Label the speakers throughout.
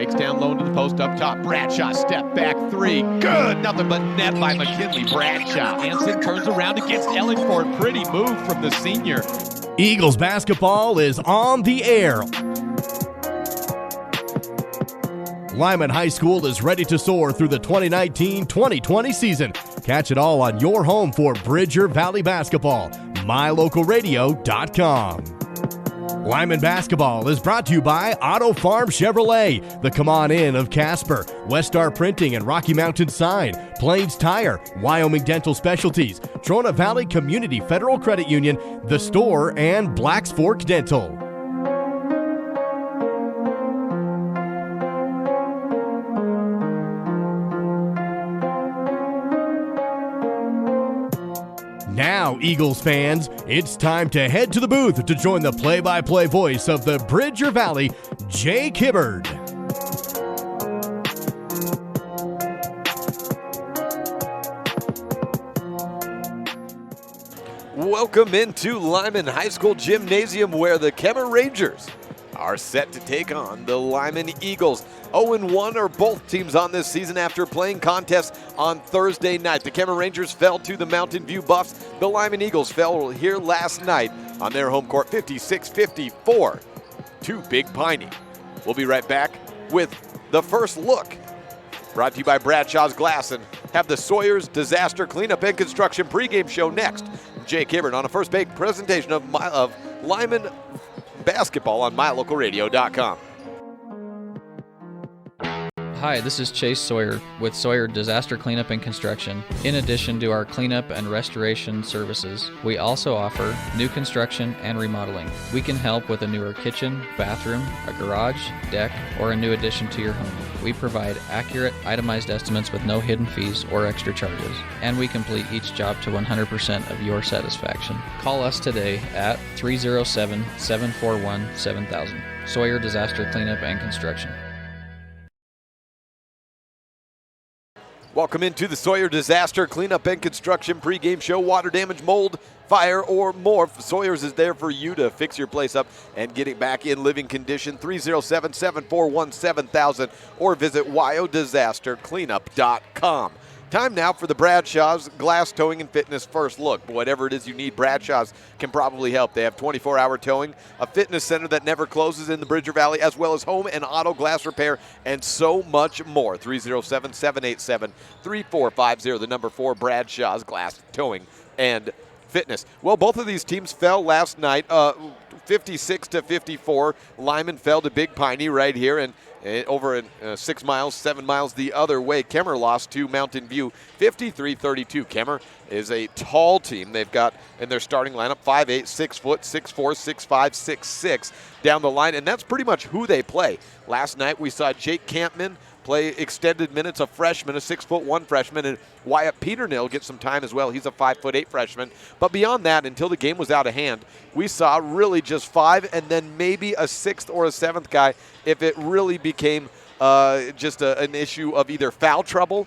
Speaker 1: Fakes down low into the post up top. Bradshaw, step back three. Good. Nothing but net by McKinley. Bradshaw. Hansen turns around against Ellingford. Pretty move from the senior.
Speaker 2: Eagles basketball is on the air. Lyman High School is ready to soar through the 2019-2020 season. Catch it all on your home for Bridger Valley basketball. MyLocalRadio.com. Lyman basketball is brought to you by Auto Farm Chevrolet, the Come On In of Casper, Westar Printing and Rocky Mountain Sign, Plains Tire, Wyoming Dental Specialties, Trona Valley Community Federal Credit Union, The Store, and Blacks Fork Dental. Now, Eagles fans, it's time to head to the booth to join the play-by-play voice of the Bridger Valley, Jay Kemmerer.
Speaker 3: Welcome into Lyman High School Gymnasium, where the Kemmerer Rangers are set to take on the Lyman Eagles. 0-1 are both teams on this season after playing contests on Thursday night. The Kemmerer Rangers fell to the Mountain View Buffs. The Lyman Eagles fell here last night on their home court 56-54 to Big Piney. We'll be right back with the first look, brought to you by Bradshaw's Glass, and have the Sawyer's Disaster Cleanup and Construction pregame show next. Jay Kemmerer on a first big presentation of Lyman basketball on MyLocalRadio.com.
Speaker 4: Hi, this is Chase Sawyer with Sawyer Disaster Cleanup and Construction. In addition to our cleanup and restoration services, we also offer new construction and remodeling. We can help with a newer kitchen, bathroom, a garage, deck, or a new addition to your home. We provide accurate, itemized estimates with no hidden fees or extra charges, and we complete each job to 100% of your satisfaction. Call us today at 307-741-7000. Sawyer Disaster Cleanup and Construction.
Speaker 3: Welcome into the Sawyer Disaster Cleanup and Construction pregame show. Water damage, mold, fire, or more, Sawyer's is there for you to fix your place up and get it back in living condition. 307-741-7000 or visit wyodisastercleanup.com. Time now for the Bradshaw's Glass Towing and Fitness First Look. Whatever it is you need, Bradshaw's can probably help. They have 24-hour towing, a fitness center that never closes in the Bridger Valley, as well as home and auto glass repair, and so much more. 307-787-3450, the number 4, Bradshaw's Glass Towing and Fitness. Well, both of these teams fell last night, 56-54. Lyman fell to Big Piney right here, and over in 6 miles, 7 miles the other way. Kemmerer lost to Mountain View 53-32. Kemmerer is a tall team. They've got in their starting lineup 5'8", 6 foot, 6'4", 6'5", 6'6" down the line, and that's pretty much who they play. Last night we saw Jake Campman play extended minutes, a freshman, a 6'1" freshman, and Wyatt Peternell get some time as well. He's a 5'8" freshman. But beyond that, until the game was out of hand, we saw really just 5 and then maybe a 6th or a 7th guy if it really became just an issue of either foul trouble,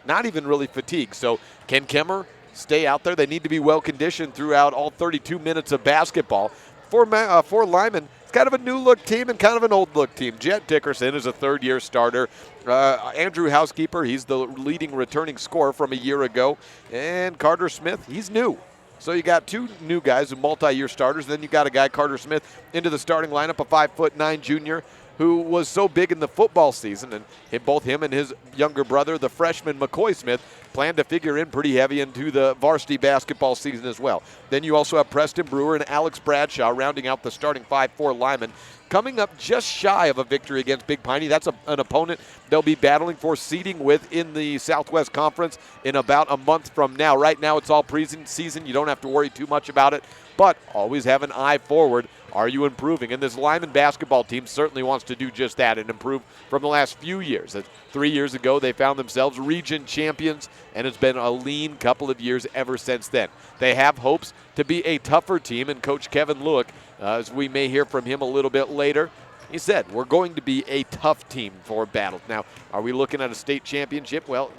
Speaker 3: not even really fatigue. So can Kemmerer stay out there? They need to be well conditioned throughout all 32 minutes of basketball. For Lyman, it's kind of a new-look team and kind of an old-look team. Jet Dickerson is a third-year starter. Andrew Housekeeper, he's the leading returning scorer from a year ago. And Carter Smith, he's new. So you got 2 new guys, multi-year starters. Then you got a guy, Carter Smith, into the starting lineup, a 5'9" junior, who was so big in the football season, and both him and his younger brother, the freshman McCoy Smith, plan to figure in pretty heavy into the varsity basketball season as well. Then you also have Preston Brewer and Alex Bradshaw rounding out the starting 5 for Lyman. Coming up just shy of a victory against Big Piney. That's an opponent they'll be battling for seeding with in the Southwest Conference in about a month from now. Right now it's all preseason. You don't have to worry too much about it, but always have an eye forward. Are you improving? And this Lyman basketball team certainly wants to do just that and improve from the last few years. 3 years ago, they found themselves region champions, and it's been a lean couple of years ever since then. They have hopes to be a tougher team, and Coach Kevin Lewick, as we may hear from him a little bit later, he said, we're going to be a tough team for battles. Now, are we looking at a state championship? Well,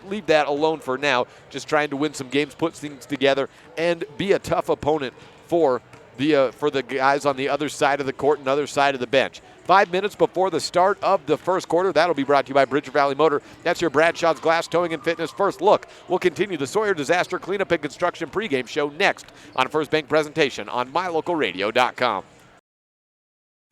Speaker 3: leave that alone for now. Just trying to win some games, put things together, and be a tough opponent for for the guys on the other side of the court and other side of the bench. 5 minutes before the start of the first quarter. That'll be brought to you by Bridger Valley Motor. That's your Bradshaw's Glass Towing and Fitness First Look. We'll continue the Sawyer Disaster Cleanup and Construction pregame show next on First Bank Presentation on MyLocalRadio.com.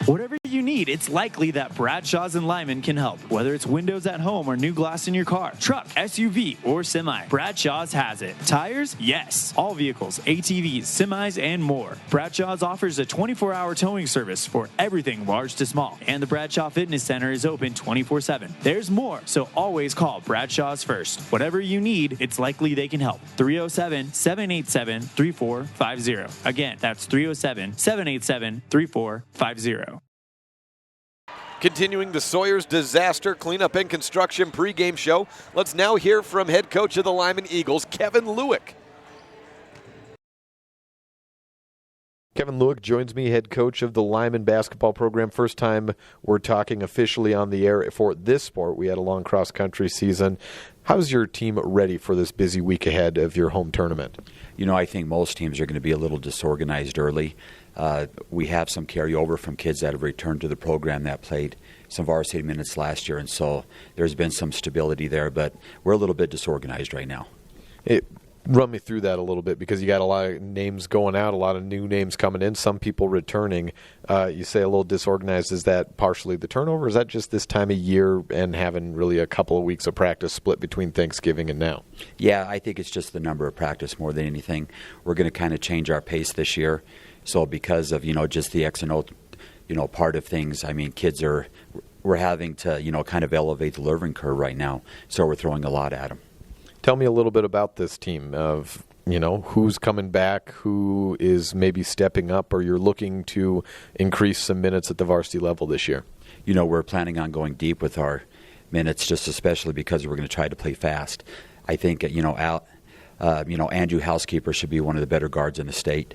Speaker 5: Whatever you need, it's likely that Bradshaw's and Lyman can help. Whether it's windows at home or new glass in your car, truck, SUV, or semi, Bradshaw's has it. Tires? Yes. All vehicles, ATVs, semis, and more. Bradshaw's offers a 24-hour towing service for everything large to small. And the Bradshaw Fitness Center is open 24/7. There's more, so always call Bradshaw's first. Whatever you need, it's likely they can help. 307-787-3450. Again, that's 307-787-3450.
Speaker 3: Continuing the Sawyer's Disaster Cleanup and Construction pregame show, let's now hear from head coach of the Lyman Eagles, Kevin Lewick. Kevin Lewick joins me, head coach of the Lyman basketball program. First time we're talking officially on the air for this sport. We had a long cross-country season. How's your team ready for this busy week ahead of your home tournament?
Speaker 6: You know, I think most teams are going to be a little disorganized early. We have some carryover from kids that have returned to the program that played some varsity minutes last year, and so there's been some stability there, but we're a little bit disorganized right now.
Speaker 3: Run me through that a little bit, because you got a lot of names going out, a lot of new names coming in, some people returning. You say a little disorganized. Is that partially the turnover? Or is that just this time of year and having really a couple of weeks of practice split between Thanksgiving and now?
Speaker 6: Yeah, I think it's just the number of practice more than anything. We're going to kind of change our pace this year. So because of, just the X and O, part of things, I mean, we're having to, kind of elevate the learning curve right now. So we're throwing a lot at them.
Speaker 3: Tell me a little bit about this team of, who's coming back, who is maybe stepping up, or you're looking to increase some minutes at the varsity level this year.
Speaker 6: We're planning on going deep with our minutes, just especially because we're going to try to play fast. I think, Andrew Housekeeper should be one of the better guards in the state.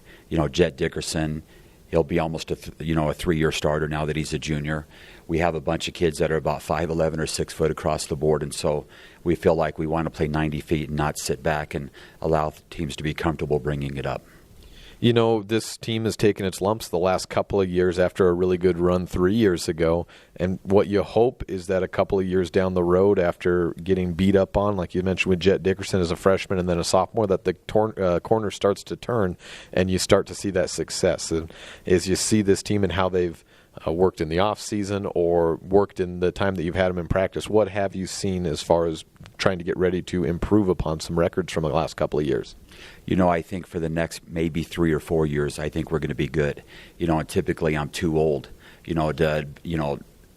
Speaker 6: Jet Dickerson, he'll be almost a 3-year starter now that he's a junior. We have a bunch of kids that are about 5'11" or 6 foot across the board, and so we feel like we want to play 90 feet and not sit back and allow teams to be comfortable bringing it up.
Speaker 3: This team has taken its lumps the last couple of years after a really good run 3 years ago. And what you hope is that a couple of years down the road, after getting beat up on, like you mentioned with Jet Dickerson as a freshman and then a sophomore, that the corner starts to turn and you start to see that success. And as you see this team and how they've worked in the off season or worked in the time that you've had them in practice, what have you seen as far as trying to get ready to improve upon some records from the last couple of years?
Speaker 6: I think for the next maybe 3 or 4 years, I think we're going to be good. And typically I'm too old, to,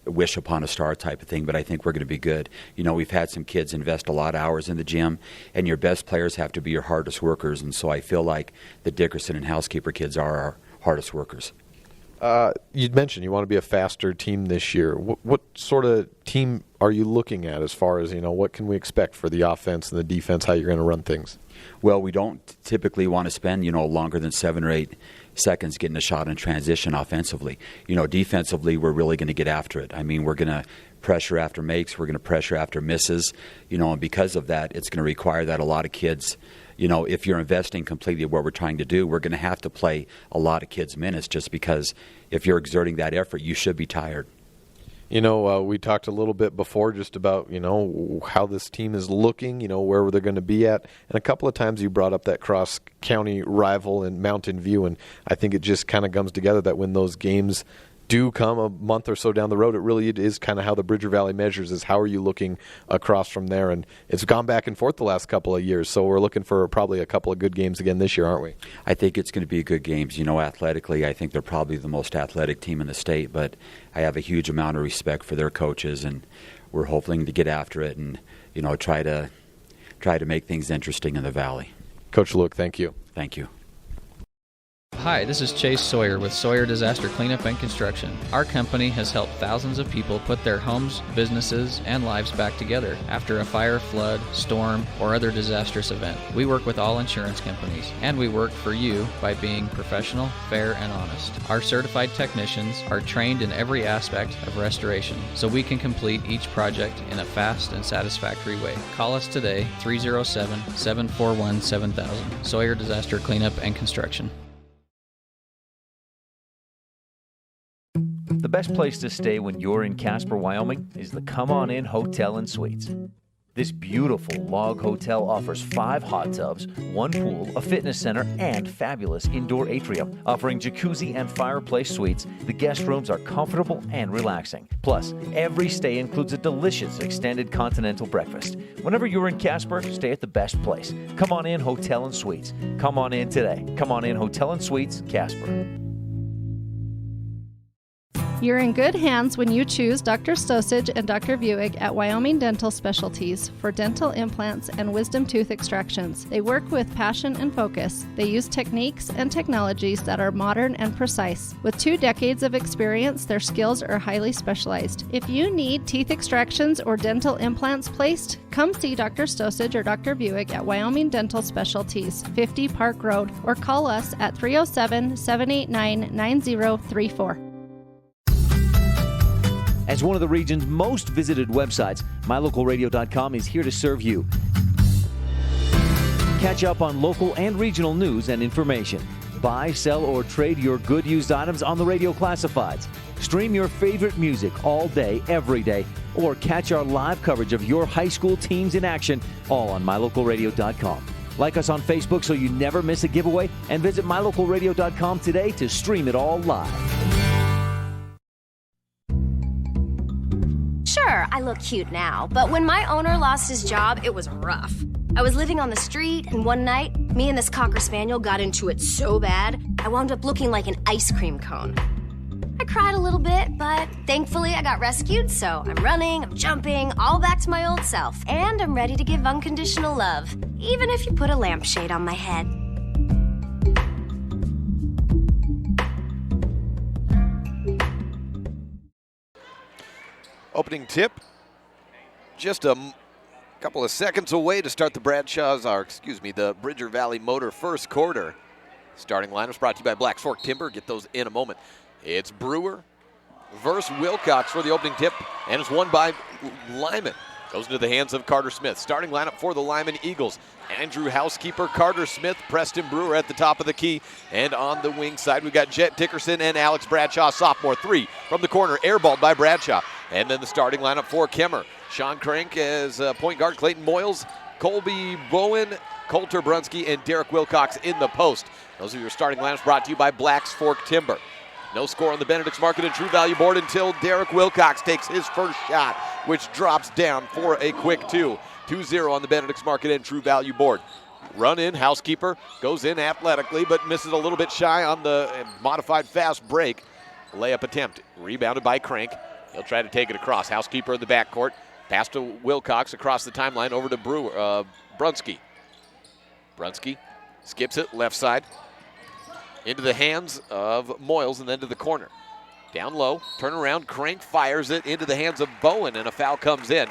Speaker 6: wish upon a star type of thing, but I think we're going to be good. We've had some kids invest a lot of hours in the gym, and your best players have to be your hardest workers, and so I feel like the Dickerson and Housekeeper kids are our hardest workers.
Speaker 3: You'd mentioned you want to be a faster team this year. What sort of team are you looking at as far as, what can we expect for the offense and the defense, how you're going to run things?
Speaker 6: Well, we don't typically want to spend, longer than 7 or 8 seconds getting a shot in transition offensively. Defensively, we're really going to get after it. I mean, we're going to pressure after makes, we're going to pressure after misses, and because of that, it's going to require that a lot of kids, if you're investing completely what we're trying to do, we're going to have to play a lot of kids' minutes, just because if you're exerting that effort, you should be tired.
Speaker 3: We talked a little bit before just about, how this team is looking, where they're going to be at. And a couple of times you brought up that cross-county rival in Mountain View, and I think it just kind of comes together that when those games do come a month or so down the road, it really is kind of how the Bridger Valley measures is how are you looking across from there. And it's gone back and forth the last couple of years, so we're looking for probably a couple of good games again this year, aren't we?
Speaker 6: I think it's going to be good games. Athletically, I think they're probably the most athletic team in the state, but I have a huge amount of respect for their coaches, and we're hoping to get after it and, try to make things interesting in the Valley.
Speaker 3: Coach Lewick, thank you.
Speaker 6: Thank you.
Speaker 4: Hi, this is Chase Sawyer with Sawyer Disaster Cleanup and Construction. Our company has helped thousands of people put their homes, businesses, and lives back together after a fire, flood, storm, or other disastrous event. We work with all insurance companies, and we work for you by being professional, fair, and honest. Our certified technicians are trained in every aspect of restoration, so we can complete each project in a fast and satisfactory way. Call us today, 307-741-7000. Sawyer Disaster Cleanup and Construction.
Speaker 7: The best place to stay when you're in Casper, Wyoming is the Come On In Hotel and Suites. This beautiful log hotel offers 5 hot tubs, 1 pool, a fitness center, and fabulous indoor atrium. Offering jacuzzi and fireplace suites, the guest rooms are comfortable and relaxing. Plus, every stay includes a delicious extended continental breakfast. Whenever you're in Casper, stay at the best place. Come On In Hotel and Suites. Come on in today. Come On In Hotel and Suites, Casper.
Speaker 8: You're in good hands when you choose Dr. Stosage and Dr. Buick at Wyoming Dental Specialties for dental implants and wisdom tooth extractions. They work with passion and focus. They use techniques and technologies that are modern and precise. With 2 decades of experience, their skills are highly specialized. If you need teeth extractions or dental implants placed, come see Dr. Stosage or Dr. Buick at Wyoming Dental Specialties, 50 Park Road, or call us at 307-789-9034.
Speaker 7: As one of the region's most visited websites, MyLocalRadio.com is here to serve you. Catch up on local and regional news and information. Buy, sell, or trade your good used items on the radio classifieds. Stream your favorite music all day, every day, or catch our live coverage of your high school teams in action, all on MyLocalRadio.com. Like us on Facebook so you never miss a giveaway, and visit MyLocalRadio.com today to stream it all live.
Speaker 9: Sure, I look cute now, but when my owner lost his job, it was rough. I was living on the street, and one night, me and this Cocker Spaniel got into it so bad, I wound up looking like an ice cream cone. I cried a little bit, but thankfully I got rescued, so I'm running, I'm jumping, all back to my old self, and I'm ready to give unconditional love, even if you put a lampshade on my head.
Speaker 3: Opening tip, just a couple of seconds away to start the the Bridger Valley Motor first quarter. Starting lineups brought to you by Black's Fork Timber. Get those in a moment. It's Brewer versus Wilcox for the opening tip, and it's won by Lyman. Goes into the hands of Carter Smith. Starting lineup for the Lyman Eagles. Andrew Housekeeper, Carter Smith, Preston Brewer at the top of the key. And on the wing side, we got Jet Dickerson and Alex Bradshaw, sophomore. 3 from the corner, airballed by Bradshaw. And then the starting lineup for Kemmerer. Sean Crank as point guard, Clayton Moyles, Colby Bowen, Coulter Brunsky, and Derek Wilcox in the post. Those are your starting lineups brought to you by Black's Fork Timber. No score on the Benedict's Market and True Value board until Derek Wilcox takes his first shot, which drops down for a quick 2. 2-0 on the Benedict's Market and True Value board. Run in, Housekeeper goes in athletically, but misses a little bit shy on the modified fast break. Layup attempt, rebounded by Crank. He'll try to take it across. Housekeeper in the backcourt. Pass to Wilcox across the timeline over to Brunsky. Brunsky skips it left side. Into the hands of Moyles and then to the corner. Down low, turn around, Crank fires it into the hands of Bowen, and a foul comes in.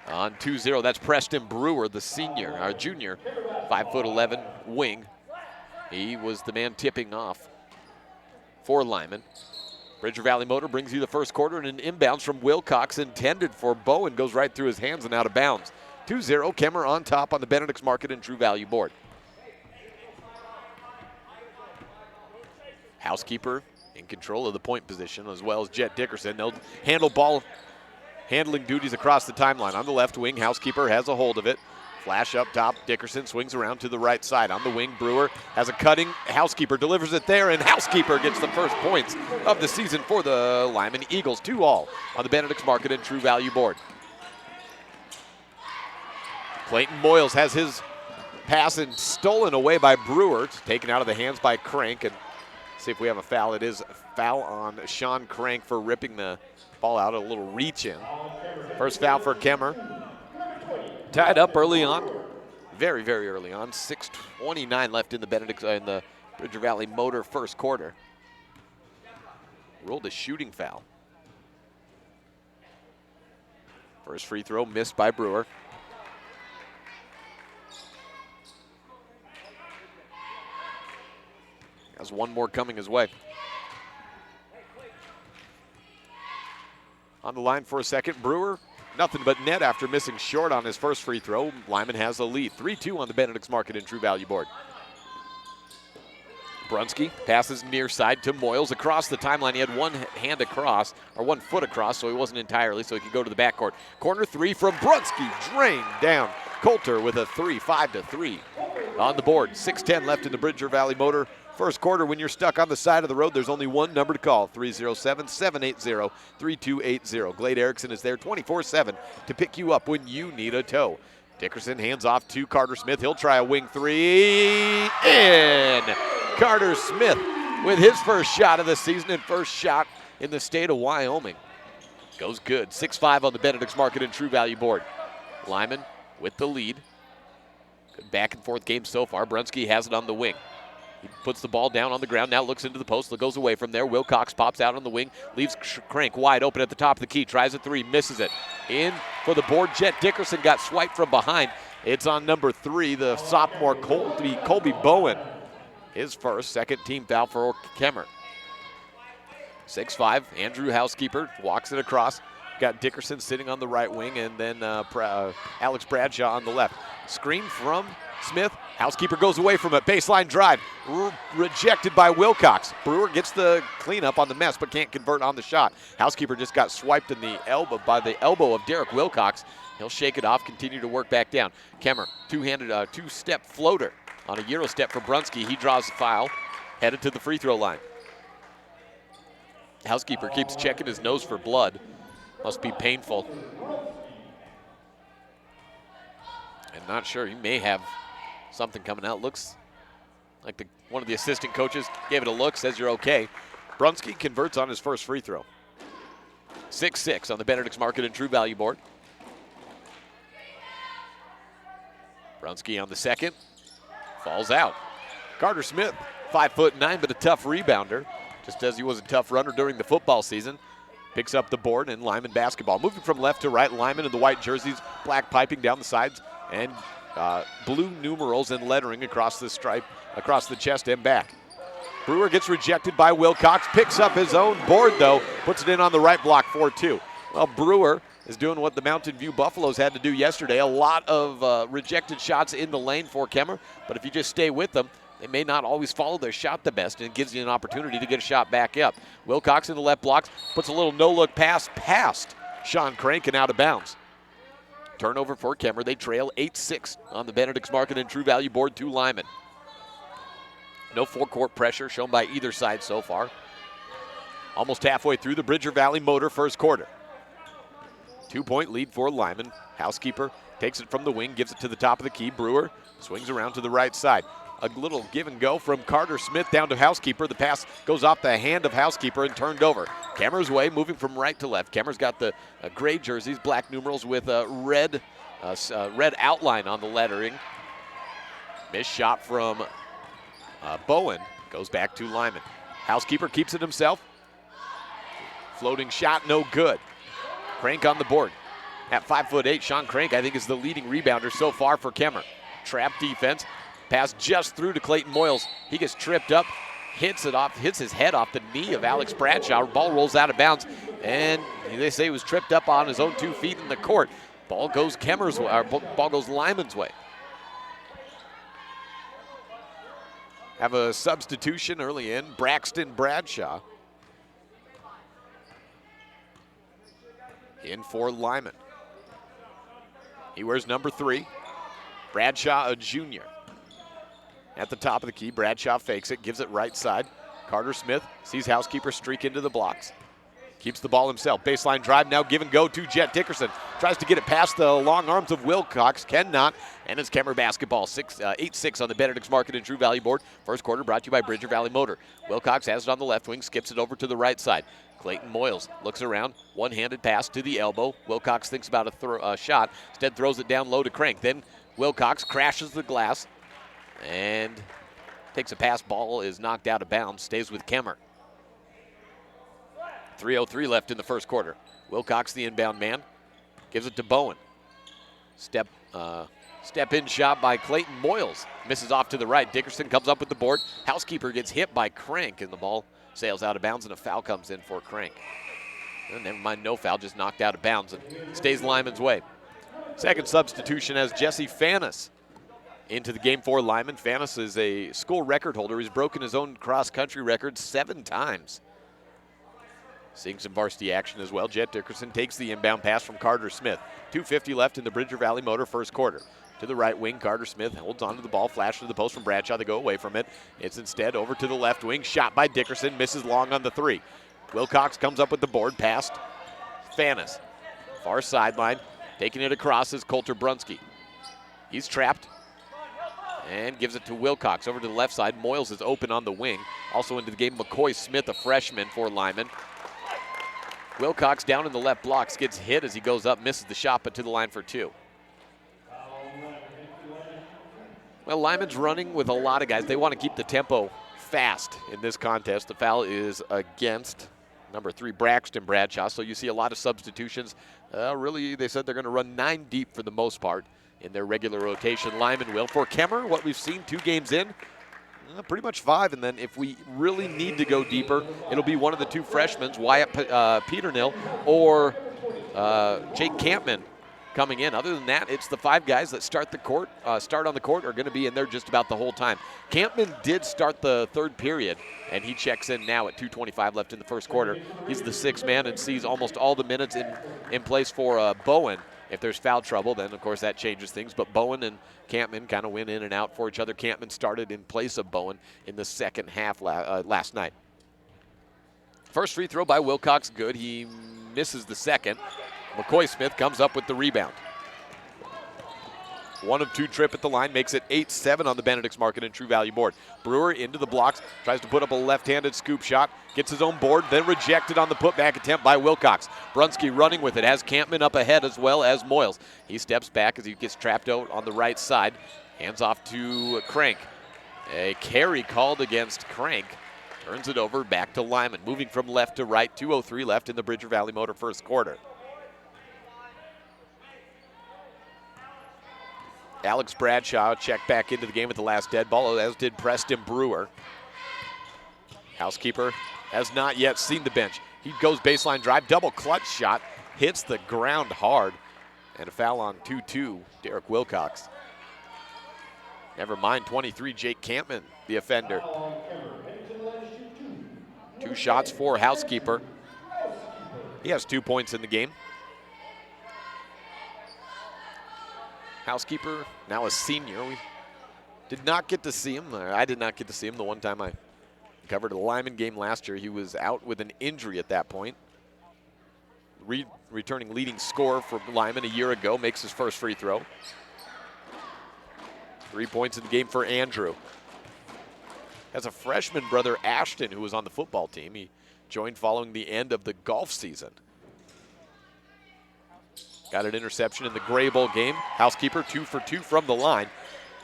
Speaker 3: On 2-0, that's Preston Brewer, the junior, 5'11" wing. He was the man tipping off for Lyman. Bridger Valley Motor brings you the first quarter, and an inbounds from Wilcox intended for Bowen goes right through his hands and out of bounds. 2-0, Kemmerer on top on the Benedict's Market and True Value board. Housekeeper in control of the point position, as well as Jet Dickerson. They'll handle ball handling duties across the timeline. On the left wing, Housekeeper has a hold of it. Flash up top, Dickerson swings around to the right side. On the wing, Brewer has a cutting. Housekeeper delivers it there, and Housekeeper gets the first points of the season for the Lyman Eagles. 2-all on the Benedict's Market and True Value board. Clayton Moyles has his pass and stolen away by Brewer. It's taken out of the hands by Crank, and see if we have a foul. It is a foul on Sean Crank for ripping the ball out, a little reach in. First foul for Kemmerer. Tied up early on, very, very early on. 6:29 left in the Bridger Valley Motor first quarter. Ruled a shooting foul. First free throw missed by Brewer. Has one more coming his way. On the line for a second, Brewer, nothing but net after missing short on his first free throw. Lyman has a lead, 3-2 on the Benedict's Market and True Value board. Brunski passes near side to Moyles across the timeline. He had one hand across, or 1 foot across, so he wasn't entirely, so he could go to the backcourt. Corner three from Brunski, drained down. Coulter with a 3, 5-3 on the board. 6:10 left in the Bridger Valley Motor first quarter. When you're stuck on the side of the road, there's only one number to call, 307-780-3280. Glade Erickson is there 24/7 to pick you up when you need a tow. Dickerson hands off to Carter Smith. He'll try a wing three. In! Carter Smith with his first shot of the season and first shot in the state of Wyoming. Goes good. 6-5 on the Benedict's Market and True Value board. Lyman with the lead. Good back and forth game so far. Brunski has it on the wing. He puts the ball down on the ground, now looks into the post, goes away from there. Wilcox pops out on the wing, leaves Crank wide open at the top of the key, tries a three, misses it. In for the board, Jet Dickerson got swiped from behind. It's on number 3, the sophomore Colby Bowen. His first, second team foul for Kemmerer. 6-5, Andrew Housekeeper walks it across. Got Dickerson sitting on the right wing, and then Alex Bradshaw on the left. Screen from Smith. Housekeeper goes away from it. Baseline drive. Rejected by Wilcox. Brewer gets the cleanup on the mess, but can't convert on the shot. Housekeeper just got swiped in the elbow by the elbow of Derek Wilcox. He'll shake it off, continue to work back down. Kemmerer, two-handed, two-step floater on a Euro step for Brunski. He draws the foul, headed to the free throw line. Housekeeper keeps checking his nose for blood. Must be painful. And not sure, he may have something coming out. Looks like one of the assistant coaches gave it a look, says you're okay. Brunski converts on his first free throw. 6-6 on the Benedict's Market and True Value board. Brunski on the second, falls out. Carter Smith, 5'9", but a tough rebounder, just as he was a tough runner during the football season. Picks up the board, and Lyman basketball. Moving from left to right, Lyman in the white jerseys, black piping down the sides, and blue numerals and lettering across the stripe, across the chest and back. Brewer gets rejected by Wilcox, picks up his own board though, puts it in on the right block, 4-2. Well, Brewer is doing what the Mountain View Buffaloes had to do yesterday. A lot of rejected shots in the lane for Kemmerer, but if you just stay with them, they may not always follow their shot the best, and it gives you an opportunity to get a shot back up. Wilcox in the left blocks, puts a little no-look pass past Sean Crank and out of bounds. Turnover for Kemmerer. They trail 8-6 on the Benedict's Market and True Value board to Lyman. No forecourt pressure shown by either side so far. Almost halfway through the Bridger Valley Motor first quarter. 2-point lead for Lyman. Housekeeper takes it from the wing, gives it to the top of the key. Brewer swings around to the right side. A little give and go from Carter Smith down to Housekeeper. The pass goes off the hand of Housekeeper and turned over. Kemmerer's way, moving from right to left. Kemmerer's got the gray jerseys, black numerals with a red outline on the lettering. Missed shot from Bowen. Goes back to Lyman. Housekeeper keeps it himself. Floating shot, no good. Crank on the board. At 5'8", Sean Crank, I think, is the leading rebounder so far for Kemmerer. Trap defense. Pass just through to Clayton Moyles. He gets tripped up, hits his head off the knee of Alex Bradshaw. Ball rolls out of bounds, and they say he was tripped up on his own 2 feet in the court. Ball goes Kemmerer's way, or ball goes Lyman's way. Have a substitution early in, Braxton Bradshaw. In for Lyman. He wears number 3. Bradshaw, a junior. At the top of the key, Bradshaw fakes it, gives it right side. Carter Smith sees Housekeeper streak into the blocks. Keeps the ball himself. Baseline drive, now give and go to Jet Dickerson. Tries to get it past the long arms of Wilcox, cannot. And it's Kemmerer basketball, 8-6 on the Benedict's Market and True Value board. First quarter brought to you by Bridger Valley Motor. Wilcox has it on the left wing, skips it over to the right side. Clayton Moyles looks around, one-handed pass to the elbow. Wilcox thinks about a shot, instead throws it down low to Crank. Then Wilcox crashes the glass and takes a pass. Ball is knocked out of bounds, stays with Kemmerer. 3:03 left in the first quarter. Wilcox, the inbound man, gives it to Bowen. Step in shot by Clayton Moyles. Misses off to the right. Dickerson comes up with the board. Housekeeper gets hit by Crank, and the ball sails out of bounds, and a foul comes in for Crank. And never mind, no foul, just knocked out of bounds and stays Lyman's way. Second substitution as Jesse Fanis into the game for Lyman. Fanis is a school record holder. He's broken his own cross-country record 7 times. Seeing some varsity action as well. Jet Dickerson takes the inbound pass from Carter Smith. 2:50 left in the Bridger Valley Motor first quarter. To the right wing, Carter Smith holds onto the ball, flash to the post from Bradshaw. They go away from it. It's instead over to the left wing, shot by Dickerson, misses long on the 3. Wilcox comes up with the board, past Fanis. Far sideline, taking it across is Coulter Brunski. He's trapped and gives it to Wilcox. Over to the left side, Moyles is open on the wing. Also into the game, McCoy Smith, a freshman for Lyman. Wilcox down in the left blocks, gets hit as he goes up, misses the shot, but to the line for 2. Well, Lyman's running with a lot of guys. They want to keep the tempo fast in this contest. The foul is against number 3, Braxton Bradshaw. So you see a lot of substitutions. Really, they said they're going to run 9 deep for the most part in their regular rotation. Lyman will. For Kemmerer, what we've seen 2 games in, pretty much 5. And then if we really need to go deeper, it'll be one of the 2 freshmen, Wyatt Peternil or Jake Campman, coming in. Other than that, it's the 5 guys that start on the court are going to be in there just about the whole time. Campman did start the 3rd period, and he checks in now at 2:25 left in the first quarter. He's the 6th man and sees almost all the minutes in place for Bowen. If there's foul trouble, then of course that changes things. But Bowen and Campman kind of went in and out for each other. Campman started in place of Bowen in the second half last night. First free throw by Wilcox, good. He misses the second. McCoy Smith comes up with the rebound. 1 of 2 trip at the line makes it 8-7 on the Benedict's Market and True Value board. Brewer into the blocks, tries to put up a left-handed scoop shot, gets his own board, then rejected on the putback attempt by Wilcox. Brunski running with it, has Campman up ahead as well as Moyles. He steps back as he gets trapped out on the right side. Hands off to Crank. A carry called against Crank. Turns it over back to Lyman. Moving from left to right, 2:03 left in the Bridger Valley Motor first quarter. Alex Bradshaw checked back into the game with the last dead ball, as did Preston Brewer. Housekeeper has not yet seen the bench. He goes baseline drive, double clutch shot, hits the ground hard, and a foul on 2-2, Derek Wilcox. Never mind, 23, Jake Campman, the offender. 2 shots for Housekeeper. He has 2 points in the game. Housekeeper, now a senior. We did not get to see him. I did not get to see him the one time I covered a Lyman game last year. He was out with an injury at that point. Returning leading scorer for Lyman a year ago, makes his first free throw. 3 points in the game for Andrew. Has a freshman brother, Ashton, who was on the football team. He joined following the end of the golf season. Got an interception in the Gray Bowl game. Housekeeper 2 for 2 from the line.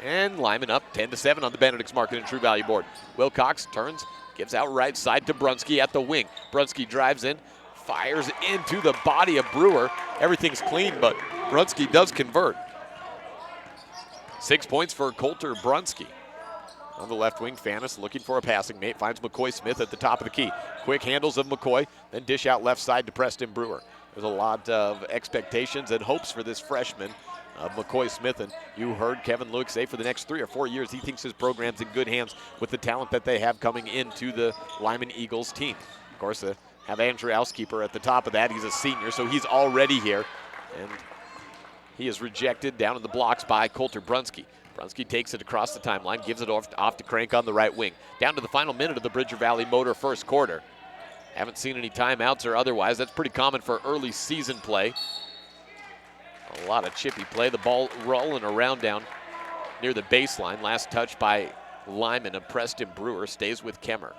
Speaker 3: And Lyman up 10-7 on the Benedict's Market and True Value board. Wilcox turns, gives out right side to Brunski at the wing. Brunski drives in, fires into the body of Brewer. Everything's clean, but Brunski does convert. 6 points for Coulter Brunski. On the left wing, Fanis looking for a passing mate. Finds McCoy Smith at the top of the key. Quick handles of McCoy, then dish out left side to Preston Brewer. There's a lot of expectations and hopes for this freshman, McCoy Smith. And you heard Kevin Luke say for the next 3 or 4 years, he thinks his program's in good hands with the talent that they have coming into the Lyman Eagles team. Of course, have Andrew Housekeeper at the top of that. He's a senior, so he's already here. And he is rejected down in the blocks by Coulter Brunski. Brunski takes it across the timeline, gives it off to Crank on the right wing. Down to the final minute of the Bridger Valley Motor first quarter. Haven't seen any timeouts or otherwise. That's pretty common for early season play. A lot of chippy play. The ball rolling around down near the baseline. Last touch by Lyman, and Preston Brewer stays with Kemmerer.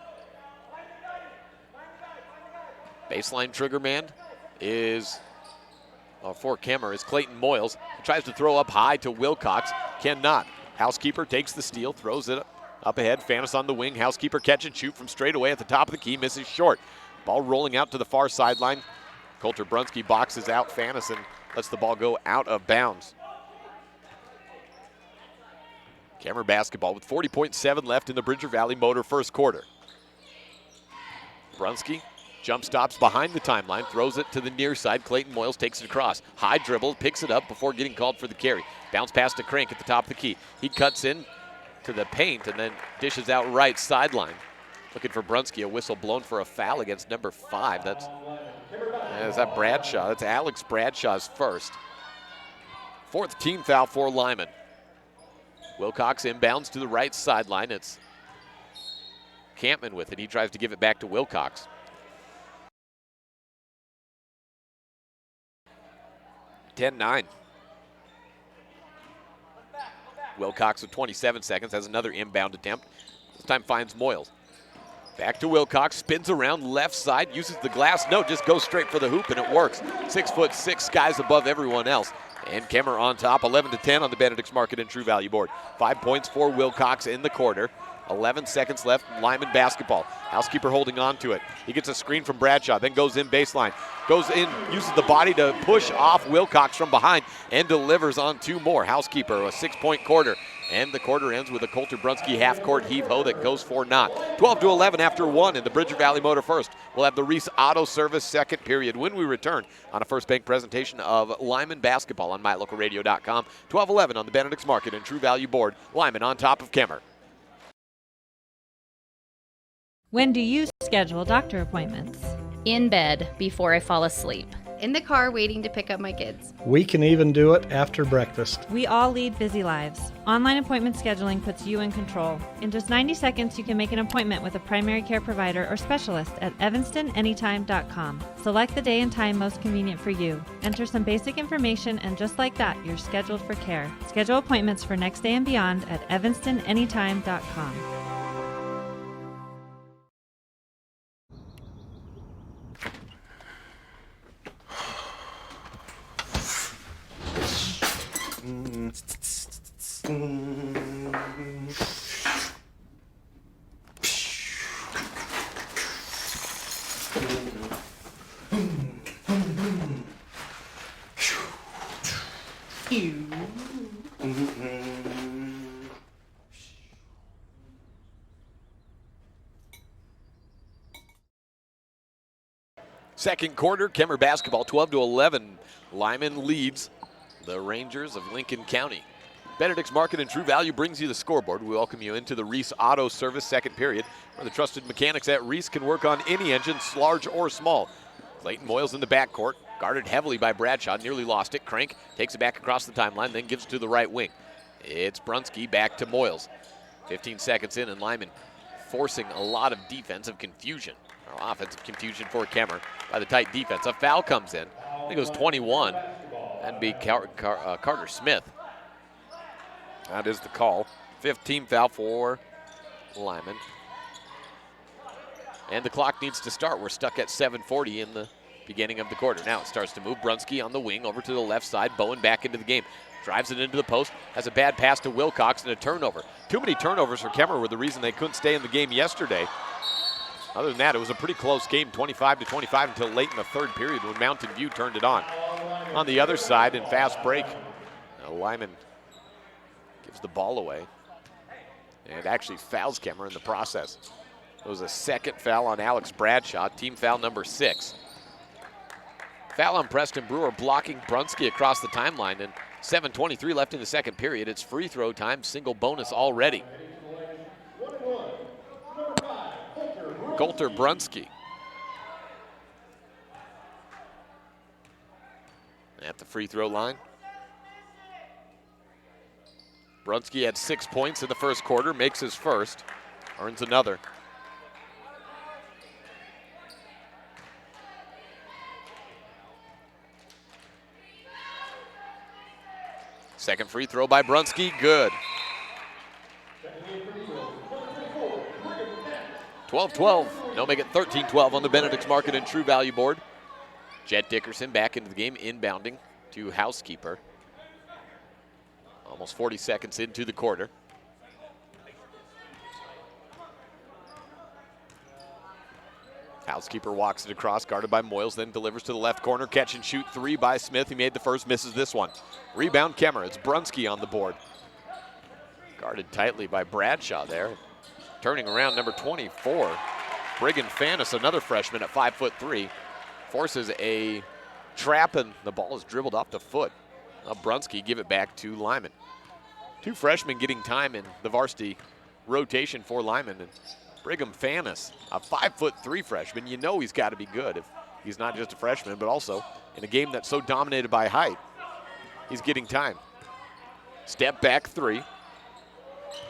Speaker 3: Baseline trigger man is, for Kemmerer, is Clayton Moyles. He tries to throw up high to Wilcox. Cannot. Housekeeper takes the steal, throws it up ahead. Fanis on the wing. Housekeeper catch and shoot from straight away at the top of the key. Misses short. Ball rolling out to the far sideline. Coulter Brunski boxes out Fanis and lets the ball go out of bounds. Kemmerer basketball with 40.7 left in the Bridger Valley Motor first quarter. Brunski jump stops behind the timeline, throws it to the near side. Clayton Moyles takes it across. High dribble, picks it up before getting called for the carry. Bounce pass to Crank at the top of the key. He cuts in to the paint and then dishes out right sideline. Looking for Brunski, a whistle blown for a foul against number 5. Is that Bradshaw? That's Alex Bradshaw's first. 4th team foul for Lyman. Wilcox inbounds to the right sideline. It's Campman with it. He tries to give it back to Wilcox. (10-9). Wilcox with 27 seconds has another inbound attempt. This time finds Moyles. Back to Wilcox, spins around left side, uses the glass. No, just goes straight for the hoop, and it works. 6'6", skies above everyone else. And Kemmerer on top, 11-10 on the Benedict's Market and True Value board. 5 points for Wilcox in the quarter. 11 seconds left, Lyman basketball. Housekeeper holding on to it. He gets a screen from Bradshaw, then goes in baseline. Goes in, uses the body to push off Wilcox from behind and delivers on 2 more. Housekeeper, a 6-point quarter. And the quarter ends with a Coulter Brunski half-court heave-ho that goes for naught. 12-11 after 1 in the Bridger Valley Motor First. We'll have the Reese Auto Service second period when we return on a First Bank presentation of Lyman basketball on MyLocalRadio.com. 12-11 on the Benedict's Market and True Value board. Lyman on top of Kemmerer.
Speaker 10: When do you schedule doctor appointments?
Speaker 11: In bed before I fall asleep.
Speaker 8: In the car waiting to pick up my kids.
Speaker 12: We can even do it after breakfast.
Speaker 10: We all lead busy lives. Online appointment scheduling puts you in control. In just 90 seconds, you can make an appointment with a primary care provider or specialist at evanstonanytime.com. Select the day and time most convenient for you. Enter some basic information, and just like that, you're scheduled for care. Schedule appointments for next day and beyond at evanstonanytime.com.
Speaker 3: Second quarter, Kemmerer basketball, 12-11. Lyman leads the Rangers of Lincoln County. Benedict's Market and True Value brings you the scoreboard. We welcome you into the Reese Auto Service second period, where the trusted mechanics at Reese can work on any engine, large or small. Clayton Moyles in the backcourt, guarded heavily by Bradshaw, nearly lost it. Crank takes it back across the timeline, then gives it to the right wing. It's Brunski back to Moyles. 15 seconds in, and Lyman forcing a lot of defensive confusion, or offensive confusion for Kemmerer by the tight defense. A foul comes in. I think it was 21. That'd be Carter Smith. That is the call. 15 foul for Lyman. And the clock needs to start. We're stuck at 7:40 in the beginning of the quarter. Now it starts to move. Brunski on the wing over to the left side. Bowen back into the game. Drives it into the post. Has a bad pass to Wilcox and a turnover. Too many turnovers for Kemmerer were the reason they couldn't stay in the game yesterday. Other than that, it was a pretty close game, 25-25 until late in the third period when Mountain View turned it on. On the other side, in fast break, Lyman gives the ball away and actually fouls Kemmerer in the process. It was a second foul on Alex Bradshaw, team foul number 6. Foul on Preston Brewer, blocking Brunski across the timeline, and 7:23 left in the second period. It's free throw time, single bonus already. Coulter Brunski at the free throw line. Brunski had 6 points in the first quarter, makes his first, earns another. Second free throw by Brunski, good. 12-12, no, make it 13-12 on the Benedict's Market and True Value board. Jet Dickerson back into the game, inbounding to Housekeeper. Almost 40 seconds into the quarter. Housekeeper walks it across, guarded by Moyles, then delivers to the left corner. Catch and shoot three by Smith. He made the first, misses this one. Rebound Kemmerer. It's Brunski on the board. Guarded tightly by Bradshaw there. Turning around, number 24, Brigham Fanis, another freshman at 5'3", forces a trap, and the ball is dribbled off the foot Brunski give it back to Lyman. 2 freshmen getting time in the varsity rotation for Lyman. And Brigham Fanis, a 5'3" freshman. You know he's got to be good if he's not just a freshman, but also in a game that's so dominated by height, he's getting time. Step back 3.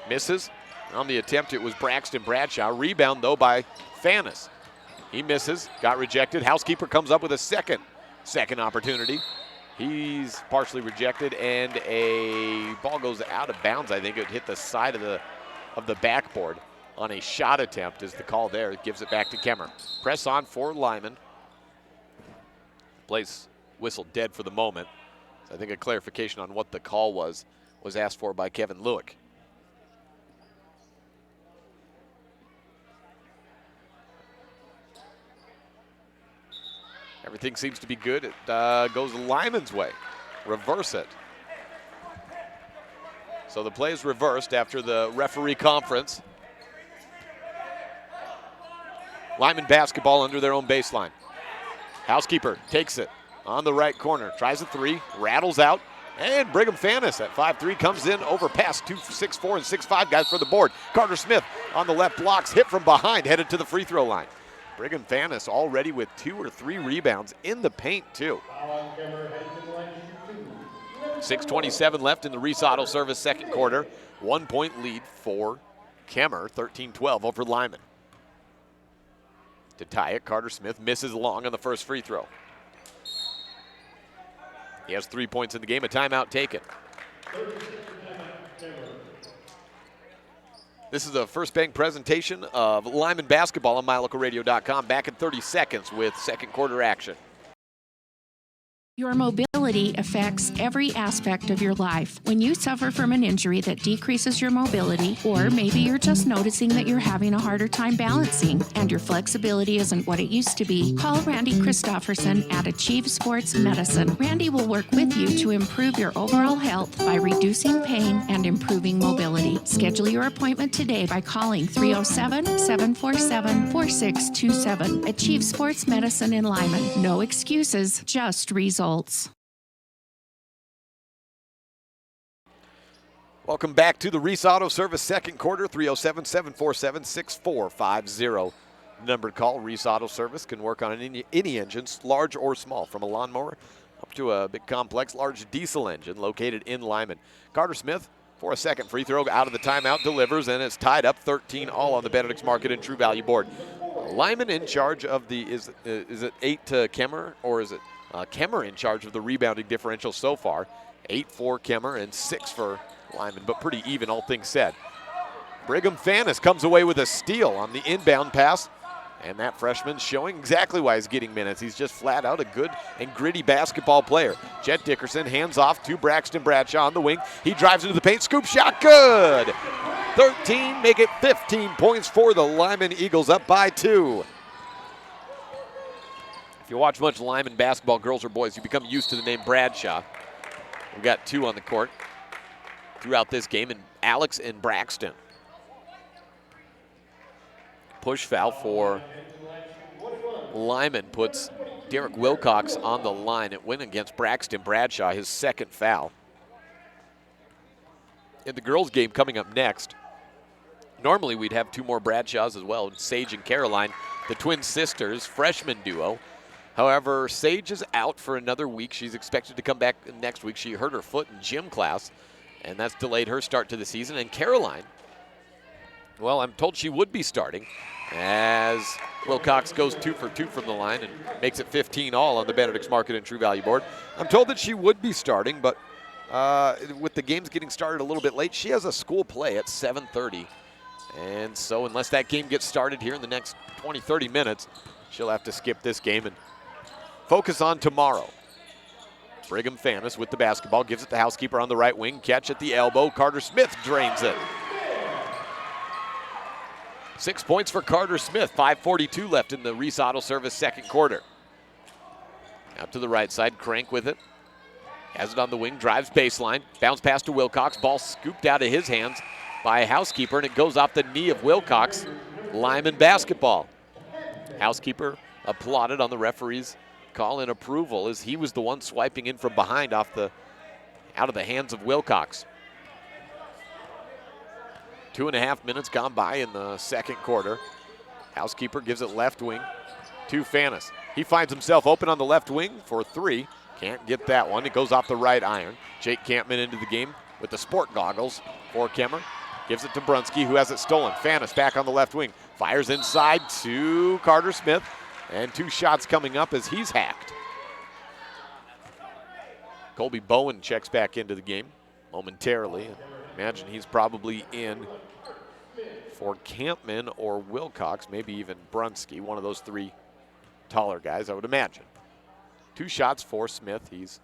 Speaker 3: Misses. On the attempt, it was Braxton Bradshaw. Rebound, though, by Fanis. He misses, got rejected. Housekeeper comes up with a second opportunity. He's partially rejected, and a ball goes out of bounds. I think it hit the side of the backboard on a shot attempt is the call there. It gives it back to Kemmerer. Press on for Lyman. Plays whistled dead for the moment. So I think a clarification on what the call was asked for by Kevin Lewick. Everything seems to be good. It goes Lyman's way. Reverse it. So the play is reversed after the referee conference. Lyman basketball under their own baseline. Housekeeper takes it on the right corner. Tries a 3, rattles out. And Brigham Fanis at 5'3" comes in over past 2 6'4" and 6'5" guys for the board. Carter Smith on the left blocks, hit from behind, headed to the free throw line. Brigham Fanis already with 2 or 3 rebounds in the paint, too. 6:27 left in the Reese Auto Service second quarter. 1-point lead for Kemmerer, 13-12 over Lyman. To tie it, Carter Smith misses long on the first free throw. He has 3 points in the game, a timeout taken. This is the First Bank presentation of Lyman basketball on MyLocalRadio.com. Back in 30 seconds with second quarter action.
Speaker 13: Your mobility affects every aspect of your life. When you suffer from an injury that decreases your mobility, or maybe you're just noticing that you're having a harder time balancing and your flexibility isn't what it used to be, call Randy Christofferson at Achieve Sports Medicine. Randy will work with you to improve your overall health by reducing pain and improving mobility. Schedule your appointment today by calling 307-747-4627. Achieve Sports Medicine in Lyman. No excuses, just results.
Speaker 3: Welcome back to the Reese Auto Service second quarter, 307-747-6450. Number to call. Reese Auto Service can work on any engine, large or small, from a lawnmower up to a big complex large diesel engine located in Lyman. Carter Smith for a second free throw out of the timeout, delivers, and it's tied up 13 all on the Benedict's Market and True Value board. Lyman in charge of the, is it 8 to Kemmerer, or is it Kemmerer in charge of the rebounding differential so far? 8 for Kemmerer and 6 for Lyman, but pretty even, all things said. Brigham Fanis comes away with a steal on the inbound pass, and that freshman showing exactly why he's getting minutes. He's just flat out a good and gritty basketball player. Jet Dickerson hands off to Braxton Bradshaw on the wing. He drives into the paint, scoop shot, good! 13, make it 15 points for the Lyman Eagles, up by 2. If you watch much Lyman basketball, girls or boys, you become used to the name Bradshaw. We've got 2 on the court throughout this game, and Alex and Braxton. Push foul for Lyman puts Derek Wilcox on the line. It went against Braxton Bradshaw, his second foul. In the girls' game coming up next, normally we'd have 2 more Bradshaws as well, Sage and Caroline, the twin sisters, freshman duo. However, Sage is out for another week. She's expected to come back next week. She hurt her foot in gym class, and that's delayed her start to the season. And Caroline, well, I'm told she would be starting, as Wilcox goes 2 for 2 from the line and makes it 15 all on the Benedict's Market and True Value board. I'm told that she would be starting, but with the games getting started a little bit late, she has a school play at 7:30. And so unless that game gets started here in the next 20, 30 minutes, she'll have to skip this game and focus on tomorrow. Brigham Fanis with the basketball, gives it to Housekeeper on the right wing. Catch at the elbow. Carter Smith drains it. 6 points for Carter Smith. 5:42 left in the Reese Auto Service second quarter. Out to the right side, Crank with it. Has it on the wing, drives baseline. Bounce pass to Wilcox. Ball scooped out of his hands by a Housekeeper, and it goes off the knee of Wilcox. Lyman basketball. Housekeeper applauded on the referee's call in approval, as he was the one swiping in from behind off the out of the hands of Wilcox. 2.5 minutes gone by in the second quarter. Housekeeper gives it left wing to Fanis. He finds himself open on the left wing for three. Can't get that one. It goes off the right iron. Jake Campman into the game with the sport goggles for Kemmerer. Gives it to Brunski, who has it stolen. Fanis back on the left wing. Fires inside to Carter Smith. And 2 shots coming up as he's hacked. Colby Bowen checks back into the game momentarily. Imagine he's probably in for Campman or Wilcox, maybe even Brunski, one of those 3 taller guys, I would imagine. 2 shots for Smith. He's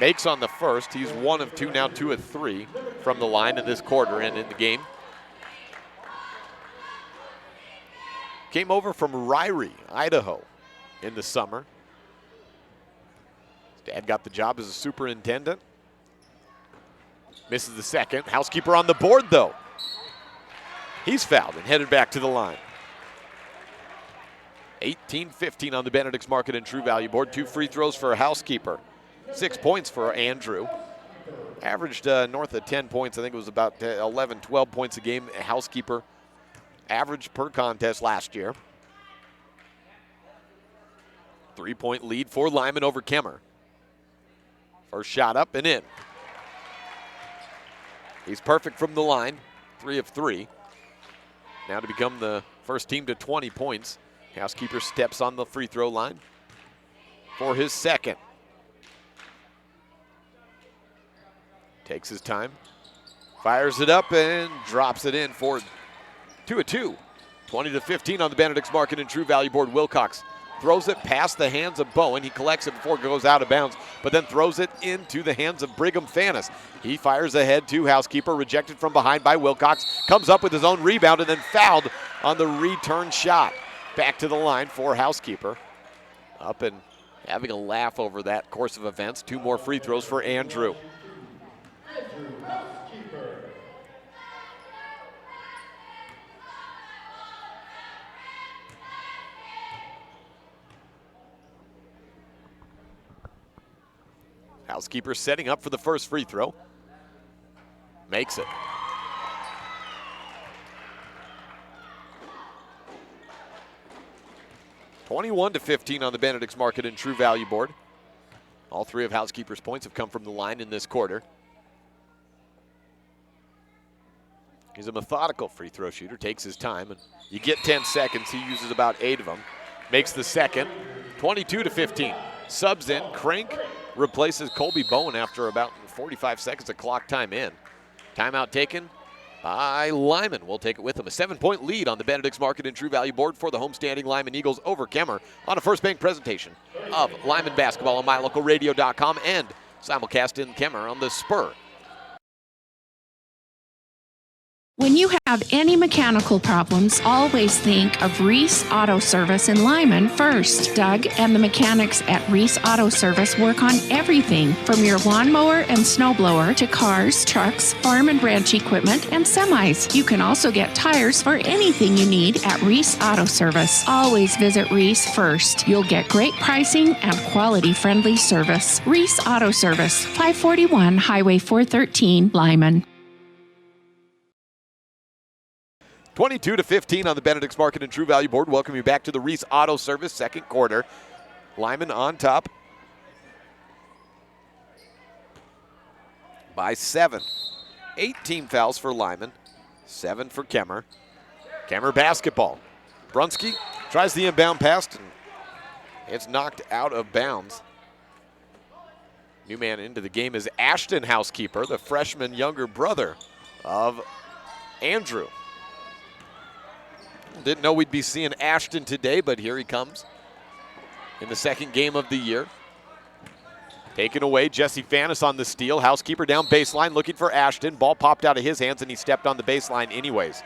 Speaker 3: makes on the first. He's 1 of 2 now, 2 of 3 from the line in this quarter and in the game. Came over from Ryrie, Idaho in the summer. His dad got the job as a superintendent. Misses the second. Housekeeper on the board, though. He's fouled and headed back to the line. 18-15 on the Benedict's Market and True Value board. 2 free throws for a Housekeeper. 6 points for Andrew. Averaged north of 10 points. I think it was about 11, 12 points a game. A Housekeeper average per contest last year. 3-point lead for Lyman over Kemmerer. First shot up and in. He's perfect from the line. 3 of 3. Now to become the first team to 20 points. Housekeeper steps on the free throw line for his second. Takes his time, fires it up and drops it in for 2 of 2. 20-15 on the Benedict's Market and True Value board. Wilcox throws it past the hands of Bowen. He collects it before it goes out of bounds, but then throws it into the hands of Brigham Fanis. He fires ahead to Housekeeper, rejected from behind by Wilcox, comes up with his own rebound and then fouled on the return shot. Back to the line for Housekeeper. Up and having a laugh over that course of events. 2 more free throws for Andrew. Housekeeper setting up for the first free throw. Makes it. (21-15) on the Benedict's Market and True Value board. All 3 of Housekeeper's points have come from the line in this quarter. He's a methodical free throw shooter, takes his time, and you get 10 seconds. He uses about 8 of them. Makes the second. 22-15. Subs in. Crank replaces Colby Bowen after about 45 seconds of clock time in. Timeout taken by Lyman. We'll take it with him. A 7-point lead on the Benedict's Market and True Value board for the homestanding Lyman Eagles over Kemmerer on a First Bank presentation of Lyman basketball on MyLocalRadio.com and simulcast in Kemmerer on the Spur.
Speaker 13: When you have any mechanical problems, always think of Reese Auto Service in Lyman first. Doug and the mechanics at Reese Auto Service work on everything from your lawnmower and snowblower to cars, trucks, farm and ranch equipment, and semis. You can also get tires for anything you need at Reese Auto Service. Always visit Reese first. You'll get great pricing and quality-friendly service. Reese Auto Service, 541 Highway 413, Lyman.
Speaker 3: 22-15 on the Benedict's Market and True Value board. Welcome you back to the Reese Auto Service second quarter. Lyman on top by 7. 8 team fouls for Lyman, 7 for Kemmerer. Kemmerer basketball. Brunski tries the inbound pass, and it's knocked out of bounds. New man into the game is Ashton Housekeeper, the freshman younger brother of Andrew. Didn't know we'd be seeing Ashton today, but here he comes in the second game of the year. Taken away, Jesse Fanis on the steal. Housekeeper down baseline looking for Ashton. Ball popped out of his hands and he stepped on the baseline anyways.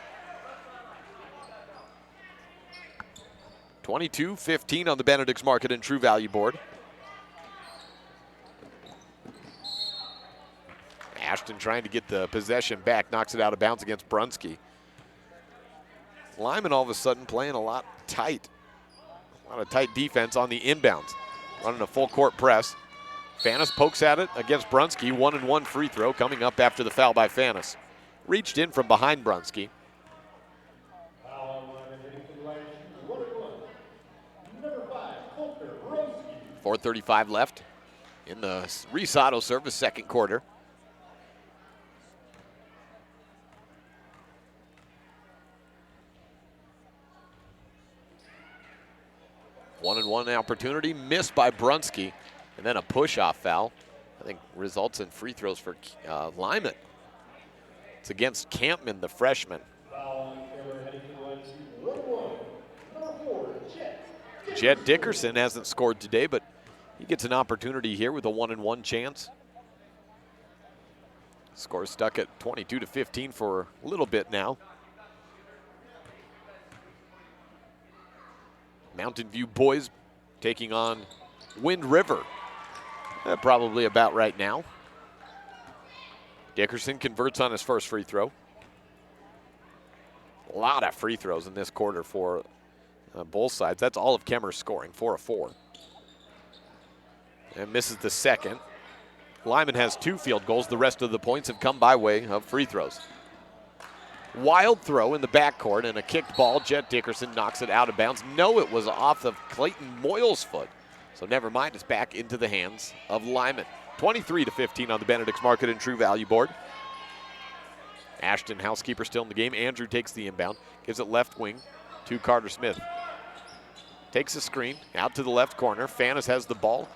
Speaker 3: 22-15 on the Benedict's Market and True Value board. Ashton trying to get the possession back, knocks it out of bounds against Brunski. Lyman all of a sudden playing a lot of tight defense on the inbounds. Running a full court press. Fanis pokes at it against Brunski. 1-1 free throw coming up after the foul by Fanis. Reached in from behind Brunski. 4:35 left in the Reese Auto Service second quarter. One-and-one opportunity missed by Brunski, and then a push-off foul. I think results in free throws for Lyman. It's against Campman, the freshman. Jed Dickerson hasn't scored today, but he gets an opportunity here with a 1-and-1 chance. Score stuck at 22-15 for a little bit now. Mountain View boys taking on Wind River. Probably about right now. Dickerson converts on his first free throw. A lot of free throws in this quarter for both sides. That's all of Kemmerer scoring, 4 of 4. And misses the second. Lyman has 2 field goals. The rest of the points have come by way of free throws. Wild throw in the backcourt and a kicked ball. Jed Dickerson knocks it out of bounds. No, it was off of Clayton Moyle's foot. So never mind, it's back into the hands of Lyman. 23-15 on the Benedict's Market and True Value board. Ashton, housekeeper, still in the game. Andrew takes the inbound, gives it left wing to Carter Smith. Takes a screen out to the left corner. Fanis has the ball.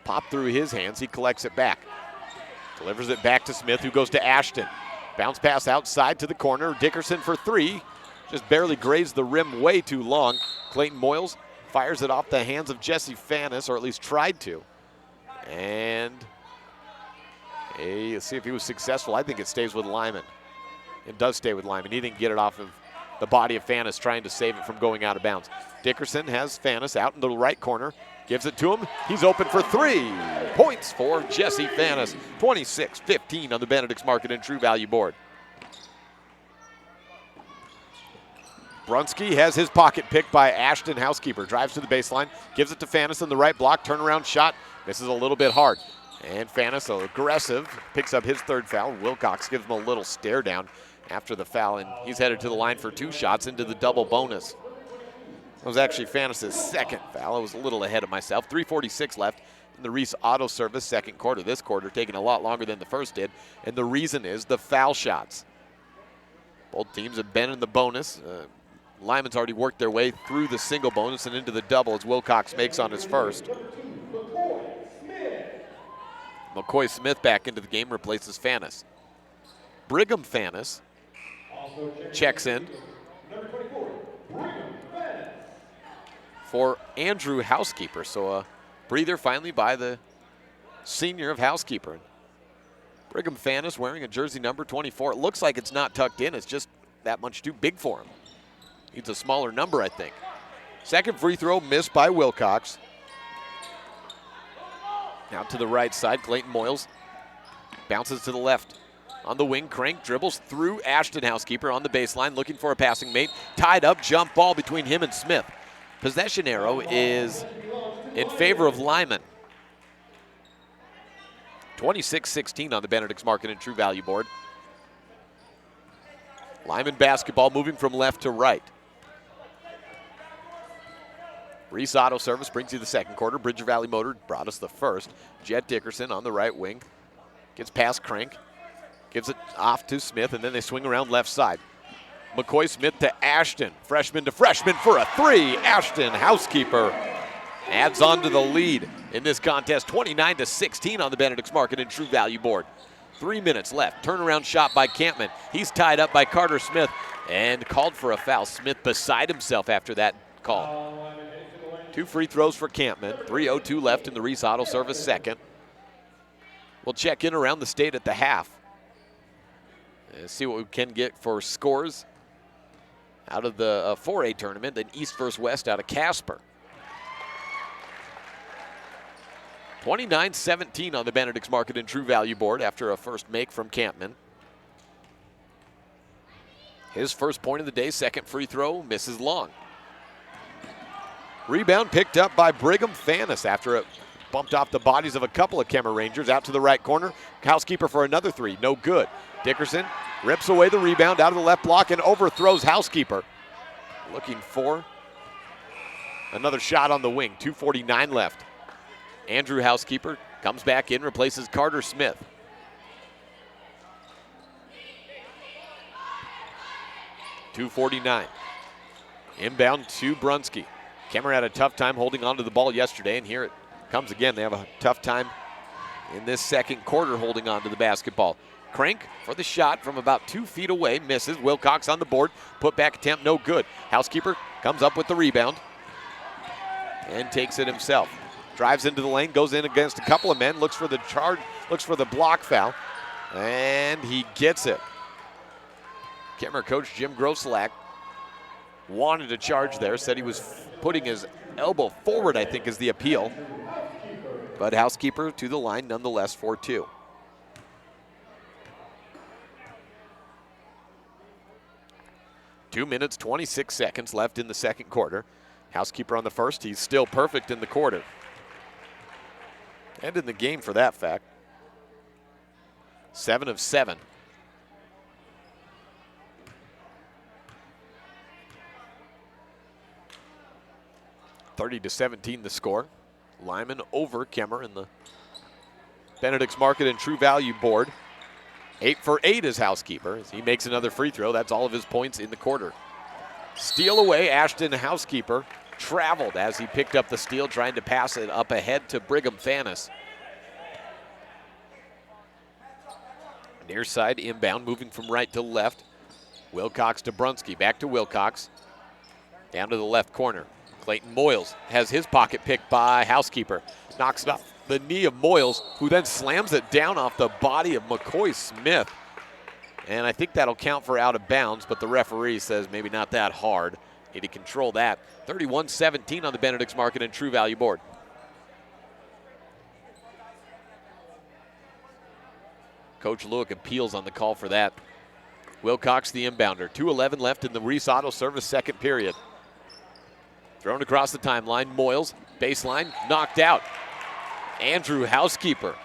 Speaker 3: Popped through his hands. He collects it back. Delivers it back to Smith, who goes to Ashton. Bounce pass outside to the corner. Dickerson for 3. Just barely grazed the rim way too long. Clayton Moyles fires it off the hands of Jesse Fanis, or at least tried to. And let's see if he was successful. I think it stays with Lyman. It does stay with Lyman. He didn't get it off of the body of Fanis, trying to save it from going out of bounds. Dickerson has Fanis out in the right corner. Gives it to him. He's open for 3 points for Jesse Fanis. 26-15 on the Benedict's Market and True Value board. Brunski has his pocket picked by Ashton, housekeeper. Drives to the baseline. Gives it to Fanis in the right block. Turnaround shot. Misses a little bit hard. And Fanis, aggressive, picks up his 3rd foul. Wilcox gives him a little stare down after the foul, and he's headed to the line for 2 shots into the double bonus. That was actually Fanis' 2nd foul. I was a little ahead of myself. 3:46 left in the Reese Auto Service second quarter. This quarter taking a lot longer than the first did, and the reason is the foul shots. Both teams have been in the bonus. Lyman's already worked their way through the single bonus and into the double as Wilcox makes on his first. McCoy Smith back into the game, replaces Fanis. Brigham Fanis checks in for Andrew Housekeeper. So a breather finally by the senior of Housekeeper. Brigham Fanis wearing a jersey number 24. It looks like it's not tucked in. It's just that much too big for him. Needs a smaller number, I think. Second free throw missed by Wilcox. Out to the right side, Clayton Moyles bounces to the left. On the wing, Crank dribbles through Ashton, housekeeper on the baseline, looking for a passing mate. Tied up, jump ball between him and Smith. Possession arrow is in favor of Lyman. 26-16 on the Benedict's Market and True Value board. Lyman basketball moving from left to right. Reese Auto Service brings you the second quarter. Bridger Valley Motor brought us the first. Jed Dickerson on the right wing. Gets past Crank. Gives it off to Smith, and then they swing around left side. McCoy Smith to Ashton. Freshman to freshman for a 3. Ashton, housekeeper, adds on to the lead in this contest. 29-16 on the Benedict's Market and True Value board. 3 minutes left. Turnaround shot by Campman. He's tied up by Carter Smith and called for a foul. Smith beside himself after that call. 2 free throws for Campman. 3:02 left in the Reese Auto Service second. We'll check in around the state at the half. And see what we can get for scores out of the 4A tournament, then East versus West out of Casper. 29-17 on the Benedict's Market and True Value board after a first make from Campman. His first point of the day, second free throw, misses long. Rebound picked up by Brigham Fanis after a bumped off the bodies of a couple of Kemmerer Rangers. Out to the right corner. Housekeeper for another three. No good. Dickerson rips away the rebound out of the left block and overthrows Housekeeper. Looking for another shot on the wing. 2:49 left. Andrew Housekeeper comes back in, replaces Carter Smith. .249. Inbound to Brunski. Kemmerer had a tough time holding on to the ball yesterday, and here it comes again. They have a tough time in this second quarter holding on to the basketball. Crank for the shot from about 2 feet away, misses. Wilcox on the board, put back attempt, no good. Housekeeper comes up with the rebound and takes it himself. Drives into the lane, goes in against a couple of men, looks for the charge, looks for the block foul, and he gets it. Kemmerer coach Jim Grosselak wanted a charge there, said he was putting his elbow forward, I think is the appeal. But Housekeeper to the line nonetheless for 2. Two minutes, 26 seconds left in the second quarter. Housekeeper on the first, he's still perfect in the quarter. And in the game for that fact. 7 of 7. (30-17) the score. Lyman over Kemmerer in the Benedict's Market and True Value board. 8 for 8 is Housekeeper. As he makes another free throw, that's all of his points in the quarter. Steal away, Ashton Housekeeper traveled as he picked up the steal, trying to pass it up ahead to Brigham Fannis. Near side inbound, moving from right to left. Wilcox to Brunski, back to Wilcox. Down to the left corner. Clayton Moyles has his pocket picked by Housekeeper. Knocks it off the knee of Moyles, who then slams it down off the body of McCoy Smith. And I think that'll count for out of bounds, but the referee says maybe not that hard. Need to control that. 31-17 on the Benedict's Market and True Value board. Coach Lewick appeals on the call for that. Wilcox the inbounder. 2:11 left in the Reese Auto Service second period. Thrown across the timeline, Moyles, baseline, knocked out. Andrew Housekeeper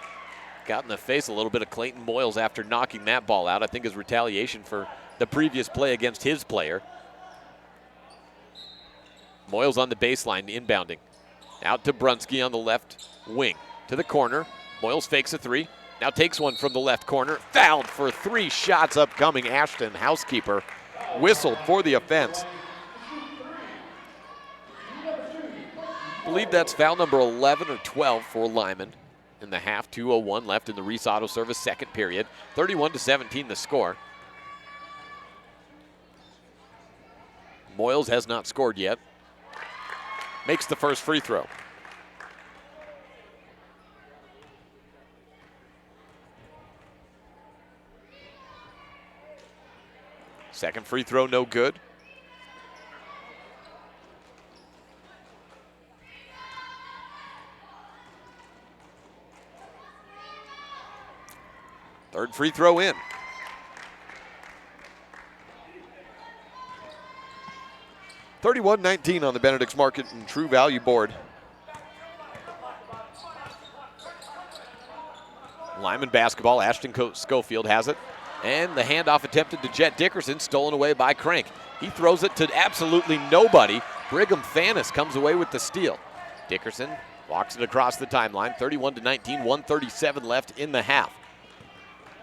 Speaker 3: got in the face a little bit of Clayton Moyles after knocking that ball out. I think as retaliation for the previous play against his player. Moyles on the baseline, inbounding. Out to Brunski on the left wing. To the corner, Moyles fakes a three. Now takes one from the left corner. Fouled for 3 shots upcoming. Ashton Housekeeper whistled for the offense. I believe that's foul number 11 or 12 for Lyman in the half. 2:01 left in the Reese Auto Service second period. 31-17 the score. Moyles has not scored yet. Makes the first free throw. Second free throw, no good. Third free throw in. (31-19) on the Benedict's Market and True Value board. Lyman basketball. Ashton Schofield has it. And the handoff attempted to Jet Dickerson, stolen away by Crank. He throws it to absolutely nobody. Brigham Fannis comes away with the steal. Dickerson walks it across the timeline. 31-19, 1:37 left in the half.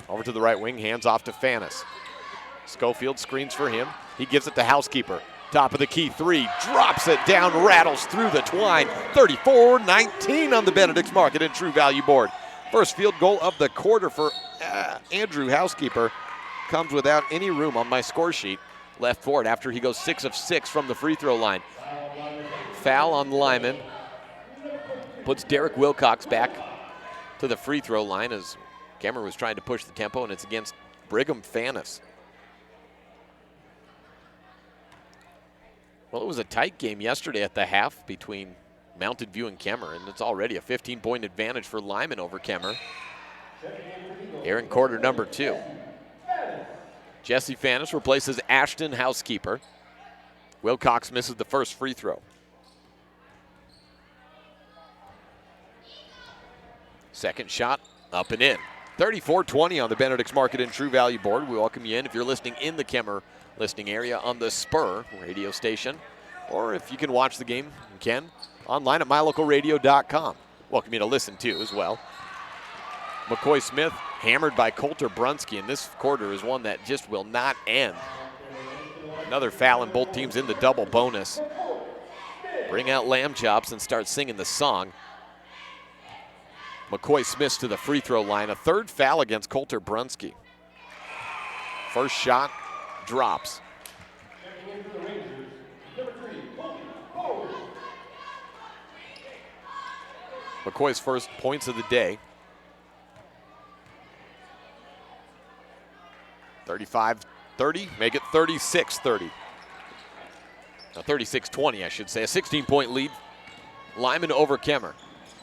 Speaker 3: Over to the right wing, hands off to Fannis. Schofield screens for him. He gives it to Housekeeper. Top of the key three, drops it down, rattles through the twine. 34-19 on the Benedict's Market and True Value board. First field goal of the quarter for Andrew Housekeeper. Comes without any room on my score sheet. Left for it after he goes 6 of 6 from the free throw line. Foul on Lyman. Puts Derek Wilcox back to the free throw line as Kemmerer was trying to push the tempo, and it's against Brigham Fannis. Well, it was a tight game yesterday at the half between Mountain View and Kemmerer, and it's already a 15-point advantage for Lyman over Kemmerer. Here in quarter number 2. Jesse Fannis replaces Ashton Housekeeper. Wilcox misses the first free throw. Second shot up and in. 34-20 on the Benedict's Market and True Value board. We welcome you in if you're listening in the Kemmerer listening area on the Spur radio station, or if you can watch the game, you can, online at mylocalradio.com. Welcome you to listen to as well. McCoy Smith hammered by Coulter Brunsky, and this quarter is one that just will not end. Another foul, and both teams in the double bonus. Bring out lamb chops and start singing the song. McCoy Smith to the free throw line. A third foul against Coulter Brunsky. First shot drops. McCoy's first points of the day. 35-30, make it 36-30. 36-20, I should say. A 16-point lead. Lyman over Kemmerer.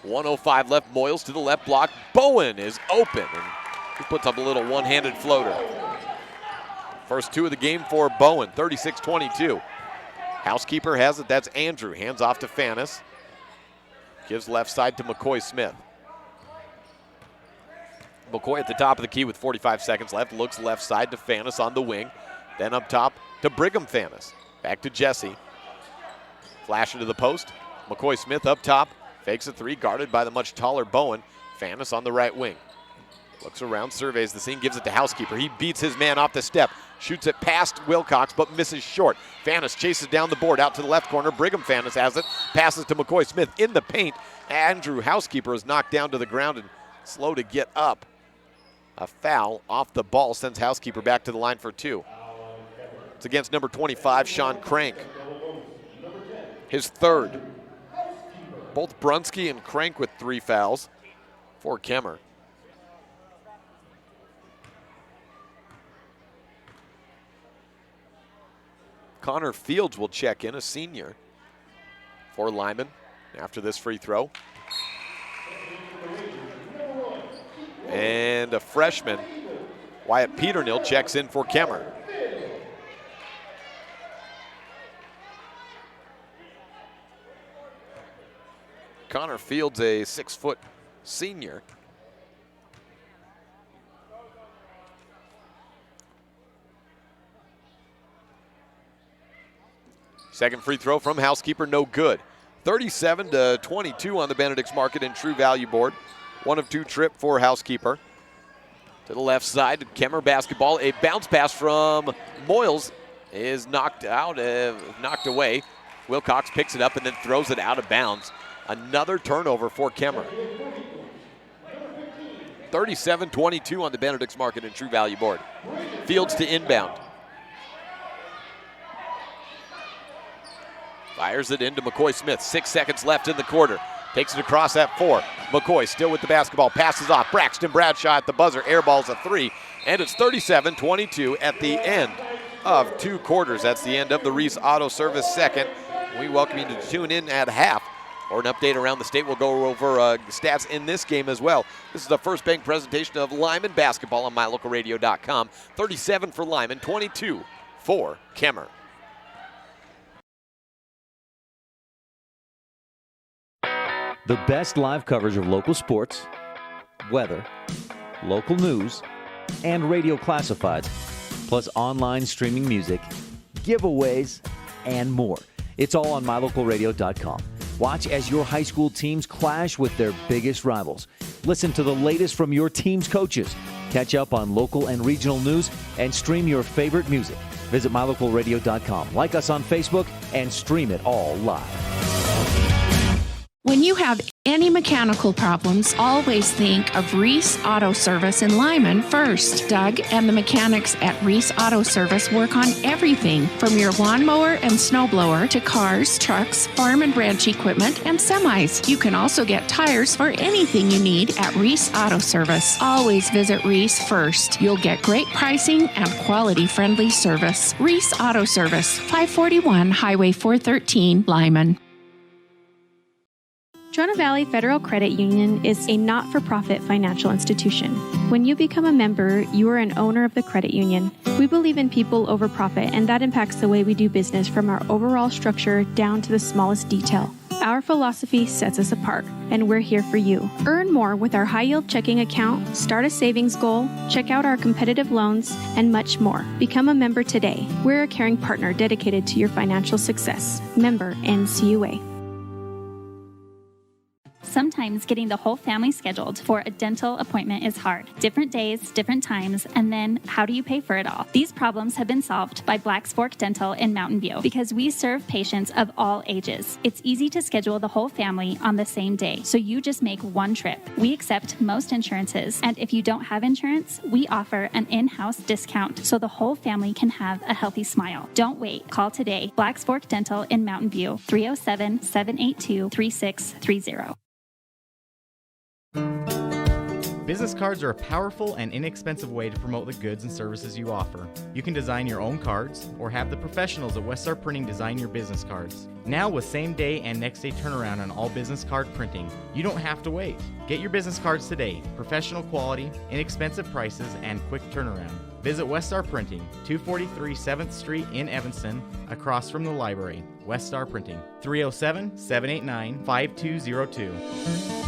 Speaker 3: 1:05 left. Moyles to the left block. Bowen is open, and he puts up a little one-handed floater. First two of the game for Bowen, 36-22. Housekeeper has it. That's Andrew. Hands off to Fannis. Gives left side to McCoy Smith. McCoy at the top of the key with 45 seconds left. Looks left side to Fannis on the wing. Then up top to Brigham Fannis. Back to Jesse. Flash into the post. McCoy Smith up top. Fakes a three, guarded by the much taller Bowen. Fannis on the right wing. Looks around, surveys the scene, gives it to Housekeeper. He beats his man off the step. Shoots it past Wilcox, but misses short. Fannis chases down the board, out to the left corner. Brigham Fannis has it. Passes to McCoy Smith in the paint. Andrew Housekeeper is knocked down to the ground and slow to get up. A foul off the ball sends Housekeeper back to the line for two. It's against number 25, Sean Crank. His third. Both Brunsky and Crank with 3 fouls for Kemmerer. Connor Fields will check in, a senior, for Lyman after this free throw. And a freshman, Wyatt Peternil, checks in for Kemmerer. Connor Fields, a 6-foot senior. Second free throw from Housekeeper, no good. 37-22 on the Benedict's Market and True Value board. 1 of 2 trip for Housekeeper. To the left side, Kemmerer basketball. A bounce pass from Moyles is knocked away. Wilcox picks it up and then throws it out of bounds. Another turnover for Kemmerer. 37-22 on the Benedict's Market and True Value board. Fields to inbound. Fires it into McCoy Smith. 6 seconds left in the quarter. Takes it across at 4. McCoy still with the basketball. Passes off. Braxton Bradshaw at the buzzer. Airballs a 3. And it's 37-22 at the end of 2 quarters. That's the end of the Reese Auto Service second. We welcome you to tune in at half. Or an update around the state. We'll go over stats in this game as well. This is the First Bank presentation of Lyman basketball on mylocalradio.com. 37 for Lyman, 22 for Kemmerer.
Speaker 7: The best live coverage of local sports, weather, local news, and radio classifieds, plus online streaming music, giveaways, and more. It's all on mylocalradio.com. Watch as your high school teams clash with their biggest rivals. Listen to the latest from your team's coaches. Catch up on local and regional news and stream your favorite music. Visit mylocalradio.com. Like us on Facebook and stream it all live.
Speaker 13: When you have any mechanical problems, always think of Reese Auto Service in Lyman first. Doug and the mechanics at Reese Auto Service work on everything from your lawnmower and snowblower to cars, trucks, farm and ranch equipment, and semis. You can also get tires for anything you need at Reese Auto Service. Always visit Reese first. You'll get great pricing and quality-friendly service. Reese Auto Service, 541 Highway 413, Lyman.
Speaker 14: Trona Valley Federal Credit Union is a not-for-profit financial institution. When you become a member, you are an owner of the credit union. We believe in people over profit, and that impacts the way we do business from our overall structure down to the smallest detail. Our philosophy sets us apart, and we're here for you. Earn more with our high-yield checking account, start a savings goal, check out our competitive loans, and much more. Become a member today. We're a caring partner dedicated to your financial success. Member NCUA.
Speaker 15: Sometimes getting the whole family scheduled for a dental appointment is hard. Different days, different times, and then how do you pay for it all? These problems have been solved by Black's Fork Dental in Mountain View because we serve patients of all ages. It's easy to schedule the whole family on the same day, so you just make one trip. We accept most insurances, and if you don't have insurance, we offer an in-house discount so the whole family can have a healthy smile. Don't wait. Call today. Black's Fork Dental in Mountain View, 307-782-3630.
Speaker 16: Business cards are a powerful and inexpensive way to promote the goods and services you offer. You can design your own cards or have the professionals at Westar Printing design your business cards. Now with same day and next day turnaround on all business card printing, you don't have to wait. Get your business cards today. Professional quality, inexpensive prices, and quick turnaround. Visit Westar Printing, 243 7th Street in Evanston, across from the library. Westar Printing, 307-789-5202.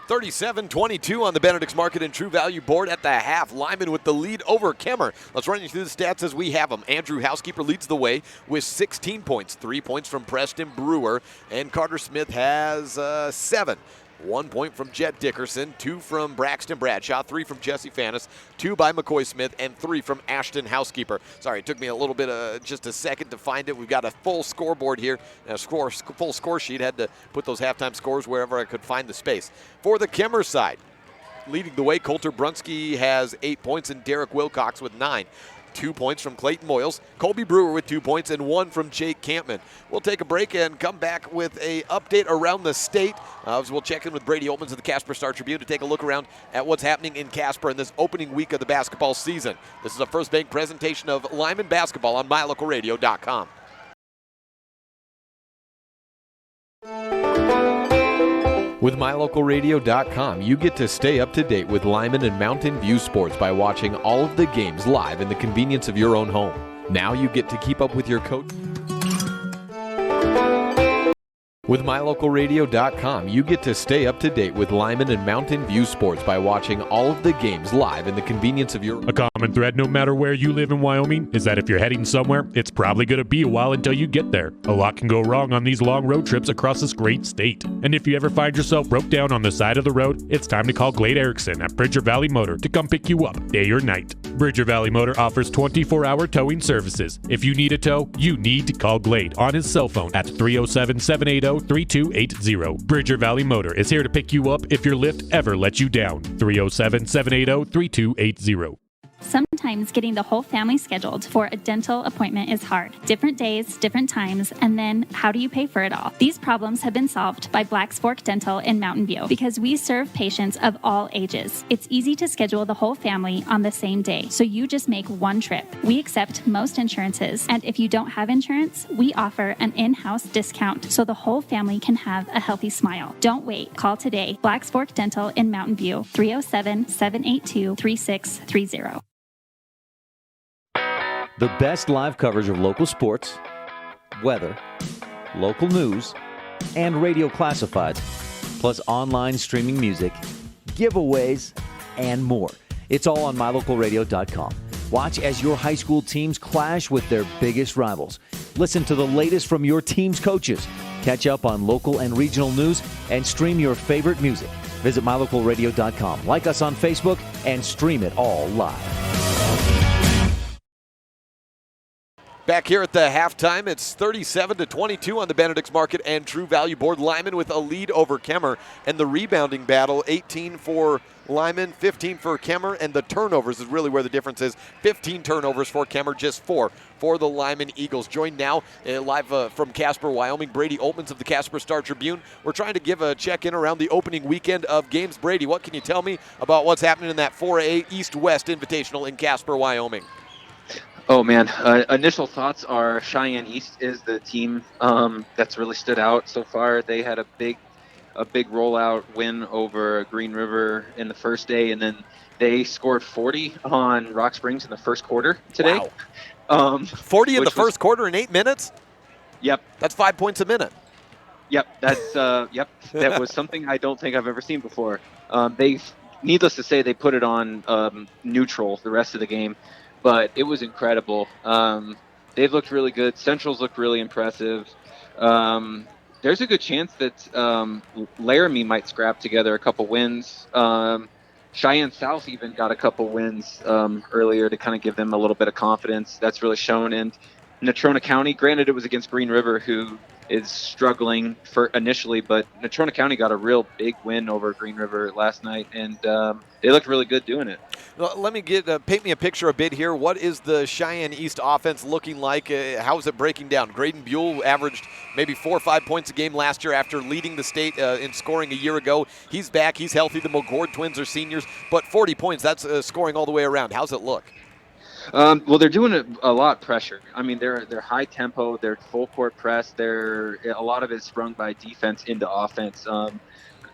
Speaker 3: 37-22 on the Benedict's Market and True Value board at the half. Lyman with the lead over Kemmerer. Let's run you through the stats as we have them. Andrew Housekeeper leads the way with 16 points. 3 points from Preston Brewer. And Carter Smith has 7. 1 point from Jet Dickerson, 2 from Braxton Bradshaw, 3 from Jesse Fannis, 2 by McCoy Smith, and 3 from Ashton Housekeeper. Sorry, it took me a little bit, just a second to find it. We've got a full scoreboard here, a full score sheet. Had to put those halftime scores wherever I could find the space. For the Kemmerer side, leading the way, Coulter Brunsky has 8 points and Derek Wilcox with 9. 2 points from Clayton Moyles, Colby Brewer with 2 points, and 1 from Jake Campman. We'll take a break and come back with a update around the state. As we'll check in with Brady Oltmans of the Casper Star-Tribune to take a look around at what's happening in Casper in this opening week of the basketball season. This is a First Bank presentation of Lyman Basketball on MyLocalRadio.com. With MyLocalRadio.com, you get to stay up to date with Lyman and Mountain View sports by watching all of the games live in the convenience of your own home. Now you get to keep up with your coach. With MyLocalRadio.com, you get to stay up to date with Lyman and Mountain View sports by watching all of the games live in the convenience of your...
Speaker 17: A common thread no matter where you live in Wyoming is that if you're heading somewhere, it's probably going to be a while until you get there. A lot can go wrong on these long road trips across this great state. And if you ever find yourself broke down on the side of the road, it's time to call Glade Erickson at Bridger Valley Motor to come pick you up, day or night. Bridger Valley Motor offers 24-hour towing services. If you need a tow, you need to call Glade on his cell phone at 307-780-3280. Bridger Valley Motor is here to pick you up if your lift ever lets you down. 307-780-3280.
Speaker 15: Sometimes getting the whole family scheduled for a dental appointment is hard. Different days, different times, and then how do you pay for it all? These problems have been solved by Black's Fork Dental in Mountain View because we serve patients of all ages. It's easy to schedule the whole family on the same day, so you just make one trip. We accept most insurances, and if you don't have insurance, we offer an in-house discount so the whole family can have a healthy smile. Don't wait. Call today. Black's Fork Dental in Mountain View, 307-782-3630.
Speaker 7: The best live coverage of local sports, weather, local news, and radio classifieds, plus online streaming music, giveaways, and more. It's all on MyLocalRadio.com. Watch as your high school teams clash with their biggest rivals. Listen to the latest from your team's coaches. Catch up on local and regional news and stream your favorite music. Visit MyLocalRadio.com. Like us on Facebook and stream it all live.
Speaker 3: Back here at the halftime, it's 37-22 on the Benedict's Market and True Value board. Lyman with a lead over Kemmerer, and the rebounding battle, 18 for Lyman, 15 for Kemmerer, and the turnovers is really where the difference is. 15 turnovers for Kemmerer, just 4 for the Lyman Eagles. Joined now live from Casper, Wyoming, Brady Oltmans of the Casper Star-Tribune. We're trying to give a check-in around the opening weekend of games. Brady, what can you tell me about what's happening in that 4A East-West Invitational in Casper, Wyoming?
Speaker 18: Oh, man. Initial thoughts are Cheyenne East is the team that's really stood out so far. They had a big rollout win over Green River in the first day, and then they scored 40 on Rock Springs in the first quarter today.
Speaker 3: Wow. 40 in the first quarter in 8 minutes?
Speaker 18: Yep.
Speaker 3: That's 5 points a minute.
Speaker 18: Yep, that's that was something I don't think I've ever seen before. Needless to say, they put it on neutral the rest of the game, but it was incredible. They've looked really good. Central's looked really impressive. There's a good chance that Laramie might scrap together a couple wins. Cheyenne South even got a couple wins earlier to kind of give them a little bit of confidence. That's really shown. And Natrona County, granted, it was against Green River, who is struggling for initially, but Natrona County got a real big win over Green River last night, and they looked really good doing it.
Speaker 3: Well, let me paint me a picture a bit here. What is the Cheyenne East offense looking like? How is it breaking down? Graydon Buell averaged maybe 4 or 5 points a game last year after leading the state in scoring a year ago. He's back. He's healthy. The McGord twins are seniors, but 40 points, that's scoring all the way around. How's it look?
Speaker 18: Well, they're doing a lot of pressure. I mean, they're high tempo. They're full court press. A lot of it is sprung by defense into offense.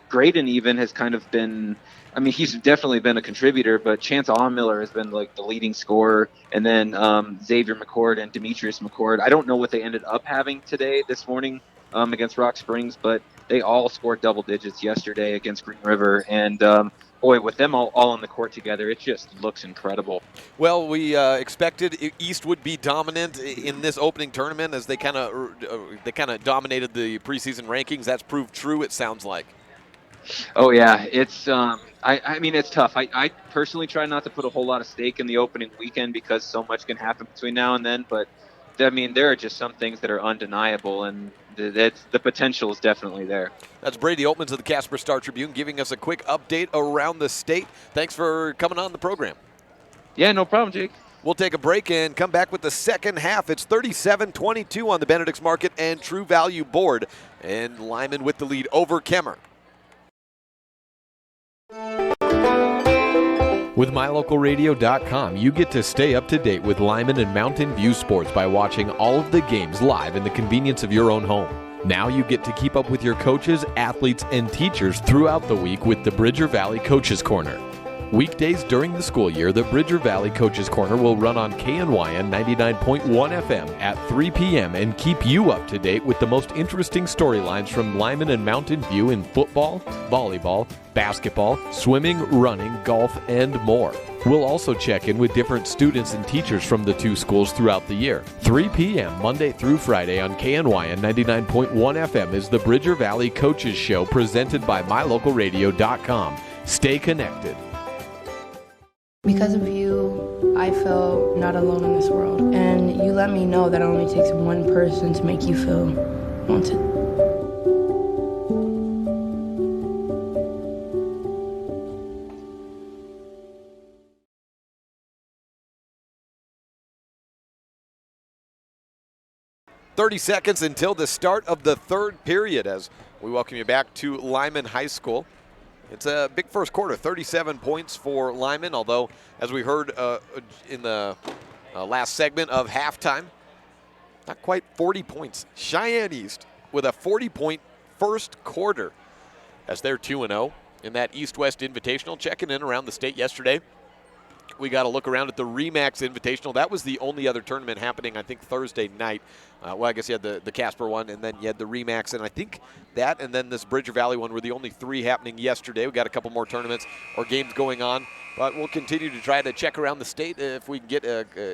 Speaker 18: Graydon even has kind of been. I mean, he's definitely been a contributor, but Chance Allmiller has been like the leading scorer, and then Xavier McCord and Demetrius McCord. I don't know what they ended up having this morning against Rock Springs, but they all scored double digits yesterday against Green River, and boy, with them all on the court together, it just looks incredible.
Speaker 3: Well, we expected East would be dominant in this opening tournament as they kind of dominated the preseason rankings. That's proved true, it sounds like.
Speaker 18: Oh yeah, it's I mean it's tough. I personally try not to put a whole lot of stake in the opening weekend because so much can happen between now and then. But I mean there are just some things that are undeniable, and the potential is definitely there.
Speaker 3: That's Brady Oatmans of the Casper Star-Tribune giving us a quick update around the state. Thanks for coming on the program.
Speaker 18: Yeah, no problem, Jake.
Speaker 3: We'll take a break and come back with the second half. It's 37-22 on the Benedict's Market and True Value board, and Lyman with the lead over Kemmerer. With MyLocalRadio.com, you get to stay up to date with Lyman and Mountain View sports by watching all of the games live in the convenience of your own home. Now you get to keep up with your coaches, athletes, and teachers throughout the week with the Bridger Valley Coaches Corner. Weekdays during the school year, the Bridger Valley Coaches Corner will run on KNYN 99.1 FM at 3 p.m. and keep you up to date with the most interesting storylines from Lyman and Mountain View in football, volleyball, basketball, swimming, running, golf, and more. We'll also check in with different students and teachers from the two schools throughout the year. 3 p.m. Monday through Friday on KNYN 99.1 FM is the Bridger Valley Coaches Show presented by MyLocalRadio.com. Stay connected.
Speaker 19: Because of you, I feel not alone in this world. And you let me know that it only takes one person to make you feel wanted.
Speaker 3: "30 seconds until the start of the third period as we welcome you back to Lyman High School. It's a big first quarter, 37 points for Lyman, although, as we heard in the last segment of halftime, not quite 40 points. Cheyenne East with a 40-point first quarter as they're 2-0 in that East-West Invitational. Checking in around the state yesterday, we got a look around at the Remax Invitational. That was the only other tournament happening, I think, Thursday night. Well, I guess you had the Casper one, and then you had the Remax, and I think that and then this Bridger Valley one were the only three happening yesterday. We got a couple more tournaments or games going on, but we'll continue to try to check around the state if we can get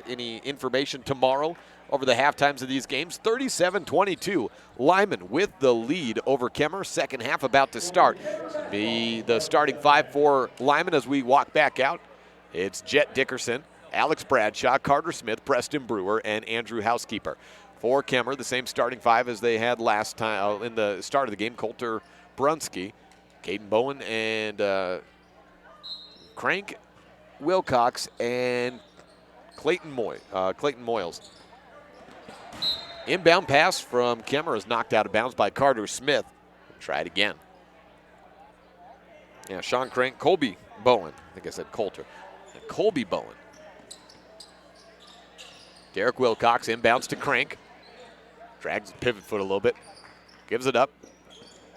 Speaker 3: any information tomorrow over the halftimes of these games. 37-22, Lyman with the lead over Kemmerer. Second half about to start. This will be the starting five for Lyman as we walk back out. It's Jet Dickerson, Alex Bradshaw, Carter Smith, Preston Brewer, and Andrew Housekeeper. For Kemmerer, the same starting five as they had last time in the start of the game. Coulter Brunsky, Caden Bowen, and Crank Wilcox, and Clayton Moyles. Inbound pass from Kemmerer is knocked out of bounds by Carter Smith. Try it again. Yeah, Sean Crank, Colby Bowen. I think I said Coulter. And Colby Bowen. Derek Wilcox inbounds to Crank. Drags the pivot foot a little bit. Gives it up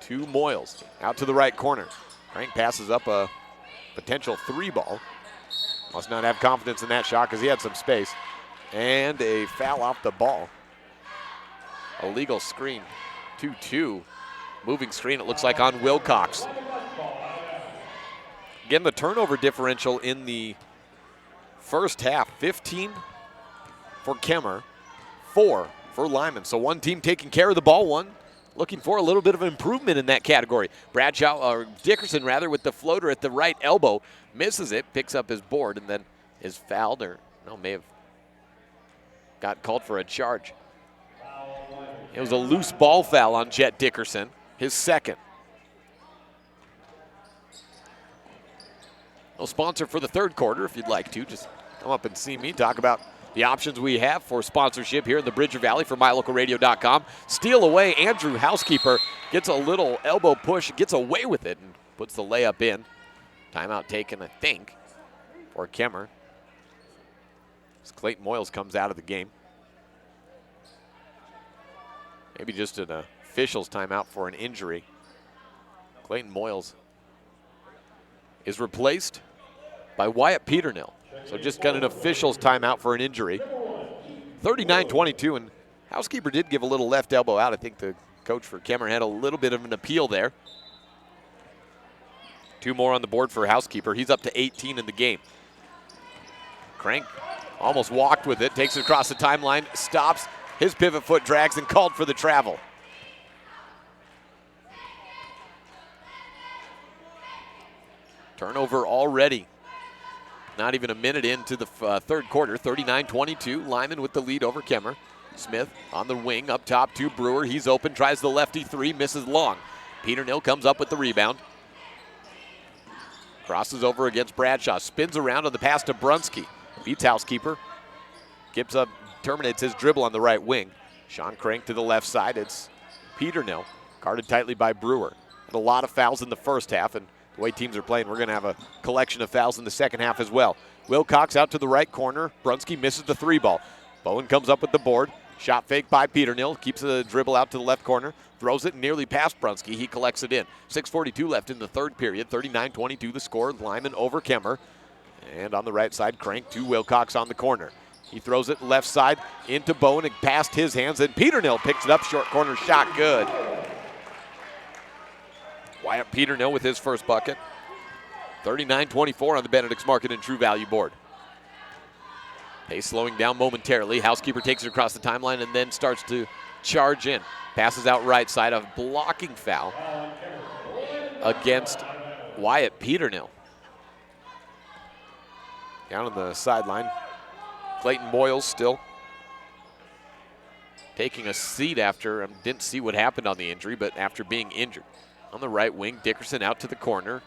Speaker 3: to Moyles. Out to the right corner. Crank passes up a potential three ball. Must not have confidence in that shot because he had some space. And a foul off the ball. A legal screen. 2-2 Moving screen, it looks like on Wilcox. Again, the turnover differential in the first half, 15 for Kemmerer, 4 for Lyman. So one team taking care of the ball, one looking for a little bit of improvement in that category. Dickerson with the floater at the right elbow, misses it, picks up his board, and then is fouled, or no, may have got called for a charge. It was a loose ball foul on Jet Dickerson, his second. No sponsor for the third quarter. If you'd like to, just come up and see me talk about the options we have for sponsorship here in the Bridger Valley for MyLocalRadio.com. Steal away, Andrew Housekeeper gets a little elbow push, gets away with it, and puts the layup in. Timeout taken, I think, for Kemmerer. As Clayton Moyles comes out of the game. Maybe just an official's timeout for an injury. Clayton Moyles is replaced by Wyatt Peternell. So just got an official's timeout for an injury. 39-22, and Housekeeper did give a little left elbow out. I think the coach for Kemmerer had a little bit of an appeal there. 2 more on the board for Housekeeper. He's up to 18 in the game. Crank almost walked with it, takes it across the timeline, stops. His pivot foot drags and called for the travel. Turnover already. Not even a minute into the third quarter. 39-22. Lyman with the lead over Kemmerer. Smith on the wing, up top to Brewer. He's open, tries the lefty three, misses long. Peternell comes up with the rebound. Crosses over against Bradshaw. Spins around on the pass to Brunski. Beats Housekeeper. Gives up, terminates his dribble on the right wing. Sean Crank to the left side. It's Peternell, guarded tightly by Brewer. And a lot of fouls in the first half, and the way teams are playing, we're going to have a collection of fouls in the second half as well. Wilcox out to the right corner. Brunski misses the 3-ball. Bowen comes up with the board. Shot fake by Peternell. Keeps the dribble out to the left corner. Throws it nearly past Brunski. He collects it in. 6:42 left in the third period. 39-22 the score. Lyman over Kemmerer. And on the right side, Crank to Wilcox on the corner. He throws it left side into Bowen and past his hands. And Peternell picks it up. Short corner shot good. Wyatt Peternell with his first bucket. 39-24 on the Benedict's Market and True Value board. Pace slowing down momentarily. Housekeeper takes it across the timeline and then starts to charge in. Passes out right side. A blocking foul against Wyatt Peternell. Down on the sideline, Clayton Moyles still taking a seat after, didn't see what happened on the injury, but after being injured. On the right wing, Dickerson out to the corner.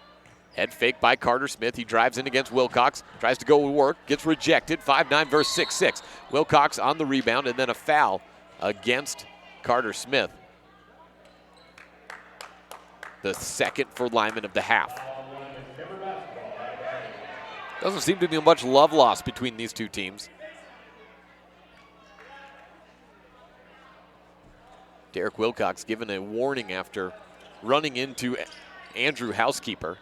Speaker 3: Head fake by Carter Smith. He drives in against Wilcox. Tries to go to work. Gets rejected. 5'9" versus 6'6". Wilcox on the rebound, and then a foul against Carter Smith. The second for Lyman of the half. Doesn't seem to be much love lost between these two teams. Derek Wilcox given a warning after running into Andrew Housekeeper.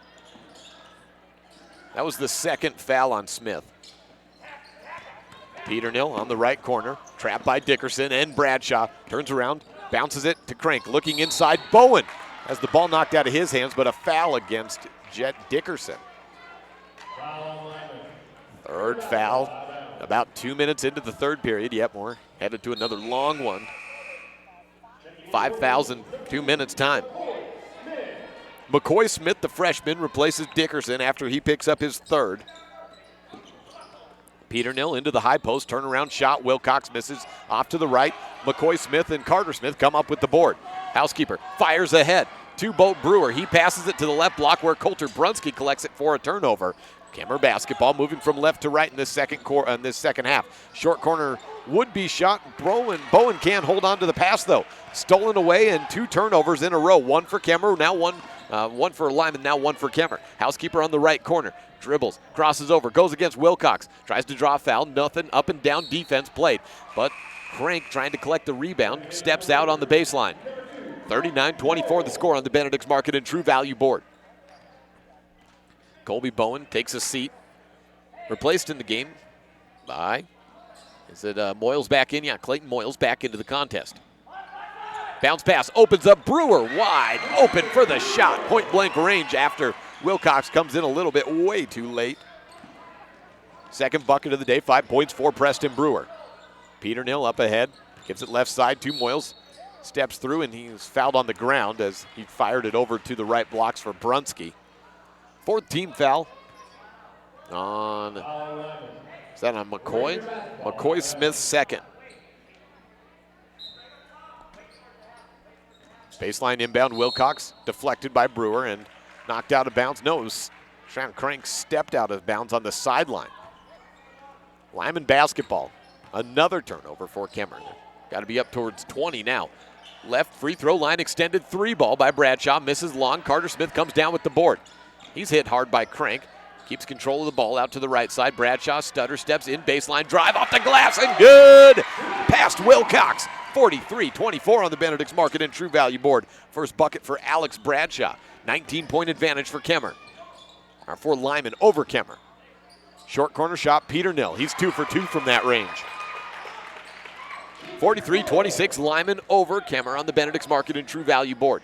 Speaker 3: That was the second foul on Smith. Peternell on the right corner, trapped by Dickerson and Bradshaw. Turns around, bounces it to Crank, looking inside. Bowen has the ball knocked out of his hands, but a foul against Jet Dickerson. Third foul, about 2 minutes into the third period. Yep, we're headed to another long one. 5 fouls in 2 minutes time. McCoy Smith, the freshman, replaces Dickerson after he picks up his third. Peternell into the high post, turnaround shot. Wilcox misses off to the right. McCoy Smith and Carter Smith come up with the board. Housekeeper fires ahead to Bo Brewer. He passes it to the left block where Coulter Brunski collects it for a turnover. Kemmerer basketball moving from left to right in this second half. Short corner would be shot. Bowen can't hold on to the pass though. Stolen away and 2 turnovers in a row. One for Kemmerer, now one for Lyman, now one for Kemmerer. Housekeeper on the right corner. Dribbles, crosses over, goes against Wilcox. Tries to draw a foul, nothing. Up and down defense played. But Crank trying to collect the rebound, steps out on the baseline. 39-24 the score on the Benedict's Market and True Value board. Colby Bowen takes a seat. Replaced in the game by, is it Moyles back in? Yeah, Clayton Moyles back into the contest. Bounce pass opens up. Brewer wide open for the shot. Point blank range after Wilcox comes in a little bit way too late. Second bucket of the day, 5 points for Preston Brewer. Peter up ahead, gives it left side to Moyles. Steps through and he's fouled on the ground as he fired it over to the right blocks for Brunski. Fourth team foul on, is that on McCoy? McCoy Smith's second. Baseline inbound, Wilcox deflected by Brewer and knocked out of bounds. No, it was Sean Crank stepped out of bounds on the sideline. Lyman basketball. Another turnover for Kemmerer. Got to be up towards 20 now. Left free throw line extended 3 ball by Bradshaw. Misses long. Carter Smith comes down with the board. He's hit hard by Crank. Keeps control of the ball out to the right side. Bradshaw stutter steps in baseline drive off the glass and good. Past Wilcox. 43-24 on the Benedict's Market and True Value board. First bucket for Alex Bradshaw. 19-point advantage for Kemmerer. Or for Lyman over Kemmerer. Short corner shot, Peter Nill. He's 2 for 2 from that range. 43-26, Lyman over Kemmerer on the Benedict's Market and True Value board.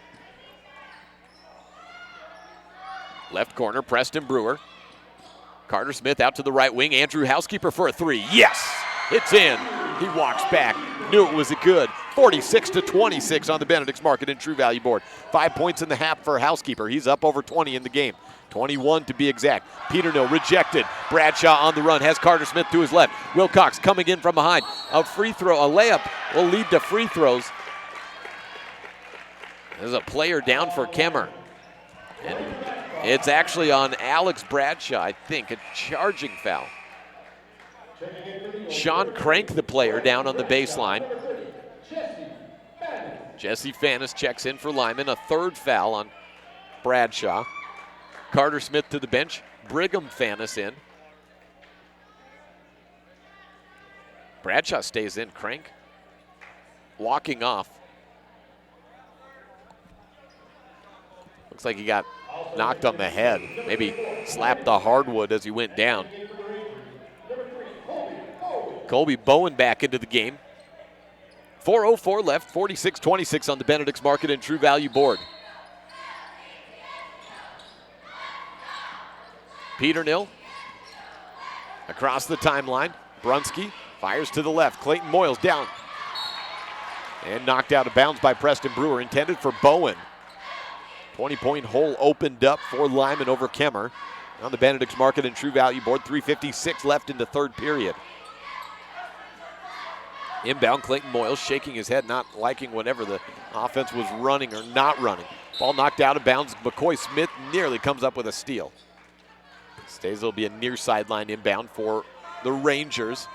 Speaker 3: Left corner, Preston Brewer. Carter Smith out to the right wing. Andrew Housekeeper for a 3. Yes, it's in. He walks back. Knew it was a good. 46-26 on the Benedict's Market and True Value board. 5 points in the half for Housekeeper. He's up over 20 in the game. 21 to be exact. Peternill rejected. Bradshaw on the run. Has Carter Smith to his left. Wilcox coming in from behind. A free throw, a layup will lead to free throws. There's a player down for Kemmerer. And it's actually on Alex Bradshaw, I think, a charging foul. Sean Crank, the player, down on the baseline. Jesse Fannis checks in for Lyman. A third foul on Bradshaw. Carter Smith to the bench. Brigham Fannis in. Bradshaw stays in. Crank walking off. Looks like he got knocked on the head. Maybe slapped the hardwood as he went down. Colby Bowen back into the game. 4:04 left, 46-26 on the Benedict's Market and True Value board. Peternill across the timeline. Brunski fires to the left. Clayton Moyles down. And knocked out of bounds by Preston Brewer. Intended for Bowen. 20-point hole opened up for Lyman over Kemmerer. On the Benedict's Market and True Value board. 3:56 left in the third period. Inbound, Clayton Moyles shaking his head, not liking whenever the offense was running or not running. Ball knocked out of bounds. McCoy Smith nearly comes up with a steal. Stays, will be a near sideline inbound for the Rangers.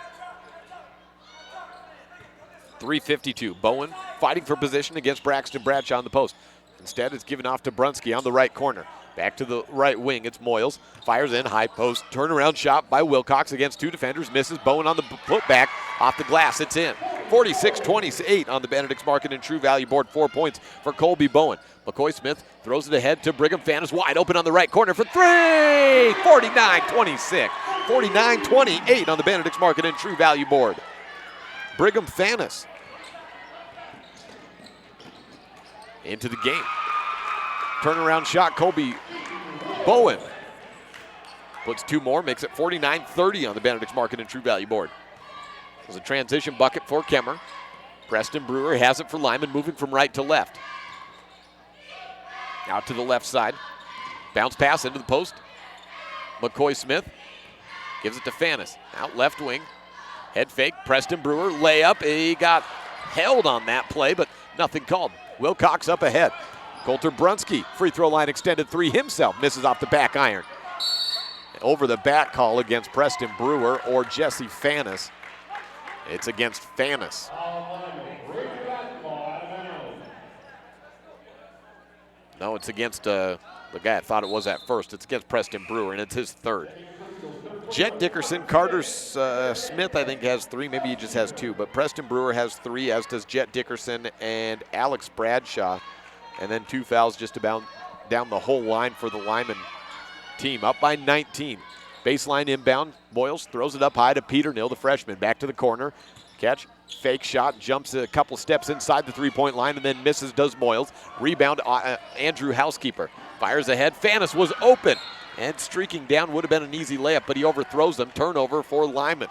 Speaker 3: 3:52. Bowen fighting for position against Braxton Bradshaw on the post. Instead, it's given off to Brunski on the right corner. Back to the right wing, it's Moyles. Fires in, high post, turnaround shot by Wilcox against 2 defenders. Misses. Bowen on the putback, off the glass, it's in. 46-28 on the Benedict's Market and True Value board. 4 points for Colby Bowen. McCoy Smith throws it ahead to Brigham Fannis, wide open on the right corner for 3! 49-26. 49-28 on the Benedict's Market and True Value board. Brigham Fannis into the game. Turnaround shot, Colby Bowen puts 2 more, makes it 49-30 on the Benedict's Market and True Value board. It was a transition bucket for Kemmerer. Preston Brewer has it for Lyman, moving from right to left. Out to the left side. Bounce pass into the post. McCoy Smith gives it to Fannis. Out left wing. Head fake. Preston Brewer layup. He got held on that play, but nothing called. Wilcox up ahead. Coulter Brunski, free throw line extended 3 himself. Misses off the back iron. Over the back call against Preston Brewer or Jesse Fannis. It's against Fannis. No, it's against the guy I thought it was at first. It's against Preston Brewer, and it's his third. Jet Dickerson, Carter Smith, I think, has 3. Maybe he just has 2. But Preston Brewer has 3, as does Jet Dickerson and Alex Bradshaw. And then 2 fouls just about down the whole line for the Lyman team. Up by 19. Baseline inbound. Moyles throws it up high to Peternill, the freshman. Back to the corner. Catch, fake shot, jumps a couple steps inside the three-point line and then misses, does Moyles. Rebound, Andrew Housekeeper. Fires ahead, Fannis was open. And streaking down would have been an easy layup, but he overthrows them. Turnover for Lyman.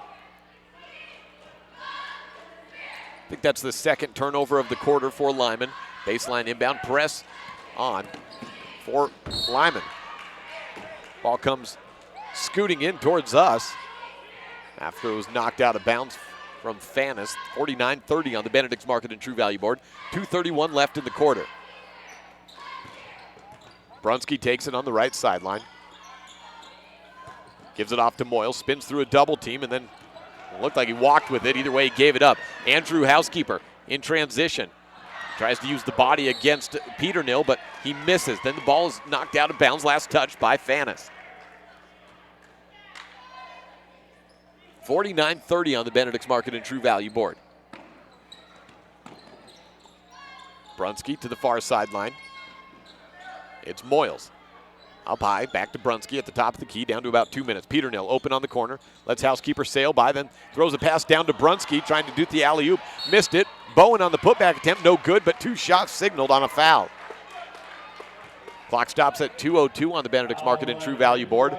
Speaker 3: I think that's the second turnover of the quarter for Lyman. Baseline inbound press on for Lyman. Ball comes scooting in towards us after it was knocked out of bounds from Fannis. 49-30 on the Benedict's Market and True Value board. 2:31 left in the quarter. Brunski takes it on the right sideline. Gives it off to Moyle, spins through a double team, and then it looked like he walked with it. Either way, he gave it up. Andrew Housekeeper in transition. Tries to use the body against Peternill, but he misses. Then the ball is knocked out of bounds, last touch by Fannis. 49-30 on the Benedict's Market and True Value board. Brunski to the far sideline. It's Moyles. Up high, back to Brunski at the top of the key, down to about 2 minutes. Peternill open on the corner, lets Housekeeper sail by, then throws a pass down to Brunski, trying to do the alley-oop. Missed it. Bowen on the putback attempt, no good, but 2 shots signaled on a foul. Clock stops at 2:02 on the Benedict's Market and True Value board.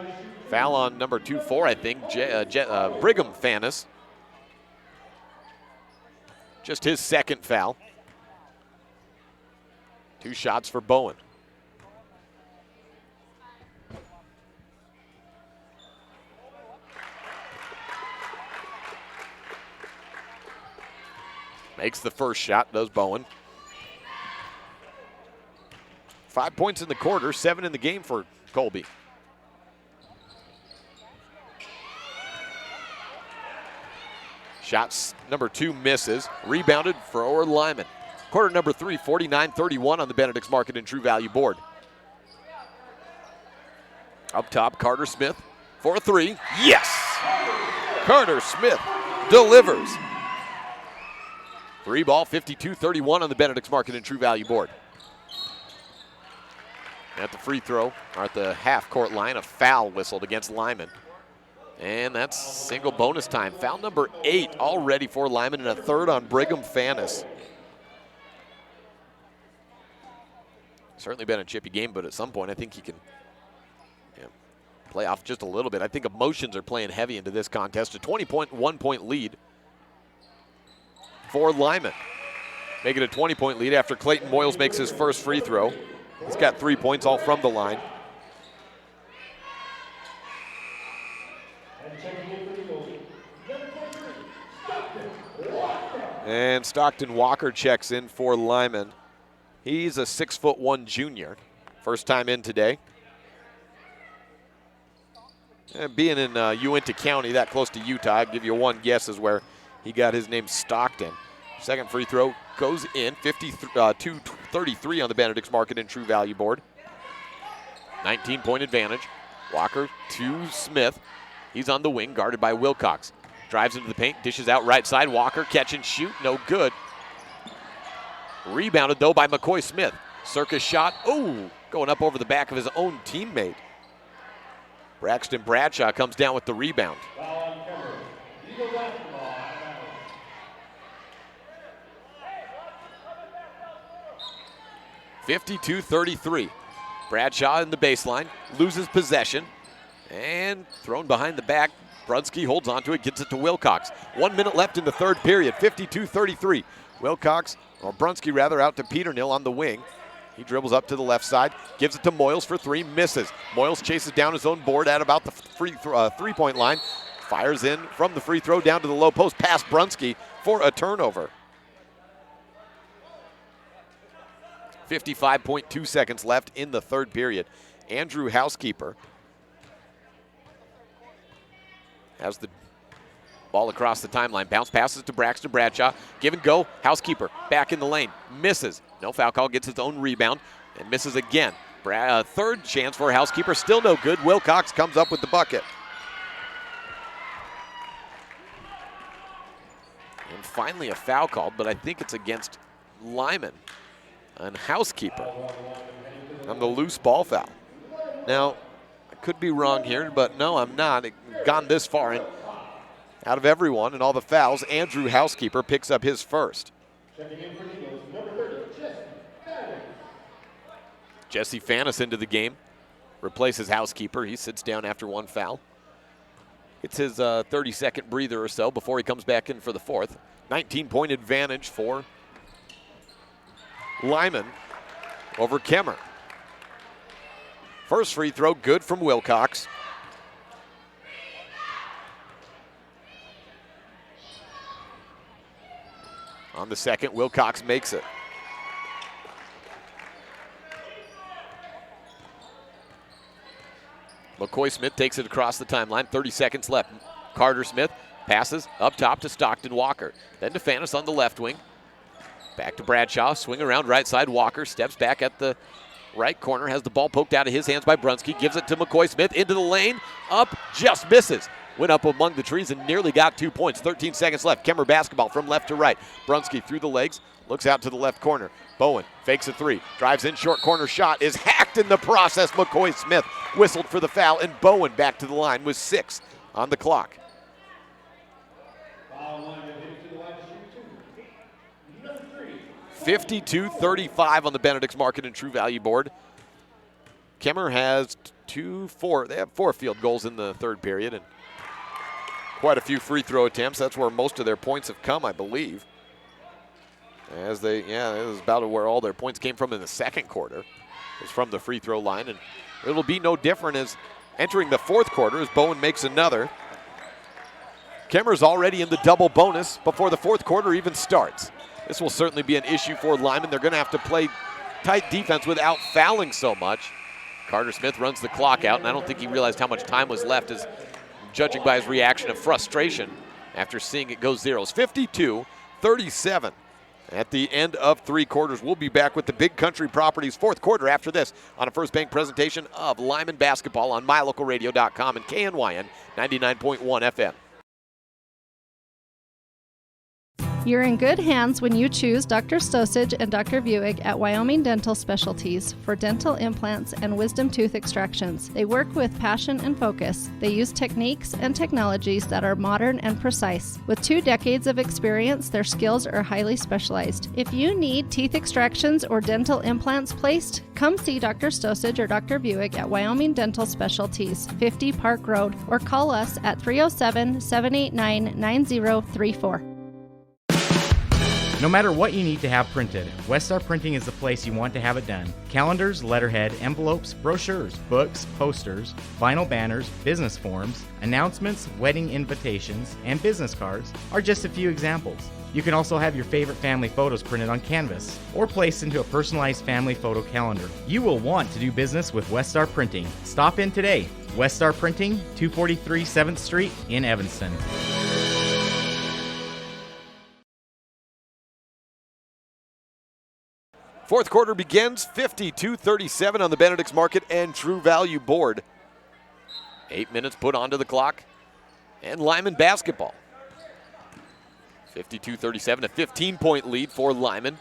Speaker 3: Foul on number 2-4, I think, Brigham Fannis. Just his second foul. 2 shots for Bowen. Makes the first shot, does Bowen. 5 points in the quarter, 7 in the game for Colby. Shots number 2 misses. Rebounded for Lyman. Quarter number 3, 49-31 on the Benedict's Market and True Value board. Up top, Carter Smith for 3. Yes! Carter Smith delivers. 3 ball, 52-31 on the Benedict's Market and True Value board. At the free throw, or at the half-court line, a foul whistled against Lyman. And that's single bonus time. Foul number 8 already for Lyman, and a third on Brigham Fannis. Certainly been a chippy game, but at some point I think he can play off just a little bit. I think emotions are playing heavy into this contest. A 21-point lead for Lyman. Make it a 20-point lead after Clayton Moyles makes his first free throw. He's got 3 points all from the line. And Stockton Walker checks in for Lyman. He's a 6'1" junior. First time in today. And being in Uinta County, that close to Utah, I'd give you one guess is where he got his name Stockton. Second free throw goes in, 52-33 on the Benedict's Market and True Value board. 19-point advantage. Walker to Smith. He's on the wing, guarded by Wilcox. Drives into the paint, dishes out right side. Walker, catch and shoot, no good. Rebounded, though, by McCoy Smith. Circus shot, going up over the back of his own teammate. Braxton Bradshaw comes down with the rebound. 52-33. Bradshaw in the baseline, loses possession, and thrown behind the back. Brunski holds onto it, gets it to Wilcox. 1 minute left in the third period, 52-33. Wilcox, or Brunski rather, out to Peternill on the wing. He dribbles up to the left side, gives it to Moyles for 3, misses. Moyles chases down his own board at about the three-point line. Fires in from the free throw down to the low post, past Brunski for a turnover. 55.2 seconds left in the third period. Andrew Housekeeper has the ball across the timeline. Bounce passes to Braxton Bradshaw. Give and go. Housekeeper back in the lane. Misses. No foul call. Gets his own rebound and misses again. Third chance for Housekeeper. Still no good. Wilcox comes up with the bucket. And finally a foul called, but I think it's against Lyman and Housekeeper on the loose ball foul. Now, I could be wrong here, but no, I'm not. It's gone this far. And Out of everyone and all the fouls, Andrew Housekeeper picks up his first. Jesse Fanis into the game, replaces Housekeeper. He sits down after one foul. It's his 30-second breather or so before he comes back in for the fourth. 19-point advantage for Lyman over Kemmerer. First free throw, good from Wilcox. On the second, Wilcox makes it. McCoy Smith takes it across the timeline, 30 seconds left. Carter Smith passes up top to Stockton Walker. Then to Fanis on the left wing. Back to Bradshaw, swing around right side. Walker steps back at the right corner, has the ball poked out of his hands by Brunski, gives it to McCoy Smith into the lane, up, just misses. Went up among the trees and nearly got 2 points. 13 seconds left. Kemmerer basketball from left to right. Brunski through the legs, looks out to the left corner. Bowen fakes a three, drives in, short corner shot is hacked in the process. McCoy Smith whistled for the foul, and Bowen back to the line with 6 on the clock. 52-35 on the Benedict's Market and True Value board. Kemmerer has they have 4 field goals in the third period and quite a few free throw attempts. That's where most of their points have come, I believe. It was about where all their points came from in the second quarter. It was from the free throw line, and it'll be no different as entering the fourth quarter as Bowen makes another. Kemmerer's already in the double bonus before the fourth quarter even starts. This will certainly be an issue for Lyman. They're going to have to play tight defense without fouling so much. Carter Smith runs the clock out, and I don't think he realized how much time was left, as judging by his reaction of frustration after seeing it go zeros. 52-37 at the end of 3 quarters. We'll be back with the Big Country Properties fourth quarter after this on a First Bank presentation of Lyman basketball on mylocalradio.com and KNYN 99.1 FM.
Speaker 8: You're in good hands when you choose Dr. Stosage and Dr. Buick at Wyoming Dental Specialties for dental implants and wisdom tooth extractions. They work with passion and focus. They use techniques and technologies that are modern and precise. With 2 decades of experience, their skills are highly specialized. If you need teeth extractions or dental implants placed, come see Dr. Stosage or Dr. Buick at Wyoming Dental Specialties, 50 Park Road, or call us at 307-789-9034.
Speaker 16: No matter what you need to have printed, Westar Printing is the place you want to have it done. Calendars, letterhead, envelopes, brochures, books, posters, vinyl banners, business forms, announcements, wedding invitations, and business cards are just a few examples. You can also have your favorite family photos printed on canvas or placed into a personalized family photo calendar. You will want to do business with Westar Printing. Stop in today. Westar Printing, 243 7th Street in Evanston.
Speaker 3: Fourth quarter begins, 52-37 on the Benedict's Market and True Value board. 8 minutes put onto the clock, and Lyman basketball. 52-37, a 15-point lead for Lyman.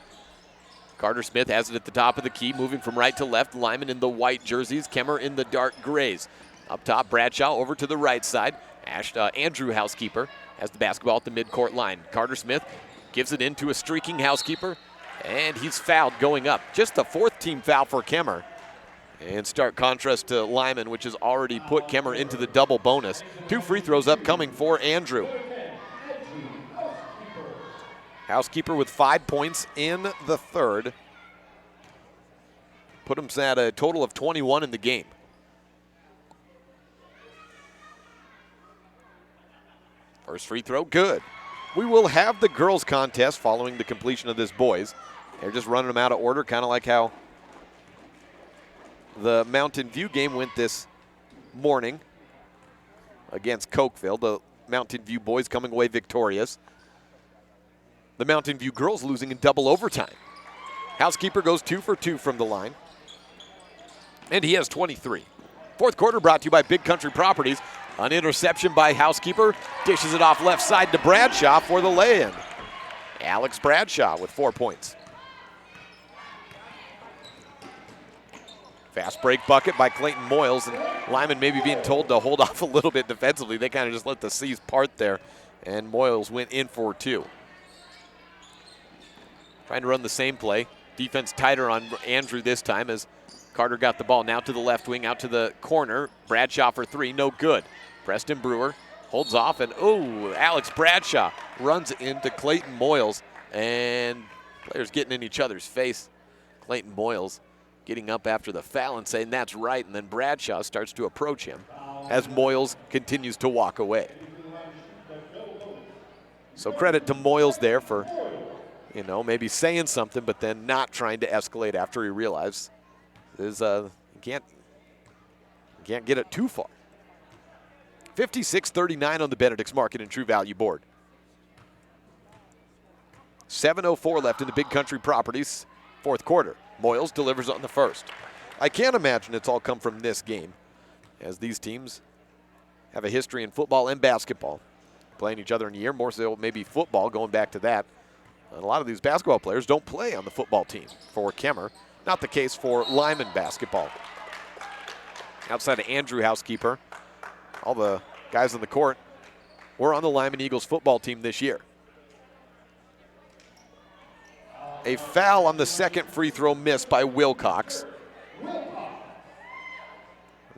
Speaker 3: Carter Smith has it at the top of the key, moving from right to left. Lyman in the white jerseys, Kemmerer in the dark grays. Up top, Bradshaw over to the right side. Andrew Housekeeper has the basketball at the midcourt line. Carter Smith gives it into a streaking Housekeeper, and he's fouled going up. Just the 4th team foul for Kemmerer. In stark contrast to Lyman, which has already put Kemmerer into the double bonus. 2 free throws upcoming for Andrew. Housekeeper with 5 points in the third. Put him at a total of 21 in the game. First free throw, good. We will have the girls contest following the completion of this boys. They're just running them out of order, kind of like how the Mountain View game went this morning against Cokeville. The Mountain View boys coming away victorious. The Mountain View girls losing in double overtime. Housekeeper goes 2 for 2 from the line, and he has 23. Fourth quarter brought to you by Big Country Properties. An interception by Housekeeper, dishes it off left side to Bradshaw for the lay-in. Alex Bradshaw with 4 points. Fast break bucket by Clayton Moyles, and Lyman maybe being told to hold off a little bit defensively. They kind of just let the seas part there and Moyles went in for 2. Trying to run the same play. Defense tighter on Andrew this time as Carter got the ball now to the left wing, out to the corner. Bradshaw for 3, no good. Preston Brewer holds off, and Alex Bradshaw runs into Clayton Moyles, and players getting in each other's face. Clayton Moyles getting up after the foul and saying that's right, and then Bradshaw starts to approach him as Moyles continues to walk away. So credit to Moyles there for, maybe saying something, but then not trying to escalate after he realized you can't get it too far. 56-39 on the Benedict's Market and True Value board. 7:04 left in the Big Country Properties fourth quarter. Moyles delivers on the first. I can't imagine it's all come from this game, as these teams have a history in football and basketball, playing each other in a year, more so maybe football going back to that. And a lot of these basketball players don't play on the football team for Kemmerer. Not the case for Lyman basketball. Outside of Andrew Housekeeper, all the guys on the court were on the Lyman Eagles football team this year. A foul on the second free throw missed by Wilcox.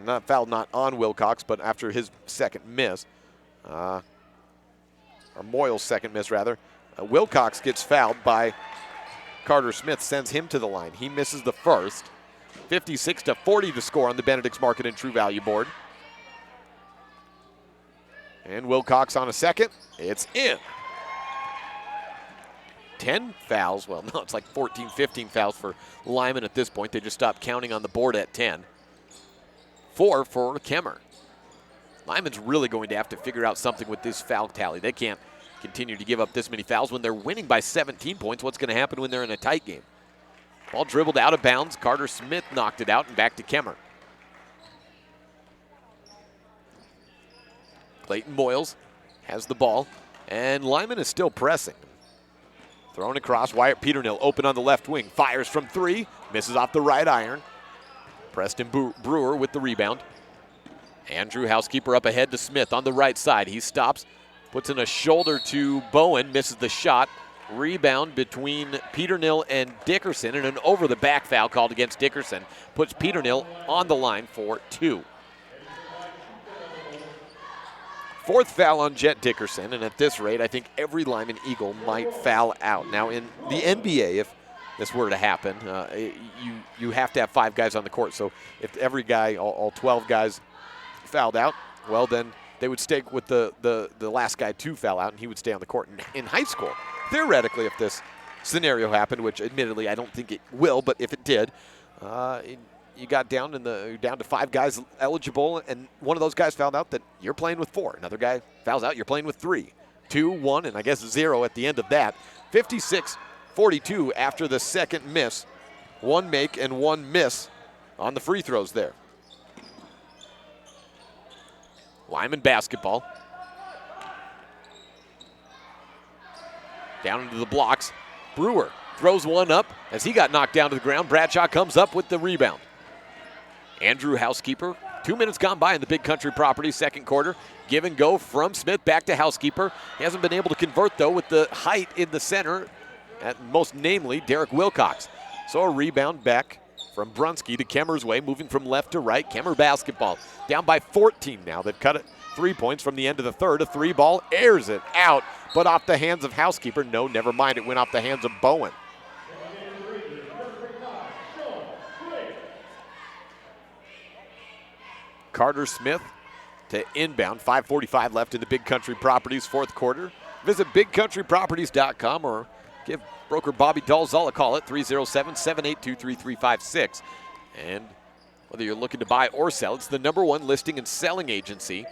Speaker 3: Not on Wilcox, but after his second miss. Or Moyles' second miss, rather. Wilcox gets fouled by Carter Smith, sends him to the line. He misses the first. 56-40 to score on the Benedict's Market and True Value board. And Wilcox on a second. It's in. 10 fouls. Well, no, it's like 14, 15 fouls for Lyman at this point. They just stopped counting on the board at 10. 4 for Kemmerer. Lyman's really going to have to figure out something with this foul tally. They can't continue to give up this many fouls when they're winning by 17 points. What's going to happen when they're in a tight game? Ball dribbled out of bounds. Carter Smith knocked it out and back to Kemmerer. Clayton Moyles has the ball, and Lyman is still pressing. Thrown across, Wyatt Peternill open on the left wing. Fires from 3, misses off the right iron. Preston Brewer with the rebound. Andrew Housekeeper up ahead to Smith on the right side. He stops, puts in a shoulder to Bowen, misses the shot. Rebound between Peternill and Dickerson, and an over-the-back foul called against Dickerson. Puts Peternill on the line for 2. Fourth foul on Jet Dickerson, and at this rate, I think every Lyman Eagle might foul out. Now, in the NBA, if this were to happen, you have to have 5 guys on the court. So if every guy, all 12 guys, fouled out, well, then they would stay with the last guy to foul out, and he would stay on the court. In high school, theoretically, if this scenario happened, which admittedly I don't think it will, but if it did, you got down to 5 guys eligible, and one of those guys fouled out, that you're playing with 4. Another guy fouls out, you're playing with 3. 2, 1, and I guess 0 at the end of that. 56-42 after the second miss. 1 make and 1 miss on the free throws there. Lyman basketball. Down into the blocks. Brewer throws one up as he got knocked down to the ground. Bradshaw comes up with the rebound. Andrew Housekeeper, 2 minutes gone by in the Big Country Properties second quarter. Give and go from Smith back to Housekeeper. He hasn't been able to convert, though, with the height in the center, most namely Derek Wilcox. So a rebound back from Brunski to Kemmerer's way, moving from left to right. Kemmerer basketball down by 14 now. They've cut it 3 points from the end of the third. A 3-ball, airs it out, but off the hands of Housekeeper. No, never mind. It went off the hands of Bowen. Carter Smith to inbound. 5:45 left in the Big Country Properties fourth quarter. Visit bigcountryproperties.com or give broker Bobby Dalzall a call at 307-782-3356. And whether you're looking to buy or sell, it's the #1 listing and selling agency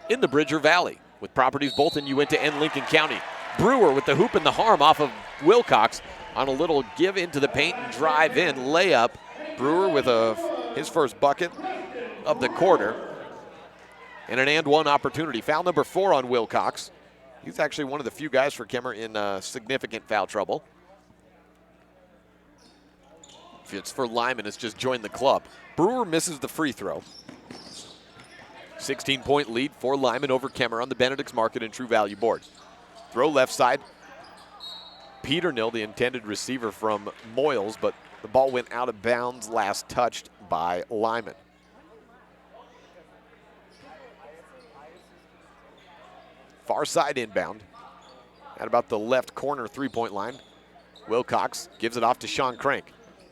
Speaker 3: in the Bridger Valley, with properties both in Uinta and Lincoln County. Brewer with the hoop and the harm off of Wilcox on a little give into the paint and drive in layup. Brewer with his first bucket of the quarter, and an and-one opportunity. Foul number 4 on Wilcox. He's actually one of the few guys for Kemmerer in significant foul trouble. If it's for Lyman, it's just joined the club. Brewer misses the free throw. 16-point lead for Lyman over Kemmerer on the Benedict's Market and True Value board. Throw left side. Peternill, the intended receiver from Moyles, but the ball went out of bounds, last touched by Lyman. Far side inbound at about the left corner three-point line. Wilcox gives it off to Sean Crank.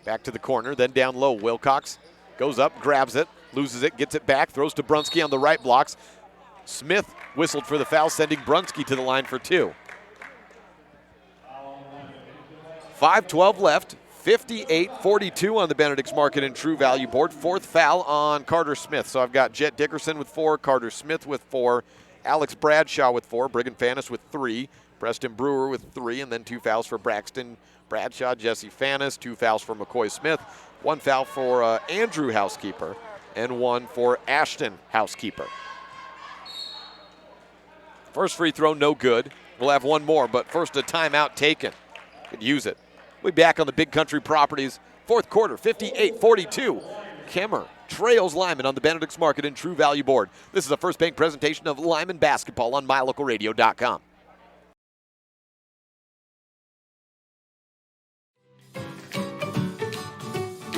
Speaker 3: Back to the corner, then down low. Wilcox goes up, grabs it, loses it, gets it back, throws to Brunski on the right, blocks. Smith whistled for the foul, sending Brunski to the line for two. 5:12 left, 58-42 on the Benedict's Market and True Value board. Fourth foul on Carter Smith. So I've got Jet Dickerson with 4, Carter Smith with 4, Alex Bradshaw with 4, Brigham Fanis with 3, Preston Brewer with 3, and then 2 fouls for Braxton Bradshaw, Jesse Fanis, 2 fouls for McCoy Smith, 1 foul for Andrew Housekeeper, and 1 for Ashton Housekeeper. First free throw, no good. We'll have 1 more, but first a timeout taken. Could use it. We'll be back on the Big Country Properties fourth quarter, 58-42. Kemmerer trails Lyman on the Benedict's Market and True Value board. This is a First Bank presentation of Lyman basketball on MyLocalRadio.com.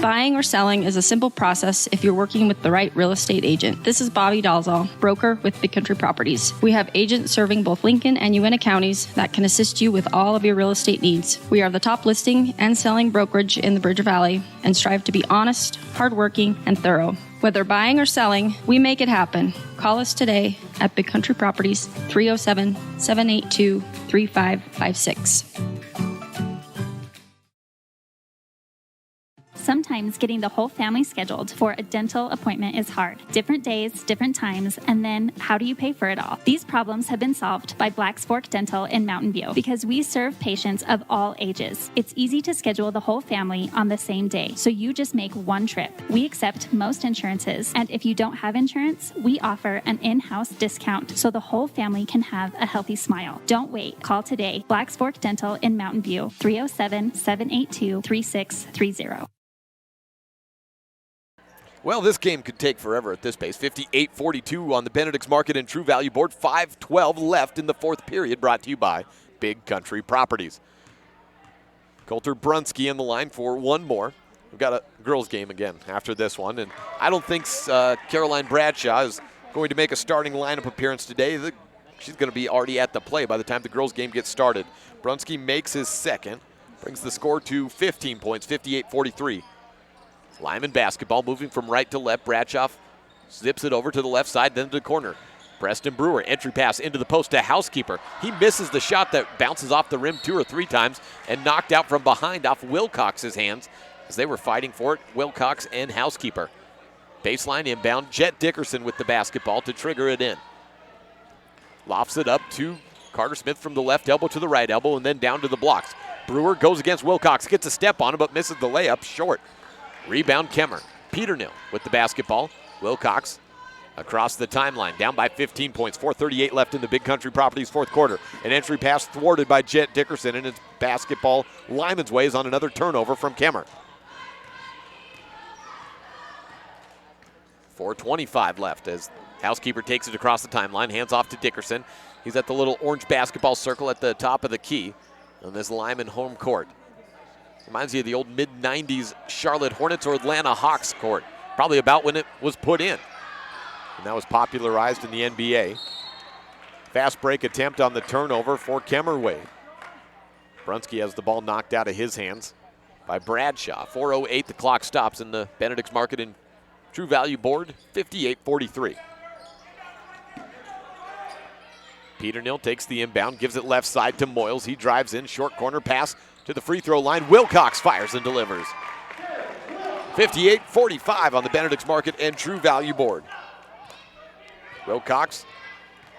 Speaker 20: Buying or selling is a simple process if you're working with the right real estate agent. This is Bobby Dalzall, broker with Big Country Properties. We have agents serving both Lincoln and Uintah counties that can assist you with all of your real estate needs. We are the top listing and selling brokerage in the Bridger Valley and strive to be honest, hardworking, and thorough. Whether buying or selling, we make it happen. Call us today at Big Country Properties, 307-782-3556.
Speaker 15: Sometimes getting the whole family scheduled for a dental appointment is hard. Different days, different times, and then how do you pay for it all? These problems have been solved by Black's Fork Dental in Mountain View because we serve patients of all ages. It's easy to schedule the whole family on the same day, so you just make one trip. We accept most insurances, and if you don't have insurance, we offer an in-house discount so the whole family can have a healthy smile. Don't wait. Call today. Black's Fork Dental in Mountain View, 307-782-3630.
Speaker 3: Well, this game could take forever at this pace. 58-42 on the Benedict's Market and True Value board. 5:12 left in the fourth period, brought to you by Big Country Properties. Coulter Brunski in the line for 1 more. We've got a girls' game again after this one, and I don't think Caroline Bradshaw is going to make a starting lineup appearance today. She's going to be already at the play by the time the girls' game gets started. Brunski makes his second, brings the score to 15 points, 58-43. Lyman basketball moving from right to left. Bradshaw zips it over to the left side, then to the corner. Preston Brewer, entry pass into the post to Housekeeper. He misses the shot that bounces off the rim 2 or 3 times and knocked out from behind off Wilcox's hands as they were fighting for it, Wilcox and Housekeeper. Baseline inbound, Jet Dickerson with the basketball to trigger it in. Lofts it up to Carter Smith from the left elbow to the right elbow and then down to the blocks. Brewer goes against Wilcox, gets a step on him but misses the layup short. Rebound Kemmerer. Peternill with the basketball. Wilcox across the timeline, down by 15 points. 4:38 left in the Big Country Properties fourth quarter. An entry pass thwarted by Jet Dickerson, and it's basketball Lyman's way is on another turnover from Kemmerer. 4:25 left as Housekeeper takes it across the timeline, hands off to Dickerson. He's at the little orange basketball circle at the top of the key on this Lyman home court. Reminds you of the old mid-90s Charlotte Hornets or Atlanta Hawks court. Probably about when it was put in. And that was popularized in the NBA. Fast break attempt on the turnover for Kemmerer. Brunski has the ball knocked out of his hands by Bradshaw. 4:08 the clock stops in the Benedict's Market and True Value board, 58-43. Peternill takes the inbound, gives it left side to Moyles. He drives in, short corner pass to the free throw line. Wilcox fires and delivers. 58-45 on the Benedict's Market and True Value board. Wilcox,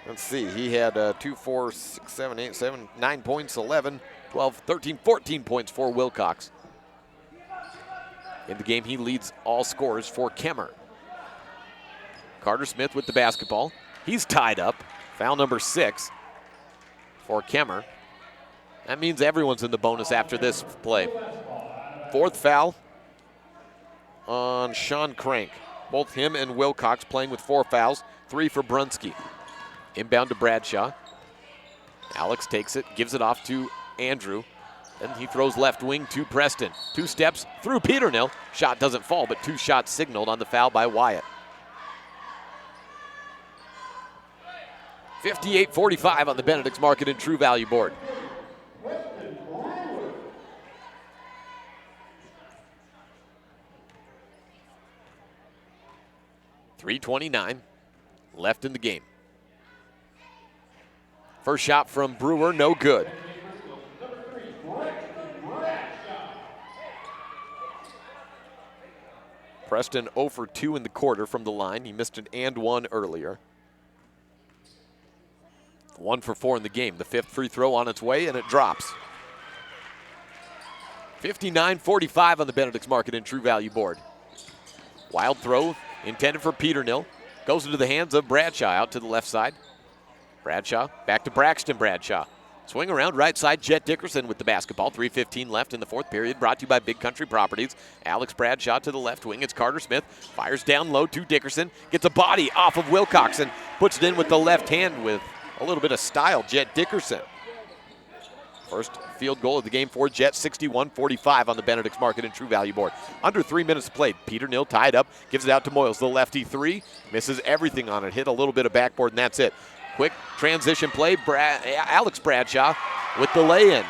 Speaker 3: let's see, he had 2, 4, 6, 7, 8, 7, 9 points, 11, 12, 13, 14 points for Wilcox. In the game, he leads all scorers for Kemmerer. Carter Smith with the basketball. He's tied up. Foul number 6 for Kemmerer. That means everyone's in the bonus after this play. Fourth foul on Sean Crank. Both him and Wilcox playing with 4 fouls. 3 for Brunski. Inbound to Bradshaw. Alex takes it, gives it off to Andrew. Then he throws left wing to Preston. 2 steps through Peternill. Shot doesn't fall, but 2 shots signaled on the foul by Wyatt. 58-45 on the Benedict's Market and True Value board. .329 left in the game. First shot from Brewer, no good. Preston 0 for 2 in the quarter from the line. He missed an and one earlier. 1 for 4 in the game. The 5th free throw on its way, and it drops. 59-45 on the Benedict's Market and True Value board. Wild throw intended for Peternill. Goes into the hands of Bradshaw out to the left side. Bradshaw back to Braxton Bradshaw. Swing around right side, Jet Dickerson with the basketball. 3:15 left in the 4th period. Brought to you by Big Country Properties. Alex Bradshaw to the left wing. It's Carter Smith. Fires down low to Dickerson. Gets a body off of Wilcox and puts it in with the left hand with a little bit of style, Jet Dickerson. First field goal of the game for Jet, 61-45 on the Benedict's Market and True Value board. Under 3 minutes played. Peternill tied up, gives it out to Moyles. The lefty 3, misses everything on it. Hit a little bit of backboard, and that's it. Quick transition play, Alex Bradshaw with the lay-in.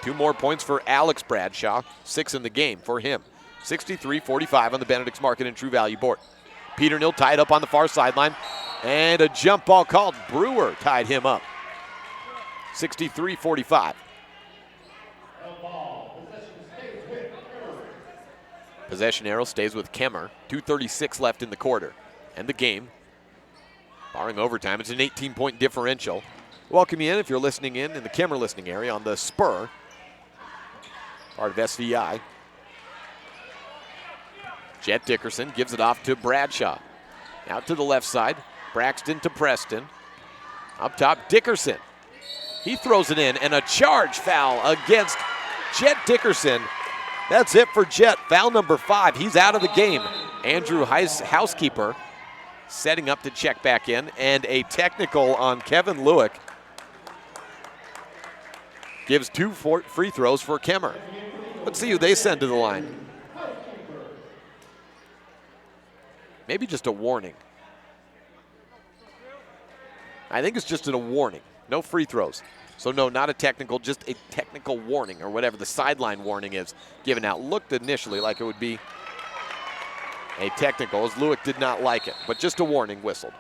Speaker 3: 2 more points for Alex Bradshaw, 6 in the game for him. 63-45 on the Benedict's Market and True Value board. Peternill tied up on the far sideline, and a jump ball called. Brewer tied him up. 63-45. Possession arrow stays with Kemmerer. 2:36 left in the quarter. And the game, barring overtime, it's an 18-point differential. Welcome you in if you're listening in the Kemmerer listening area on the Spur, part of SVI. Jet Dickerson gives it off to Bradshaw. Out to the left side, Braxton to Preston. Up top, Dickerson. He throws it in, and a charge foul against Jet Dickerson. That's it for Jet. Foul number 5. He's out of the game. Andrew Housekeeper setting up to check back in, and a technical on Kevin Lewick. Gives 2 free throws for Kemmerer. Let's see who they send to the line. Maybe just a warning. I think it's just a warning. No free throws. So no, not a technical, just a technical warning or whatever the sideline warning is given out. Looked initially like it would be a technical, as Lewick did not like it, but just a warning whistled.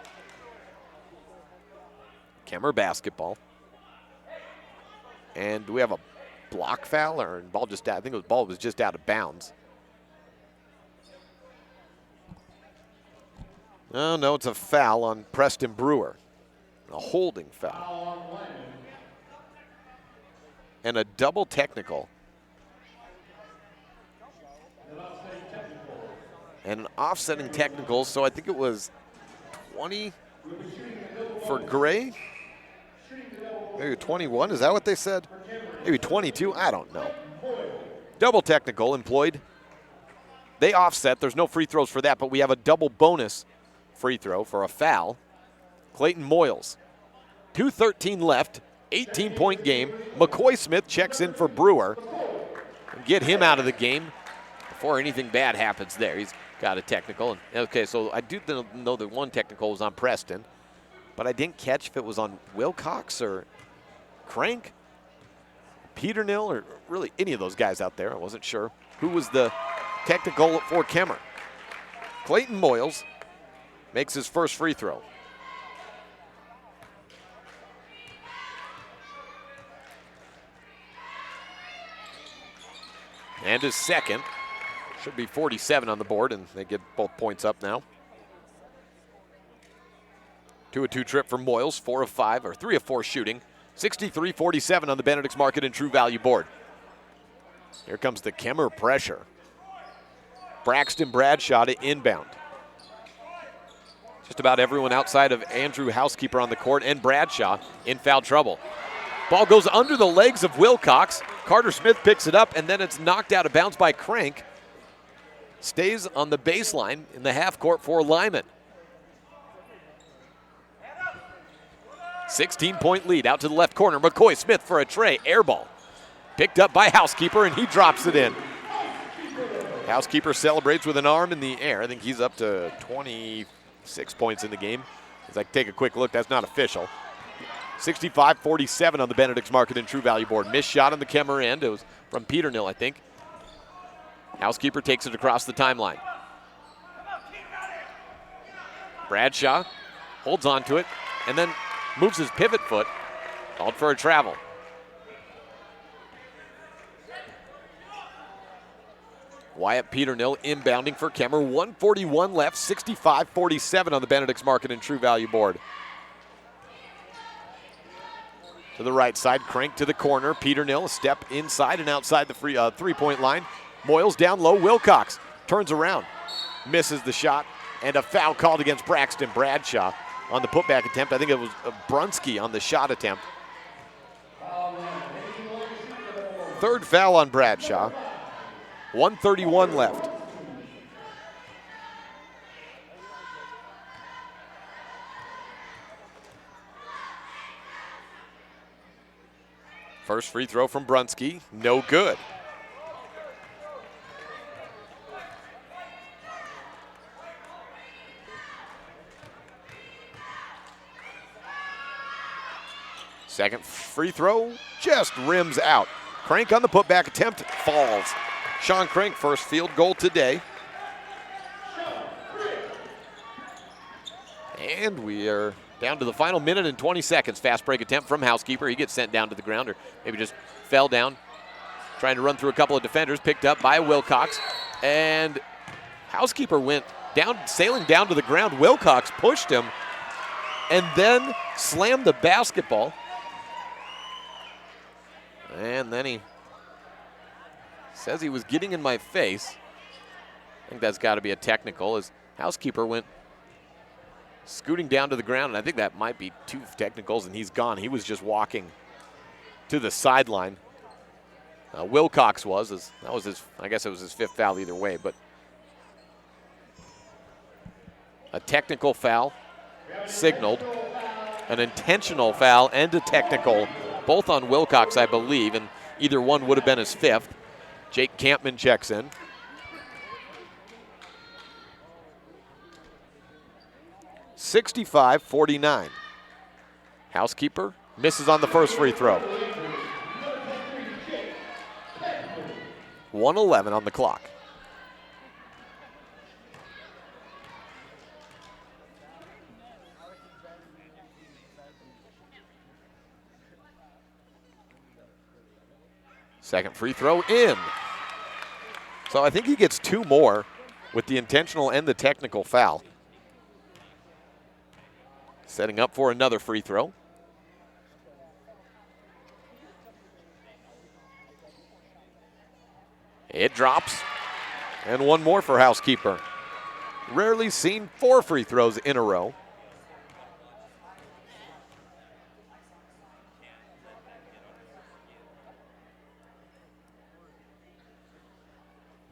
Speaker 3: Kemmerer basketball. And do we have a block foul or ball just out? I think it was ball was just out of bounds. Oh, no, it's a foul on Preston Brewer. A holding foul. And a double technical. And an offsetting technical, so I think it was 20 for Gray. Maybe 21, is that what they said? Maybe 22, I don't know. Double technical employed. They offset, there's no free throws for that, but we have a double bonus free throw for a foul. Clayton Moyles. 2:13 left, 18-point game. McCoy Smith checks in for Brewer. Get him out of the game before anything bad happens there. He's got a technical. Okay, so I do know that one technical was on Preston, but I didn't catch if it was on Wilcox or Crank, Peternill, or really any of those guys out there. I wasn't sure who was the technical for Kemmerer. Clayton Moyles makes his first free throw. And his second. Should be 47 on the board, and they get both points up now. 2-of-2 trip for Moyles, 4 of 5, or 3 of 4 shooting. 63-47 on the Benedict's Market and True Value board. Here comes the Kemmerer pressure. Braxton Bradshaw to inbound. Just about everyone outside of Andrew Housekeeper on the court and Bradshaw in foul trouble. Ball goes under the legs of Wilcox. Carter Smith picks it up, and then it's knocked out of bounds by Crank. stays on the baseline in the half court for Lyman. 16-point lead out to the left corner. McCoy Smith for a tray. Air ball. Picked up by Housekeeper, and he drops it in. Housekeeper celebrates with an arm in the air. I think he's up to 26 points in the game. As I take a quick look, that's not official. 65-47 on the Benedict's Market and True Value board. Missed shot on the Kemmerer end. It was from Peternil, I think. Housekeeper takes it across the timeline. Bradshaw holds on to it and then moves his pivot foot. Called for a travel. Wyatt Peternil inbounding for Kemmerer. 1:41 left, 65-47 on the Benedict's Market and True Value board. To the right side, Crank to the corner. Peternil a step inside and outside the three-point line. Moyles down low. Wilcox turns around, misses the shot, and a foul called against Braxton Bradshaw on the putback attempt. I think it was Brunski on the shot attempt. Third foul on Bradshaw. 1:31 left. First free throw from Brunski, no good. Second free throw just rims out. Crank on the putback attempt, falls. Sean Crank, first field goal today. And we are down to the final minute and 20 seconds. Fast break attempt from Housekeeper. He gets sent down to the ground, or maybe just fell down. Trying to run through a couple of defenders, picked up by Wilcox. And Housekeeper went down, sailing down to the ground. Wilcox pushed him and then slammed the basketball. And then he says he was getting in my face. I think that's got to be a technical, as Housekeeper went scooting down to the ground, and I think that might be two technicals, and he's gone. He was just walking to the sideline. Wilcox was, that was his, I guess it was his fifth foul either way, but a technical foul signaled, an intentional foul and a technical, both on Wilcox, I believe, and either one would have been his fifth. Jake Campman checks in. (65-49). Housekeeper misses on the first free throw. 1:11 on the clock. Second free throw in. So I think he gets two more with the intentional and the technical foul. Setting up for another free throw. It drops. And one more for Housekeeper. Rarely seen 4 free throws in a row.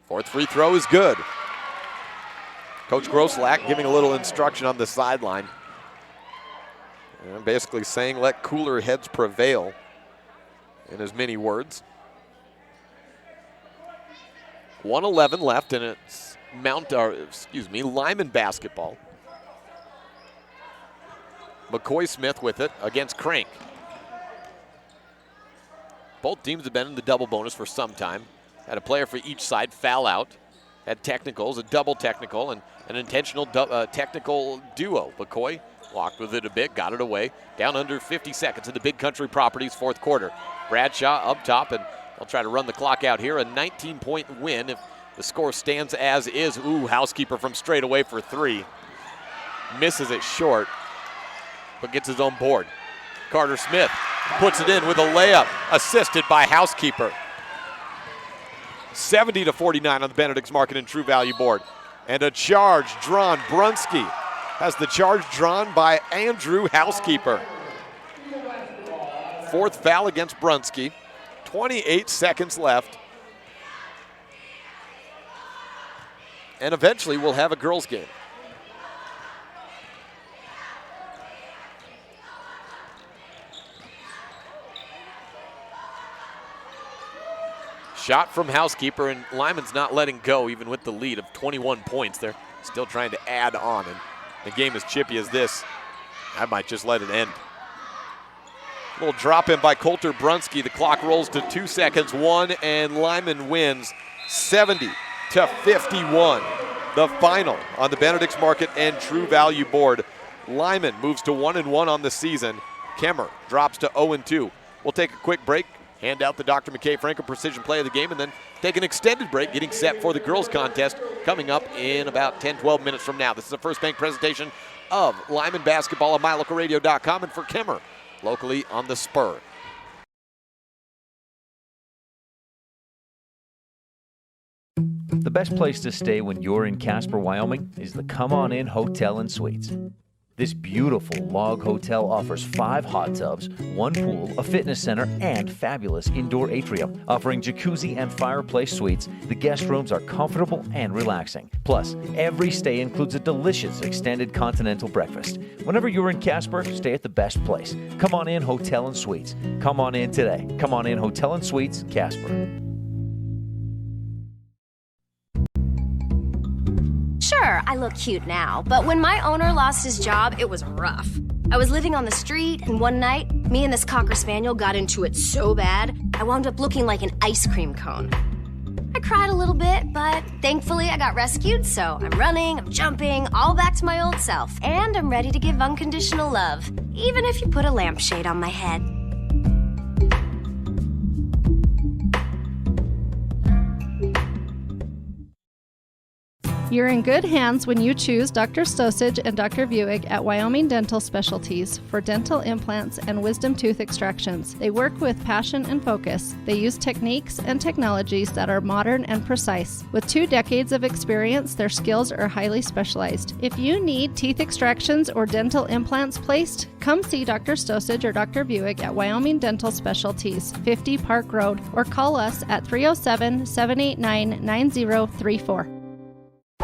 Speaker 3: Fourth free throw is good. Coach Grosslack giving a little instruction on the sideline. And basically saying, let cooler heads prevail, in as many words. 1:11 left, and it's Lyman basketball. McCoy Smith with it against Crank. Both teams have been in the double bonus for some time. Had a player for each side foul out. Had technicals, a double technical, and an intentional technical duo. McCoy walked with it a bit, got it away. Down under 50 seconds in the Big Country Properties fourth quarter. Bradshaw up top, and they'll try to run the clock out here. A 19-point win if the score stands as is. Ooh, Housekeeper from straight away for 3. Misses it short, but gets his own board. Carter Smith puts it in with a layup, assisted by Housekeeper. 70-49 on the Benedict's Market and True Value board. And a charge drawn. Brunski has the charge drawn by Andrew Housekeeper. Fourth foul against Brunski. 28 seconds left. and eventually we'll have a girls' game. Shot from Housekeeper, and Lyman's not letting go even with the lead of 21 points. They're still trying to add on, and the game as chippy as this, I might just let it end. A little drop in by Coulter Brunsky. The clock rolls to 2 seconds, one, and Lyman wins 70-51. The final on the Benedict's Market and True Value board. Lyman moves to 1-1 on the season. Kemmerer drops to 0-2. We'll take a quick break, hand out the Dr. McKay Franco Precision Play of the Game, and then take an extended break, getting set for the girls' contest coming up in about 10-12 minutes from now. This is a First Bank presentation of Lyman basketball on MyLocalRadio.com and for Kemmerer, locally on the Spur.
Speaker 7: The best place to stay when you're in Casper, Wyoming is the Come On In Hotel and Suites. This beautiful log hotel offers 5 hot tubs, 1 pool, a fitness center, and fabulous indoor atrium. Offering jacuzzi and fireplace suites, the guest rooms are comfortable and relaxing. Plus, every stay includes a delicious extended continental breakfast. Whenever you're in Casper, stay at the best place. Come On In Hotel and Suites. Come on in today. Come On In Hotel and Suites, Casper.
Speaker 9: Sure, I look cute now, but when my owner lost his job, it was rough. I was living on the street, and one night, me and this Cocker Spaniel got into it so bad, I wound up looking like an ice cream cone. I cried a little bit, but thankfully I got rescued, so I'm running, I'm jumping, all back to my old self, and I'm ready to give unconditional love, even if you put a lampshade on my head.
Speaker 8: You're in good hands when you choose Dr. Stosage and Dr. Buick at Wyoming Dental Specialties for dental implants and wisdom tooth extractions. They work with passion and focus. They use techniques and technologies that are modern and precise. With 2 decades of experience, their skills are highly specialized. If you need teeth extractions or dental implants placed, come see Dr. Stosage or Dr. Buick at Wyoming Dental Specialties, 50 Park Road, or call us at 307-789-9034.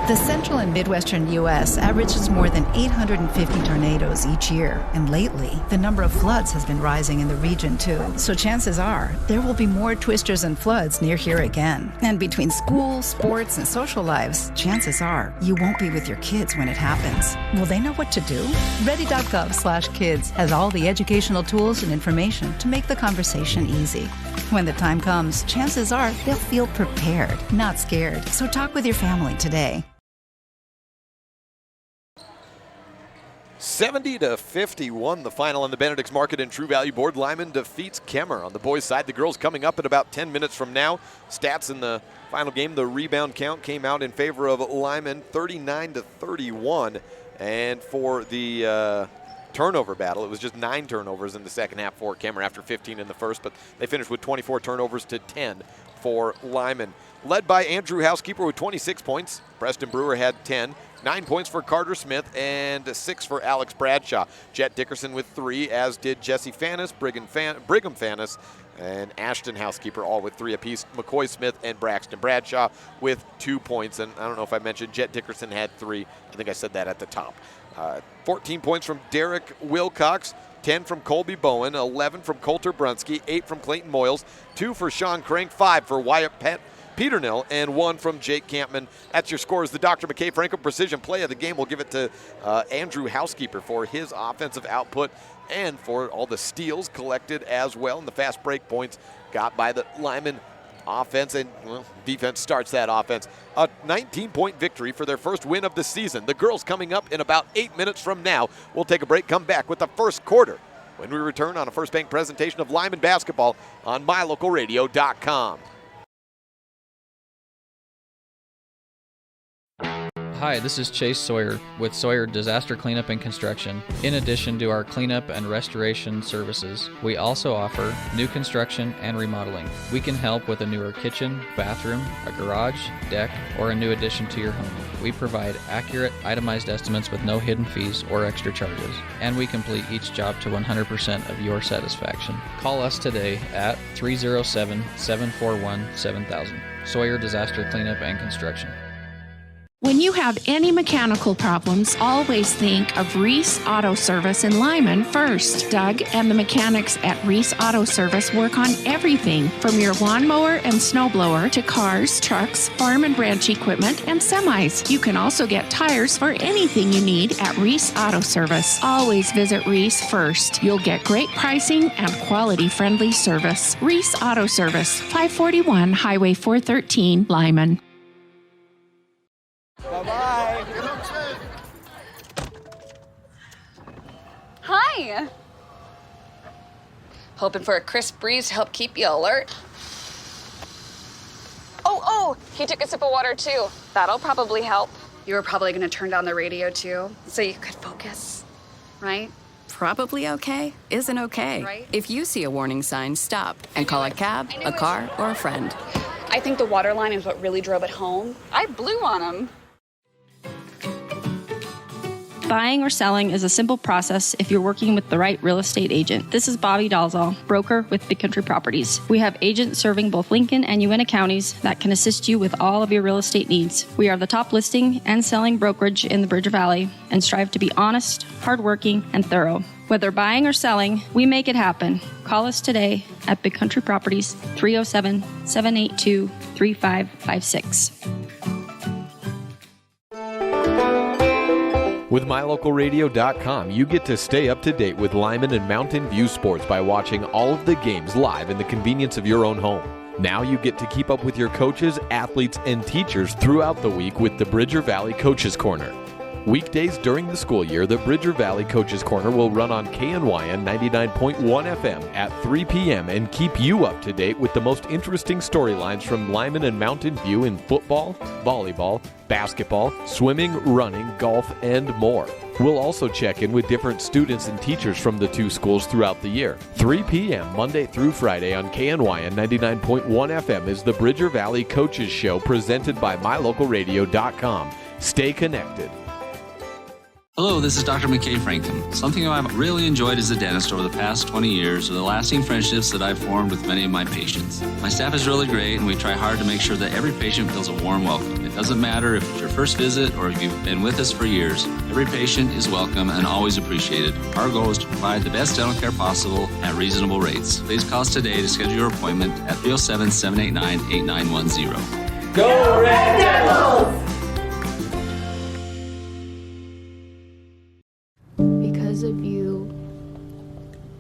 Speaker 21: The central and midwestern U.S. averages more than 850 tornadoes each year, and lately, the number of floods has been rising in the region too. So chances are, there will be more twisters and floods near here again. And between school, sports, and social lives, chances are, you won't be with your kids when it happens. Will they know what to do? Ready.gov/kids has all the educational tools and information to make the conversation easy. When the time comes, chances are they'll feel prepared, not scared. So talk with your family today.
Speaker 3: 70-51, the final on the Benedict's Market and True Value board. Lyman defeats Kemmerer on the boys' side. The girls coming up in about 10 minutes from now. Stats in the final game, the rebound count came out in favor of Lyman, 39-31. And for the turnover battle, it was just 9 turnovers in the second half for Kemmerer after 15 in the first, but they finished with 24 turnovers to 10 for Lyman. Led by Andrew Housekeeper with 26 points. Preston Brewer had 10. 9 points for Carter Smith and 6 for Alex Bradshaw. Jet Dickerson with 3, as did Jesse Fannis, Brigham Fannis, and Ashton Housekeeper, all with 3 apiece. McCoy Smith and Braxton Bradshaw with 2 points. And I don't know if I mentioned Jet Dickerson had 3. I think I said that at the top. 14 points from Derek Wilcox, 10 from Colby Bowen, 11 from Coulter Brunsky, 8 from Clayton Moyles, 2 for Sean Crank, 5 for Wyatt Peternell, and 1 from Jake Campman. That's your scores. The Dr. McKay Franco Precision Play of the Game. We'll give it to Andrew Housekeeper for his offensive output and for all the steals collected as well, and the fast break points got by the Lyman offense, and defense starts that offense. A 19-point victory for their first win of the season. The girls coming up in about 8 minutes from now. We'll take a break, come back with the first quarter when we return on a First Bank presentation of Lyman basketball on MyLocalRadio.com.
Speaker 4: Hi, this is Chase Sawyer with Sawyer Disaster Cleanup and Construction. In addition to our cleanup and restoration services, we also offer new construction and remodeling. We can help with a newer kitchen, bathroom, a garage, deck, or a new addition to your home. We provide accurate, itemized estimates with no hidden fees or extra charges, and we complete each job to 100% of your satisfaction. Call us today at 307-741-7000. Sawyer Disaster Cleanup and Construction.
Speaker 13: When you have any mechanical problems, always think of Reese Auto Service in Lyman first. Doug and the mechanics at Reese Auto Service work on everything from your lawnmower and snowblower to cars, trucks, farm and ranch equipment, and semis. You can also get tires for anything you need at Reese Auto Service. Always visit Reese first. You'll get great pricing and quality-friendly service. Reese Auto Service, 541 Highway 413, Lyman.
Speaker 1: Bye-bye.
Speaker 22: Hi. Hoping for a crisp breeze to help keep you alert. Oh, he took a sip of water too. That'll probably help. You were probably going to turn down the radio too, so you could focus, right?
Speaker 23: Probably okay isn't okay.
Speaker 22: Right.
Speaker 23: If you see a warning sign, stop and call a cab, a car, or a friend.
Speaker 22: I think the water line is what really drove it home. I blew on him.
Speaker 20: Buying or selling is a simple process if you're working with the right real estate agent. This is Bobby Dalzall, broker with Big Country Properties. We have agents serving both Lincoln and Uintah counties that can assist you with all of your real estate needs. We are the top listing and selling brokerage in the Bridger Valley and strive to be honest, hardworking, and thorough. Whether buying or selling, we make it happen. Call us today at Big Country Properties, 307-782-3556.
Speaker 3: With MyLocalRadio.com, you get to stay up to date with Lyman and Mountain View sports by watching all of the games live in the convenience of your own home. Now you get to keep up with your coaches, athletes, and teachers throughout the week with the Bridger Valley Coaches Corner. Weekdays during the school year, the Bridger Valley Coaches Corner will run on KNYN 99.1 FM at 3 p.m. and keep you up to date with the most interesting storylines from Lyman and Mountain View in football, volleyball, basketball, swimming, running, golf, and more. We'll also check in with different students and teachers from the two schools throughout the year. 3 p.m. Monday through Friday on KNYN 99.1 FM is the Bridger Valley Coaches Show presented by MyLocalRadio.com. Stay connected.
Speaker 24: Hello, this is Dr. McKay Franklin. Something I've really enjoyed as a dentist over the past 20 years are the lasting friendships that I've formed with many of my patients. My staff is really great, and we try hard to make sure that every patient feels a warm welcome. It doesn't matter if it's your first visit or if you've been with us for years. Every patient is welcome and always appreciated. Our goal is to provide the best dental care possible at reasonable rates. Please call us today to schedule your appointment at 307-789-8910.
Speaker 1: Go Red Devils!
Speaker 19: Because of you,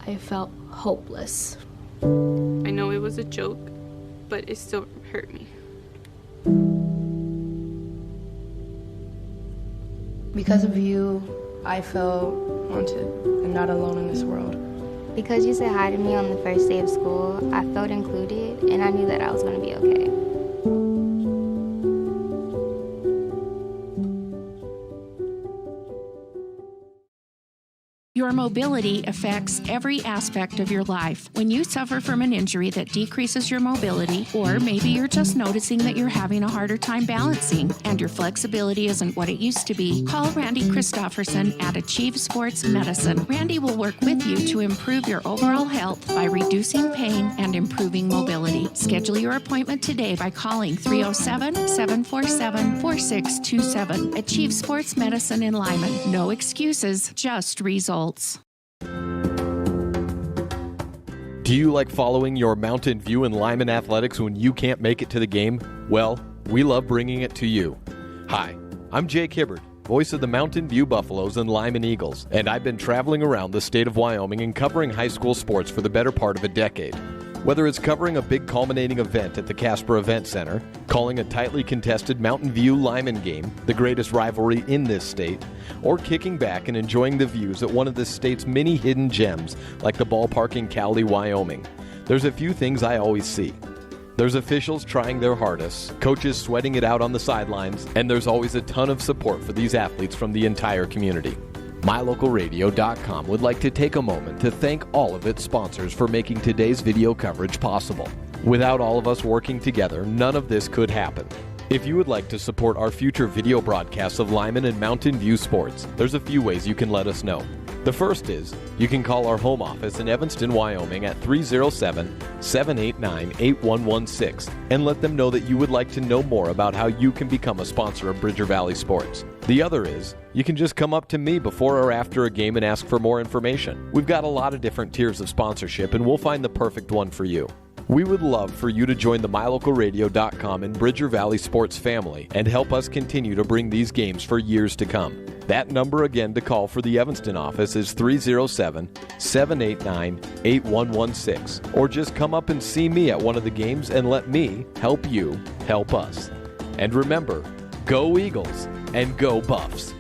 Speaker 19: I felt hopeless.
Speaker 25: I know it was a joke, but it still hurt me.
Speaker 19: Because of you, I felt wanted and not alone in this world.
Speaker 26: Because you said hi to me on the first day of school, I felt included, and I knew that I was going to be okay.
Speaker 13: Your mobility affects every aspect of your life. When you suffer from an injury that decreases your mobility, or maybe you're just noticing that you're having a harder time balancing and your flexibility isn't what it used to be, call Randy Christofferson at Achieve Sports Medicine. Randy will work with you to improve your overall health by reducing pain and improving mobility. Schedule your appointment today by calling 307-747-4627. Achieve Sports Medicine in Lyman. No excuses, just results.
Speaker 3: Do you like following your Mountain View and Lyman athletics when you can't make it to the game? Well, we love bringing it to you. Hi, I'm Jake Hibbard, voice of the Mountain View Buffaloes and Lyman Eagles, and I've been traveling around the state of Wyoming and covering high school sports for the better part of a decade. Whether it's covering a big culminating event at the Casper Event Center, calling a tightly contested Mountain View Lyman game, the greatest rivalry in this state, or kicking back and enjoying the views at one of this state's many hidden gems like the ballpark in Cowley, Wyoming, there's a few things I always see. There's officials trying their hardest, coaches sweating it out on the sidelines, and there's always a ton of support for these athletes from the entire community. MyLocalRadio.com would like to take a moment to thank all of its sponsors for making today's video coverage possible. Without all of us working together, none of this could happen. If you would like to support our future video broadcasts of Lyman and Mountain View sports, there's a few ways you can let us know.
Speaker 2: The first is you can call our home office in Evanston, Wyoming at 307-789-8116 and let them know that you would like to know more about how you can become a sponsor of Bridger Valley Sports. The other is you can just come up to me before or after a game and ask for more information. We've got a lot of different tiers of sponsorship and we'll find the perfect one for you. We would love for you to join the MyLocalRadio.com and Bridger Valley Sports family and help us continue to bring these games for years to come. That number again to call for the Evanston office is 307-789-8116. Or just come up and see me at one of the games and let me help you help us. And remember, go Eagles and go Buffs.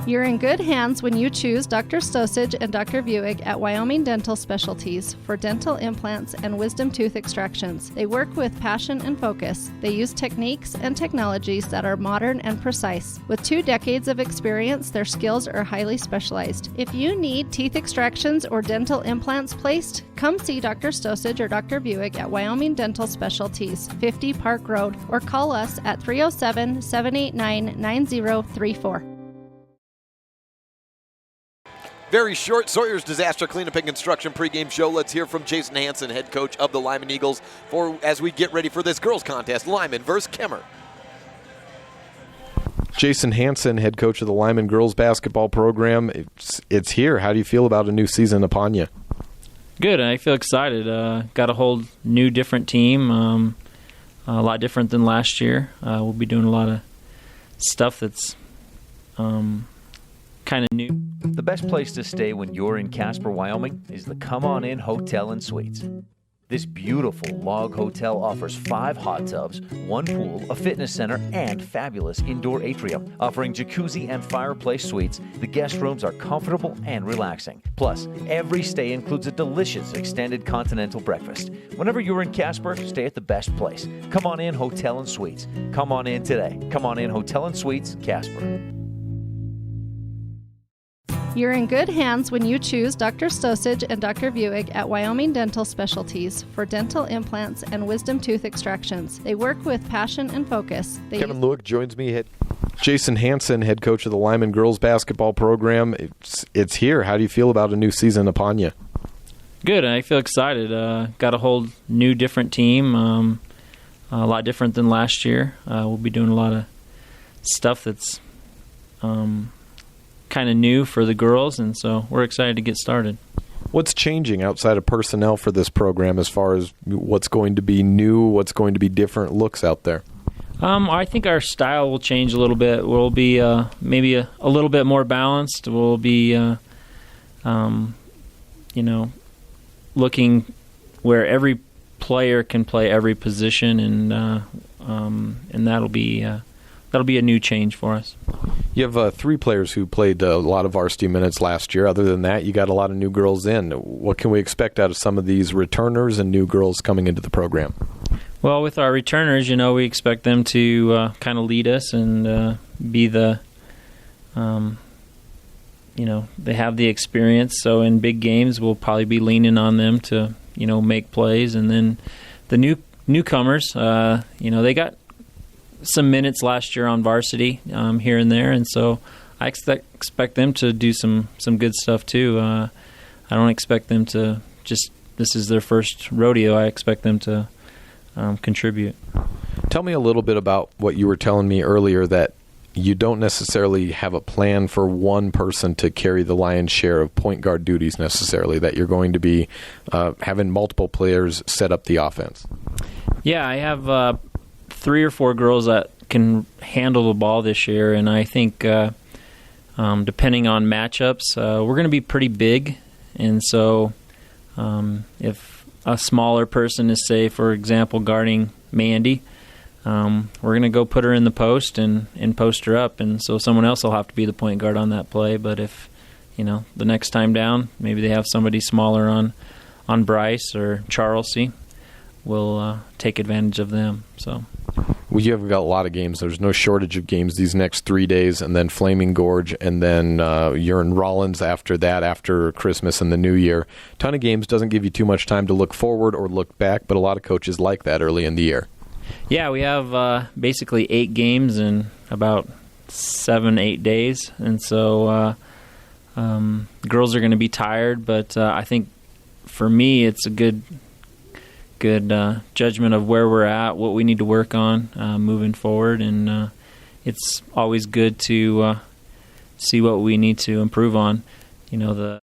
Speaker 8: You're in good hands when you choose Dr. Stosage and Dr. Buick at Wyoming Dental Specialties for dental implants and wisdom tooth extractions. They work with passion and focus. They use techniques and technologies that are modern and precise. With 2 decades of experience, their skills are highly specialized. If you need teeth extractions or dental implants placed, come see Dr. Stosage or Dr. Buick at Wyoming Dental Specialties, 50 Park Road, or call us at 307-789-9034.
Speaker 3: Very short, Sawyer's Disaster Cleanup and Construction pregame show. Let's hear from Jason Hansen, head coach of the Lyman Eagles, as we get ready for this girls contest, Lyman versus Kemmerer.
Speaker 2: Jason Hansen, head coach of the Lyman girls basketball program. It's here. How do you feel about a new season upon you?
Speaker 4: Good. I feel excited. Got a whole new, different team, a lot different than last year. We'll be doing a lot of stuff that's kind of new.
Speaker 7: The best place to stay when you're in Casper, Wyoming is the Come On In Hotel and Suites. This beautiful log hotel offers 5 hot tubs, 1 pool, a fitness center, and fabulous indoor atrium. Offering jacuzzi and fireplace suites, the guest rooms are comfortable and relaxing. Plus, every stay includes a delicious extended continental breakfast. Whenever you're in Casper, stay at the best place. Come On In Hotel and Suites. Come on in today. Come On In Hotel and Suites, Casper.
Speaker 8: You're in good hands when you choose Dr. Stosage and Dr. Buick at Wyoming Dental Specialties for dental implants and wisdom tooth extractions. They work with passion and focus.
Speaker 2: Kevin Lewick joins me. Jason Hansen, head coach of the Lyman girls basketball program. It's here. How do you feel about a new season upon you?
Speaker 4: Good. I feel excited. Got a whole new, different team, a lot different than last year. We'll be doing a lot of stuff that's kind of new for the girls, and so we're excited to get started.
Speaker 2: What's changing outside of personnel for this program as far as what's going to be new, what's going to be different looks out there?
Speaker 4: I think our style will change a little bit. We'll be maybe a little bit more balanced. We'll be, looking where every player can play every position, and that'll be a new change for us.
Speaker 2: You have 3 players who played a lot of varsity minutes last year. Other than that, you got a lot of new girls in. What can we expect out of some of these returners and new girls coming into the program?
Speaker 4: Well, with our returners, we expect them to kind of lead us and be the, they have the experience. So in big games, we'll probably be leaning on them to, make plays. And then the newcomers, they got some minutes last year on varsity here and there, and so I expect them to do some good stuff too. I don't expect them to just, this is their first rodeo. I expect them to contribute.
Speaker 2: Tell me a little bit about what you were telling me earlier, that you don't necessarily have a plan for one person to carry the lion's share of point guard duties necessarily, that you're going to be having multiple players set up the offense.
Speaker 4: Yeah, I have 3 or 4 girls that can handle the ball this year, and I think depending on matchups, we're going to be pretty big, and so if a smaller person is, say, for example, guarding Mandy, we're going to go put her in the post and post her up, and so someone else will have to be the point guard on that play. But if, the next time down, maybe they have somebody smaller on Bryce or Charlesy, we'll take advantage of them. So.
Speaker 2: Well, you have got a lot of games. There's no shortage of games these next 3 days, and then Flaming Gorge, and then you're in Rollins after that, after Christmas and the New Year. Ton of games, doesn't give you too much time to look forward or look back, but a lot of coaches like that early in the year.
Speaker 5: Yeah, we have basically 8 games in about 7-8 days, and so the girls are going to be tired, but I think for me it's a good judgment of where we're at, what we need to work on moving forward, and it's always good to see what we need to improve on. The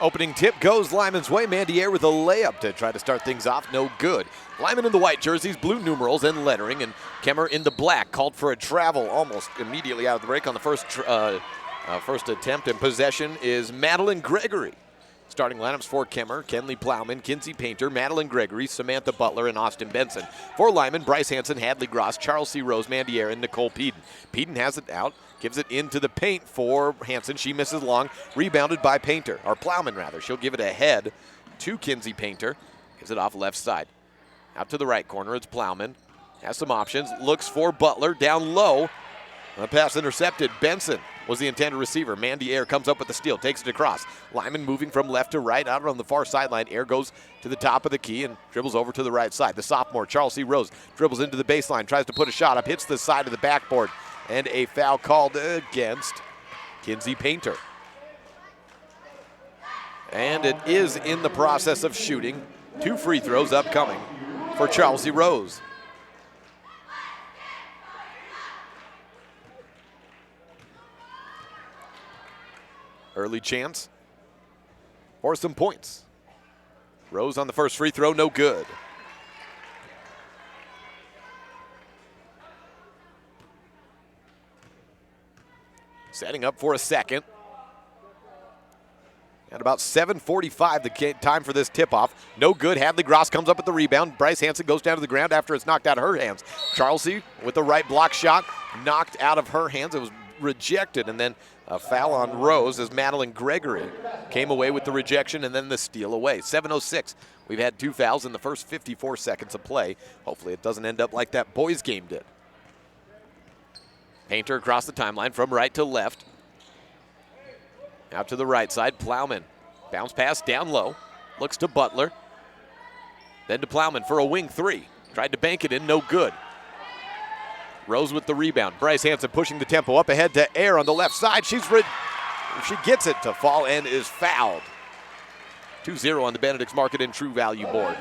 Speaker 3: opening tip goes Lyman's way. Mandier with a layup to try to start things off. No good. Lyman in the white jerseys, blue numerals and lettering, and Kemmerer in the black. Called for a travel almost immediately out of the break on the first attempt, and possession is Madeline Gregory. Starting lineups for Kemmerer: Kenley Plowman, Kinsey Painter, Madeline Gregory, Samantha Butler, and Austin Benson. For Lyman: Bryce Hansen, Hadley Gross, Charles C. Rose, Mandier, and Nicole Peden. Peden has it out, gives it into the paint for Hansen. She misses long, rebounded by Painter, or Plowman rather. She'll give it ahead to Kinsey Painter. Gives it off left side. Out to the right corner, it's Plowman. Has some options, looks for Butler, down low. The pass intercepted. Benson was the intended receiver. Mandier comes up with the steal, takes it across. Lyman moving from left to right, out on the far sideline. Air goes to the top of the key and dribbles over to the right side. The sophomore, Charles C. Rose, dribbles into the baseline, tries to put a shot up, hits the side of the backboard, and a foul called against Kinsey Painter. And it is in the process of shooting. 2 free throws upcoming for Charles C. Rose. Early chance for some points. Rose on the first free throw, no good. Setting up for a second. At about 7:45, the time for this tip-off. No good. Hadley Gross comes up with the rebound. Bryce Hansen goes down to the ground after it's knocked out of her hands. Charlesy with the right block shot, knocked out of her hands. It was rejected, and then a foul on Rose as Madeline Gregory came away with the rejection and then the steal away. 7:06. We've had 2 fouls in the first 54 seconds of play. Hopefully it doesn't end up like that boys game did. Painter across the timeline from right to left. Out to the right side, Plowman. Bounce pass down low. Looks to Butler. Then to Plowman for a wing 3. Tried to bank it in, no good. Rose with the rebound. Bryce Hansen pushing the tempo up ahead to Air on the left side. She gets it to fall and is fouled. 2-0 on the Benedict's Market and True Value board.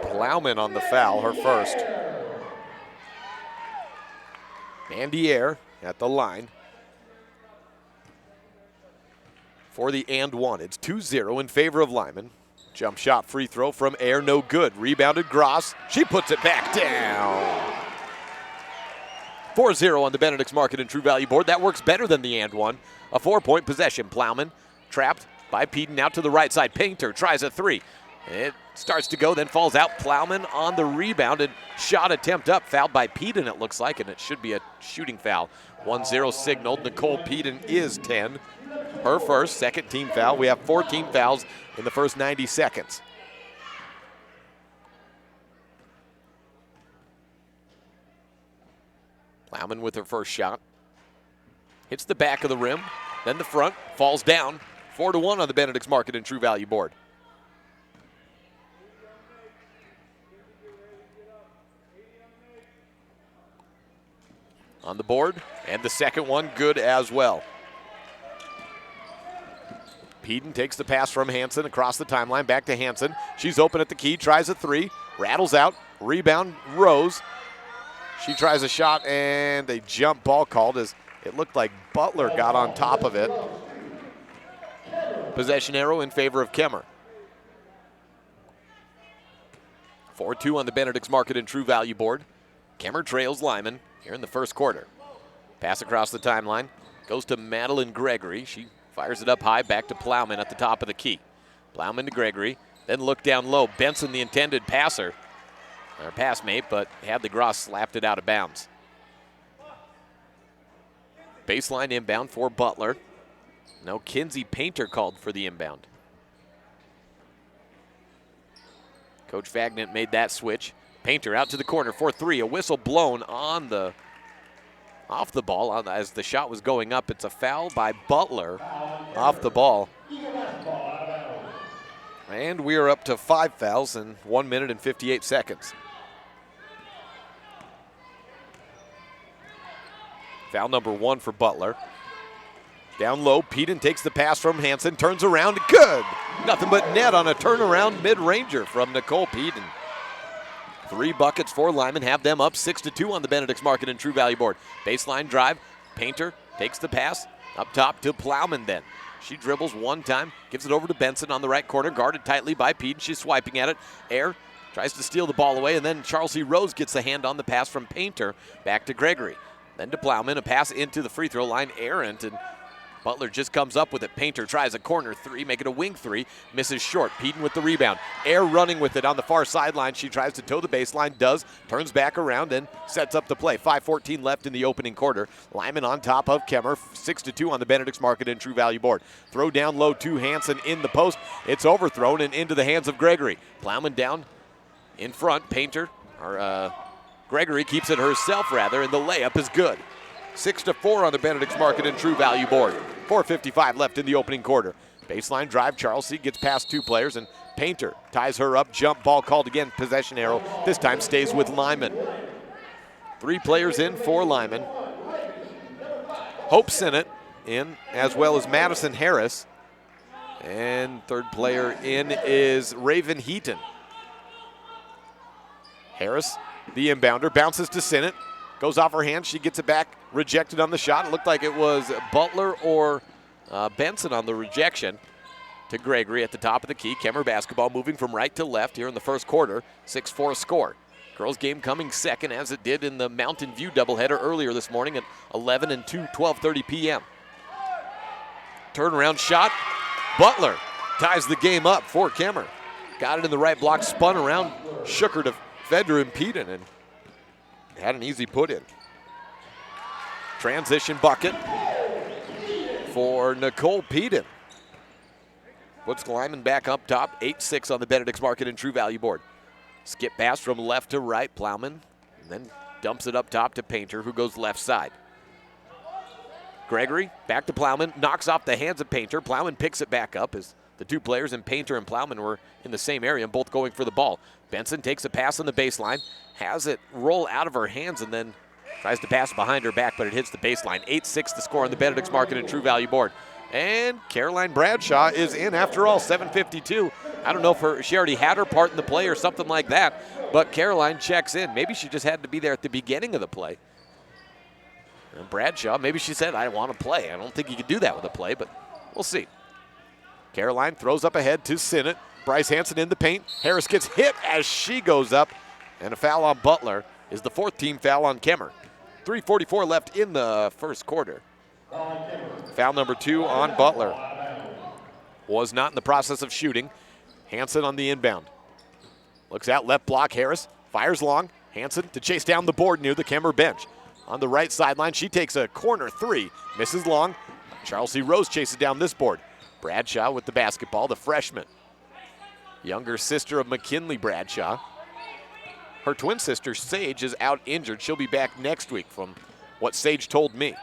Speaker 3: Plowman on the foul, her first. Mandier at the line for the and one. It's 2-0 in favor of Lyman. Jump shot free throw from Air, no good. Rebounded Gross. She puts it back down. 4-0 on the Benedict's Market and True Value board. That works better than the and one. A 4-point possession. Plowman trapped by Peden out to the right side. Painter tries a 3. It starts to go, then falls out. Plowman on the rebound and shot attempt up. Fouled by Peden, it looks like, and it should be a shooting foul. 1-0 signaled. Nicole Peden is 10. Her first, second team foul. We have 14 fouls in the first 90 seconds. Plowman with her first shot. Hits the back of the rim, then the front, falls down. 4-1 on the Benedict's Market and True Value board. On the board, and the second one good as well. Peden takes the pass from Hansen across the timeline, back to Hansen. She's open at the key, tries a 3, rattles out, rebound, Rose. She tries a shot, and a jump ball called as it looked like Butler got on top of it. Possession arrow in favor of Kemmerer. 4-2 on the Benedict's Market and True Value board. Kemmerer trails Lyman here in the first quarter. Pass across the timeline, goes to Madeline Gregory. She fires it up high, back to Plowman at the top of the key. Plowman to Gregory, then look down low. Benson, the intended passer, or pass mate, but Hadley Gross slapped it out of bounds. Baseline inbound for Butler. No, Kinsey Painter called for the inbound. Coach Vagnant made that switch. Painter out to the corner for 3. A whistle blown on the off the ball as the shot was going up. It's a foul by Butler off the ball. And we are up to 5 fouls in 1 minute and 58 seconds. Foul number 1 for Butler. Down low, Peden takes the pass from Hansen, turns around, good! Nothing but net on a turnaround mid-ranger from Nicole Peden. 3 buckets for Lyman, have them up 6-2 on the Benedict's Market and True Value board. Baseline drive, Painter takes the pass, up top to Plowman then. She dribbles one time, gives it over to Benson on the right corner, guarded tightly by Peden. She's swiping at it. Air tries to steal the ball away, and then Charles C. Rose gets the hand on the pass from Painter back to Gregory. Then to Plowman, a pass into the free throw line, errant, and Butler just comes up with it. Painter tries a corner 3, make it a wing 3, misses short. Peden with the rebound. Air running with it on the far sideline. She tries to toe the baseline, does, turns back around and sets up the play. 5:14 left in the opening quarter. Lyman on top of Kemmerer, 6-2 on the Benedict's Market and True Value board. Throw down low to Hansen in the post. It's overthrown and into the hands of Gregory. Plowman down in front. Painter, or Gregory keeps it herself rather, and the layup is good. 6-4 on the Benedict's Market and True Value board. 4:55 left in the opening quarter. Baseline drive, Charles C. gets past 2 players, and Painter ties her up. Jump ball called again, possession arrow. This time stays with Lyman. 3 players in for Lyman. Hope Sinnott in, as well as Madison Harris. And third player in is Raven Heaton. Harris, the inbounder, bounces to Sinnott. Goes off her hand, she gets it back, rejected on the shot. It looked like it was Butler or Benson on the rejection to Gregory at the top of the key. Kemmerer basketball moving from right to left here in the first quarter. 6-4 score. Girls game coming second as it did in the Mountain View doubleheader earlier this morning at 11 and 2, 12:30 p.m. Turnaround shot. Butler ties the game up for Kemmerer. Got it in the right block, spun around, shook her defender and Peden, and had an easy put in. Transition bucket for Nicole Peden. Puts Lyman back up top, 8-6 on the Benedict's Market and True Value board. Skip pass from left to right, Plowman, and then dumps it up top to Painter, who goes left side. Gregory back to Plowman, knocks off the hands of Painter. Plowman picks it back up as the 2 players in Painter and Plowman were in the same area and both going for the ball. Benson takes a pass on the baseline, has it roll out of her hands, and then tries to pass behind her back, but it hits the baseline. 8-6 the score on the Benedict's Market and True Value board. And Caroline Bradshaw is in after all, 7:52. I don't know if she already had her part in the play or something like that, but Caroline checks in. Maybe she just had to be there at the beginning of the play. And Bradshaw, maybe she said, I want to play. I don't think you could do that with a play, but we'll see. Caroline throws up ahead to Sinnott. Bryce Hansen in the paint. Harris gets hit as she goes up. And a foul on Butler is the 4th team foul on Kemmerer. 3:44 left in the first quarter. Foul number 2 on Butler. Was not in the process of shooting. Hansen on the inbound. Looks out, left block, Harris. Fires long. Hansen to chase down the board near the Kemmerer bench. On the right sideline, she takes a corner 3. Misses long. Charles C. Rose chases down this board. Bradshaw with the basketball, the freshman. Younger sister of McKinley Bradshaw. Her twin sister, Sage, is out injured. She'll be back next week from what Sage told me.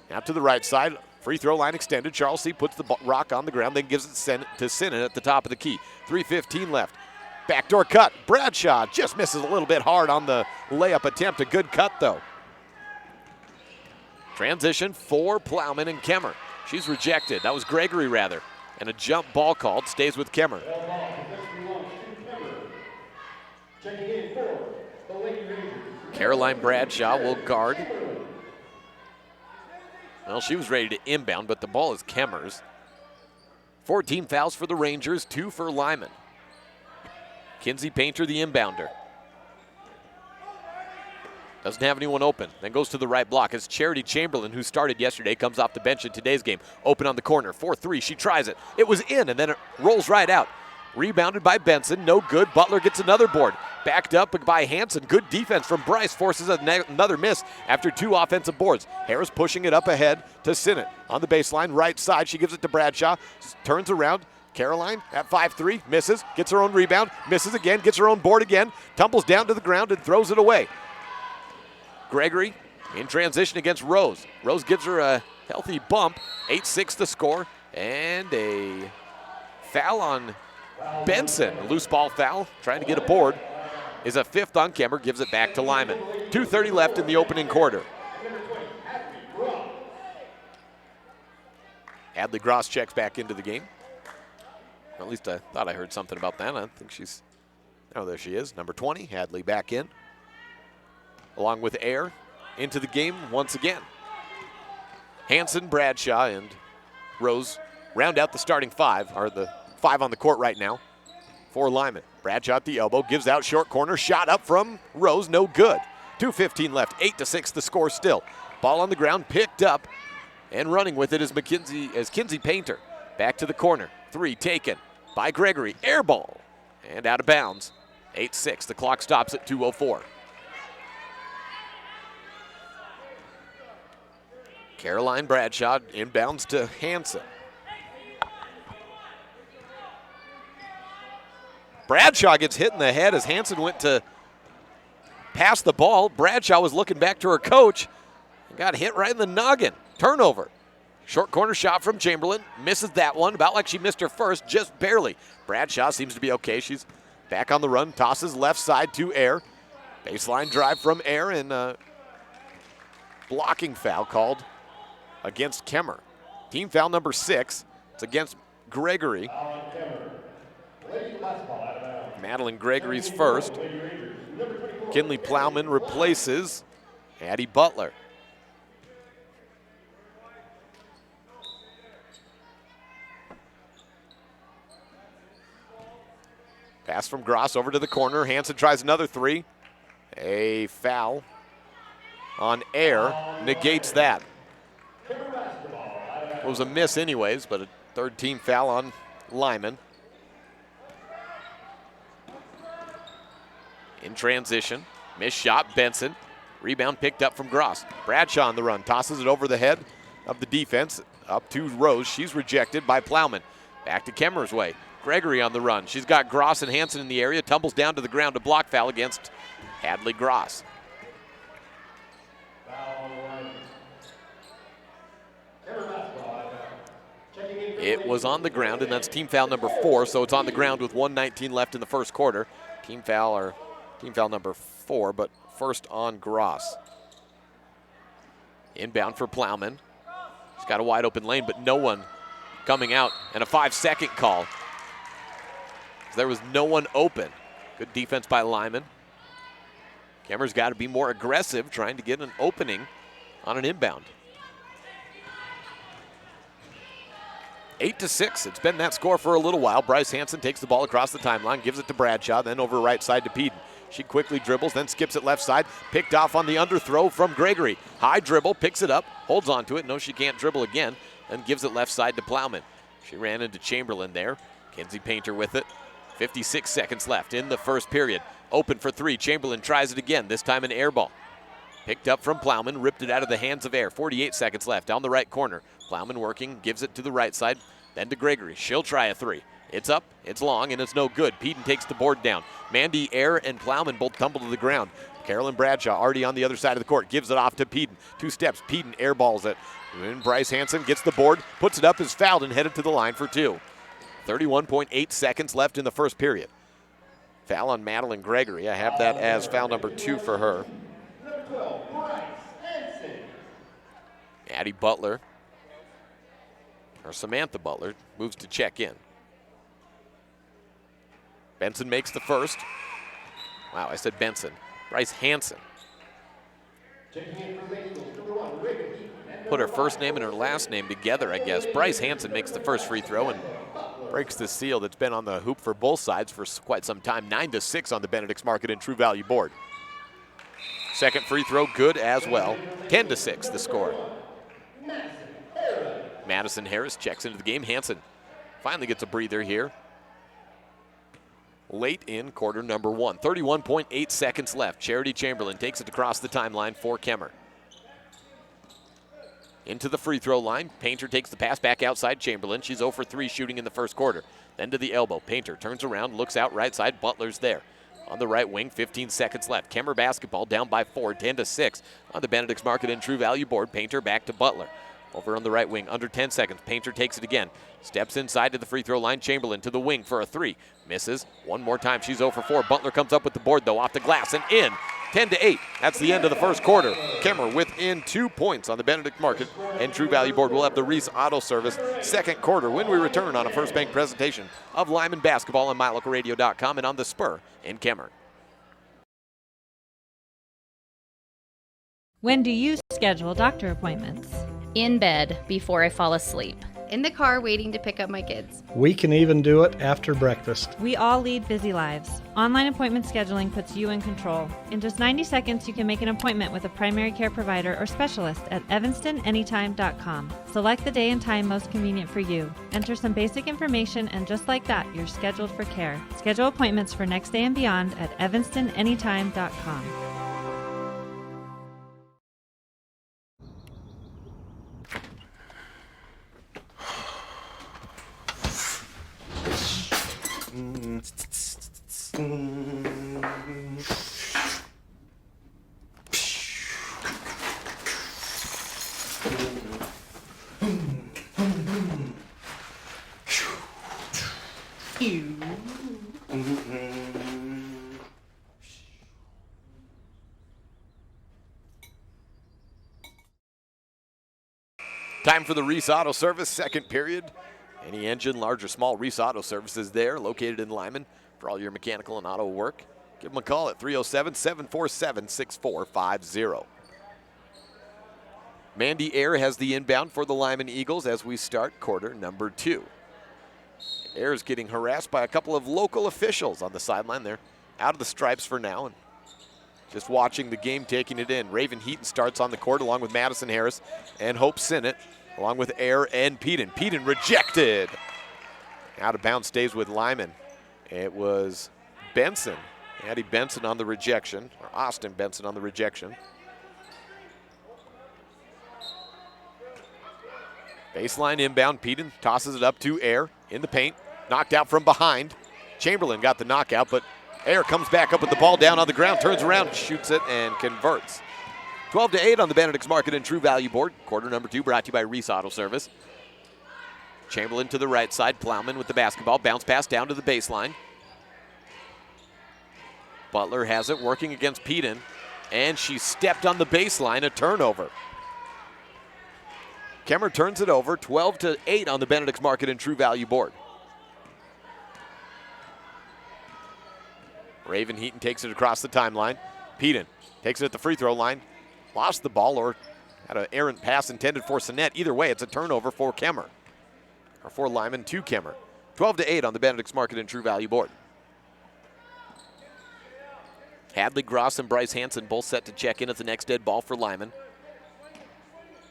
Speaker 3: Now to the right side, free throw line extended. Charles C. puts the rock on the ground, then gives it to Sinnott at the top of the key. 3:15 left. Backdoor cut. Bradshaw just misses a little bit hard on the layup attempt. A good cut, though. Transition for Plowman and Kemmerer. She's rejected. That was Gregory, rather. And a jump ball called. Stays with Kemmerer. Caroline Bradshaw will guard. Well, she was ready to inbound, but the ball is Kemmerer's. 14 fouls for the Rangers, 2 for Lyman. Kinsey Painter, the inbounder. Doesn't have anyone open. Then goes to the right block. It's Charity Chamberlain, who started yesterday, comes off the bench in today's game. Open on the corner, 4-3. She tries it. It was in, and then it rolls right out. Rebounded by Benson, no good. Butler gets another board. Backed up by Hansen. Good defense from Bryce, forces another miss after 2 offensive boards. Harris pushing it up ahead to Sinnott. On the baseline, right side, she gives it to Bradshaw. Turns around. Caroline at 5-3, misses, gets her own rebound, misses again, gets her own board again, tumbles down to the ground and throws it away. Gregory in transition against Rose. Rose gives her a healthy bump. 8-6 the score, and a foul on Benson, loose ball foul, trying to get a board, is a fifth on Kemmerer, gives it back to Lyman. 2:30 left in the opening quarter. Hadley Gross checks back into the game. Or at least I thought I heard something about that. I think she's, oh, there she is. Number 20, Hadley back in. Along with Air into the game once again. Hanson, Bradshaw, and Rose round out the starting five, or the five on the court right now for Lyman. Bradshaw at the elbow, gives out short corner, shot up from Rose, no good. 2:15 left, 8-6 the score still. Ball on the ground, picked up, and running with it is Kinsey Painter. Back to the corner, three taken by Gregory, air ball, and out of bounds. 8-6, the clock stops at 2:04. Caroline Bradshaw inbounds to Hanson. Bradshaw gets hit in the head as Hanson went to pass the ball. Bradshaw was looking back to her coach and got hit right in the noggin. Turnover. Short corner shot from Chamberlain. Misses that one, about like she missed her first, just barely. Bradshaw seems to be okay. She's back on the run, tosses left side to Air. Baseline drive from Air, and blocking foul called against Kemmerer. Team foul number 6. It's against Gregory. Madeline Gregory's first. Kinley Plowman replaces Addie Butler. Pass from Gross over to the corner. Hanson tries another three. A foul on Air negates that. It was a miss anyways, but a third team foul on Lyman. In transition, missed shot, Benson. Rebound picked up from Gross. Bradshaw on the run, tosses it over the head of the defense, up to Rose. She's rejected by Plowman. Back to Kemmerer's way. Gregory on the run. She's got Gross and Hanson in the area, tumbles down to the ground, a block foul against Hadley Gross. It was on the ground, and that's team foul number 4, so it's on the ground with 1:19 left in the first quarter. Team foul number 4, but first on Gross. Inbound for Plowman. She's got a wide open lane, but no one coming out, and a 5-second call. There was no one open. Good defense by Lyman. Kemmerer's got to be more aggressive, trying to get an opening on an inbound. 8-6, it's been that score for a little while. Bryce Hanson takes the ball across the timeline, gives it to Bradshaw, then over right side to Peden. She quickly dribbles, then skips it left side, picked off on the underthrow from Gregory. High dribble, picks it up, holds on to it, no she can't dribble again, and gives it left side to Plowman. She ran into Chamberlain there. Kinsey Painter with it. 56 seconds left in the first period. Open for three, Chamberlain tries it again, this time an air ball. Picked up from Plowman, ripped it out of the hands of Air. 48 seconds left down the right corner. Plowman working, gives it to the right side, then to Gregory. She'll try a three. It's up, it's long, and it's no good. Peden takes the board down. Mandy, Air, and Plowman both tumble to the ground. Carolyn Bradshaw already on the other side of the court, gives it off to Peden. 2 steps, Peden airballs it. And Bryce Hanson gets the board, puts it up, is fouled, and headed to the line for 2. 31.8 seconds left in the first period. Foul on Madeline Gregory. I have that as foul number 2 for her. Addie Butler, or Samantha Butler, moves to check in. Benson makes the first. Wow, I said Benson. Bryce Hanson. Put her first name and her last name together, I guess. Bryce Hanson makes the first free throw and breaks the seal that's been on the hoop for both sides for quite some time. 9-6 on the Benedict's Market and True Value board. Second free throw good as well. 10-6 the score. Madison Harris checks into the game. Hanson finally gets a breather here. Late in quarter number 1. 31.8 seconds left. Charity Chamberlain takes it across the timeline for Kemmerer. Into the free throw line. Painter takes the pass back outside Chamberlain. She's 0 for 3 shooting in the first quarter. Then to the elbow. Painter turns around, looks out right side. Butler's there. On the right wing, 15 seconds left. Kemmerer basketball down by 4, 10-6 on the Benedict's Market and True Value board. Painter back to Butler. Over on the right wing, under 10 seconds. Painter takes it again. Steps inside to the free throw line. Chamberlain to the wing for a three. Misses. One more time. She's 0 for 4. Butler comes up with the board, though, off the glass and in. 10-8. That's the end of the first quarter. Kemmerer within 2 points on the Benedict Market and True Value board. We'll have the Reese Auto Service second quarter when we return on a First Bank presentation of Lyman basketball on MyLocalRadio.com and on the Spur in Kemmerer.
Speaker 6: When do you schedule doctor appointments?
Speaker 10: In bed before I fall asleep.
Speaker 8: In the car waiting to pick up my kids.
Speaker 11: We can even do it after breakfast.
Speaker 6: We all lead busy lives. Online appointment scheduling puts you in control. In just 90 seconds, you can make an appointment with a primary care provider or specialist at evanstonanytime.com. Select the day and time most convenient for you. Enter some basic information, and just like that, you're scheduled for care. Schedule appointments for next day and beyond at evanstonanytime.com.
Speaker 3: Time for the Reese Auto Service second period. Any engine, large or small, Reese Auto Service is there, located in Lyman for all your mechanical and auto work. Give them a call at 307-747-6450. Mandy Ayer has the inbound for the Lyman Eagles as we start quarter number 2. Ayer is getting harassed by a couple of local officials on the sideline. They're out of the stripes for now and just watching the game, taking it in. Raven Heaton starts on the court along with Madison Harris and Hope Sinnott, along with Ayer and Peden. Peden rejected. Out of bounds, stays with Lyman. It was Benson, Addie Benson on the rejection, or Austin Benson on the rejection. Baseline inbound, Peden tosses it up to Ayer in the paint, knocked out from behind. Chamberlain got the knockout, but Ayer comes back up with the ball down on the ground, turns around, shoots it, and converts. 12-8 on the Benedict's Market and True Value board. Quarter number 2 brought to you by Reese Auto Service. Chamberlain to the right side, Plowman with the basketball, bounce pass down to the baseline. Butler has it, working against Peden, and she stepped on the baseline, a turnover. Kemmerer turns it over, 12-8 on the Benedict's Market and True Value board. Raven Heaton takes it across the timeline. Peden takes it at the free throw line. Lost the ball or had an errant pass intended for Sinnett. Either way, it's a turnover for Kemmerer, or for Lyman to Kemmerer. 12-8 on the Benedict's Market and True Value board. Hadley Gross and Bryce Hansen both set to check in at the next dead ball for Lyman.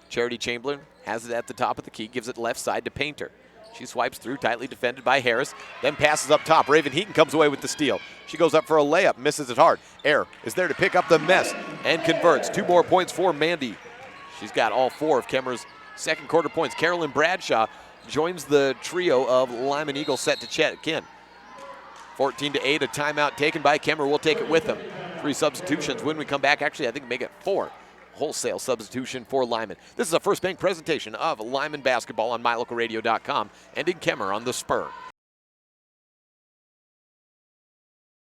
Speaker 3: Charity Chamberlain has it at the top of the key, gives it left side to Painter. She swipes through, tightly defended by Harris, then passes up top. Raven Heaton comes away with the steal. She goes up for a layup, misses it hard. Ayer is there to pick up the mess and converts. 2 more points for Mandy. She's got all 4 of Kemmerer's second quarter points. Carolyn Bradshaw joins the trio of Lyman Eagles set to check in. 14-8, a timeout taken by Kemmerer. We'll take it with them. 3 substitutions when we come back. Actually, I think make it 4. Wholesale substitution for Lyman. This is a First Bank presentation of Lyman basketball on MyLocalRadio.com and in Kemmerer on the Spur.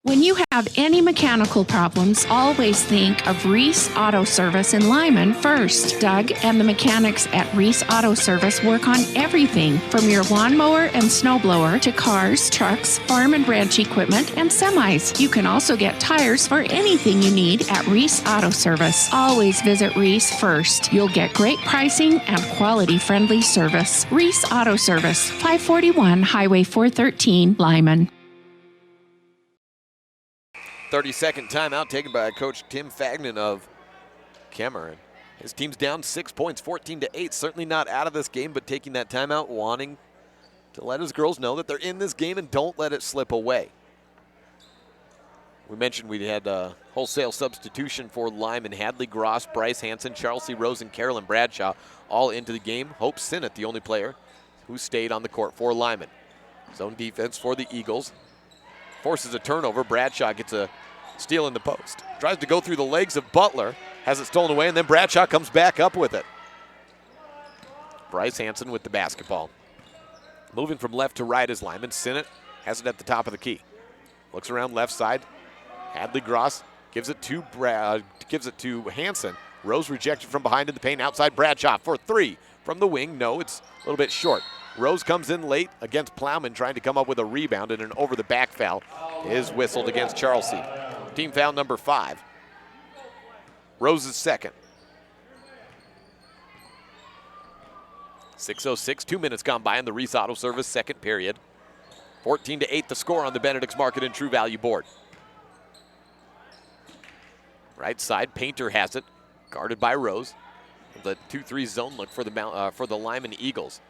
Speaker 13: When you have any mechanical problems, always think of Reese Auto Service in Lyman first. Doug and the mechanics at Reese Auto Service work on everything from your lawnmower and snowblower to cars, trucks, farm and ranch equipment, and semis. You can also get tires for anything you need at Reese Auto Service. Always visit Reese first. You'll get great pricing and quality-friendly service. Reese Auto Service, 541 Highway 413, Lyman.
Speaker 3: 30-second timeout taken by Coach Tim Fagnan of Kemmerer. His team's down 6 points, 14-8. Certainly not out of this game, but taking that timeout, wanting to let his girls know that they're in this game and don't let it slip away. We mentioned we had a wholesale substitution for Lyman. Hadley Gross, Bryce Hansen, Charles C. Rose, and Carolyn Bradshaw all into the game. Hope Sinnott, the only player who stayed on the court for Lyman. Zone defense for the Eagles. Forces a turnover. Bradshaw gets a steal in the post. Tries to go through the legs of Butler. Has it stolen away, and then Bradshaw comes back up with it. Bryce Hansen with the basketball. Moving from left to right is Lyman. Sinnott has it at the top of the key. Looks around left side. Hadley Gross gives it to Hansen. Rose rejected from behind in the paint. Outside Bradshaw for three from the wing. No, it's a little bit short. Rose comes in late against Plowman, trying to come up with a rebound, and an over-the-back foul is whistled against Charleston. Team foul number 5. Rose's second. 6:06, 2 minutes gone by in the Reese Auto Service second period. 14-8 the score on the Benedict's Market and True Value board. Right side, Painter has it, guarded by Rose. The 2-3 zone look for the Lyman Eagles.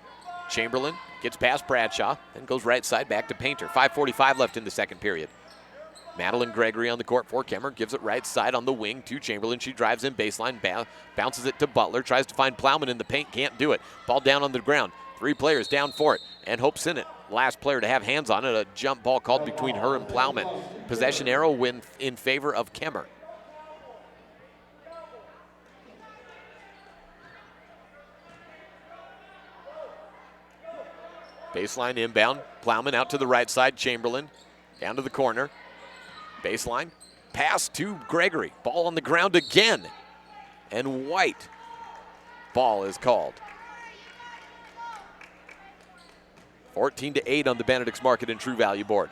Speaker 3: Chamberlain gets past Bradshaw and goes right side back to Painter. 5:45 left in the second period. Madeline Gregory on the court for Kemmerer, gives it right side on the wing to Chamberlain. She drives in baseline, bounces it to Butler, tries to find Plowman in the paint, can't do it. Ball down on the ground. 3 players down for it, and Hope Sinnott, last player to have hands on it. A jump ball called between her and Plowman. Possession arrow win in favor of Kemmerer. Baseline inbound. Plowman out to the right side. Chamberlain down to the corner. Baseline. Pass to Gregory. Ball on the ground again. And White. Ball is called. 14-8 on the Benedict's Market and True Value board.